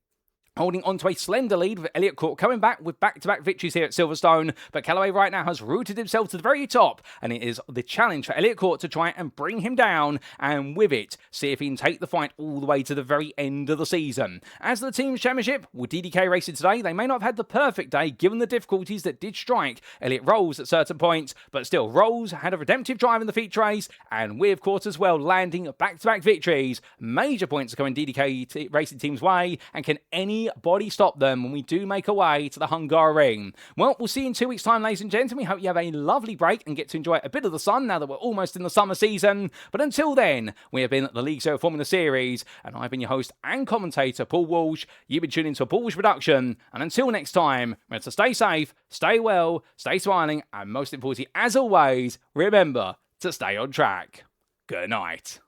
holding on to a slender lead with Elliot Court coming back with back-to-back victories here at Silverstone. But Callaway right now has rooted himself to the very top, and it is the challenge for Elliot Court to try and bring him down, and with it, see if he can take the fight all the way to the very end of the season. As for the Team's Championship, with DDK Racing today, they may not have had the perfect day given the difficulties that did strike Elliot Rolls at certain points, but still, Rolls had a redemptive drive in the feature race, and with Court as well landing back-to-back victories. Major points are coming DDK Racing Team's way, and can any anybody stop them when we do make our way to the Hungaroring? Well, we'll see you in 2 weeks' time, ladies and gentlemen. We hope you have a lovely break and get to enjoy a bit of the sun now that we're almost in the summer season. But until then, we have been the League Zero Formula Series, and I've been your host and commentator, Paul Walsh. You've been tuning into a Paul Walsh production, and until next time, remember to stay safe, stay well, stay smiling, and most importantly, as always, remember to stay on track. Good night.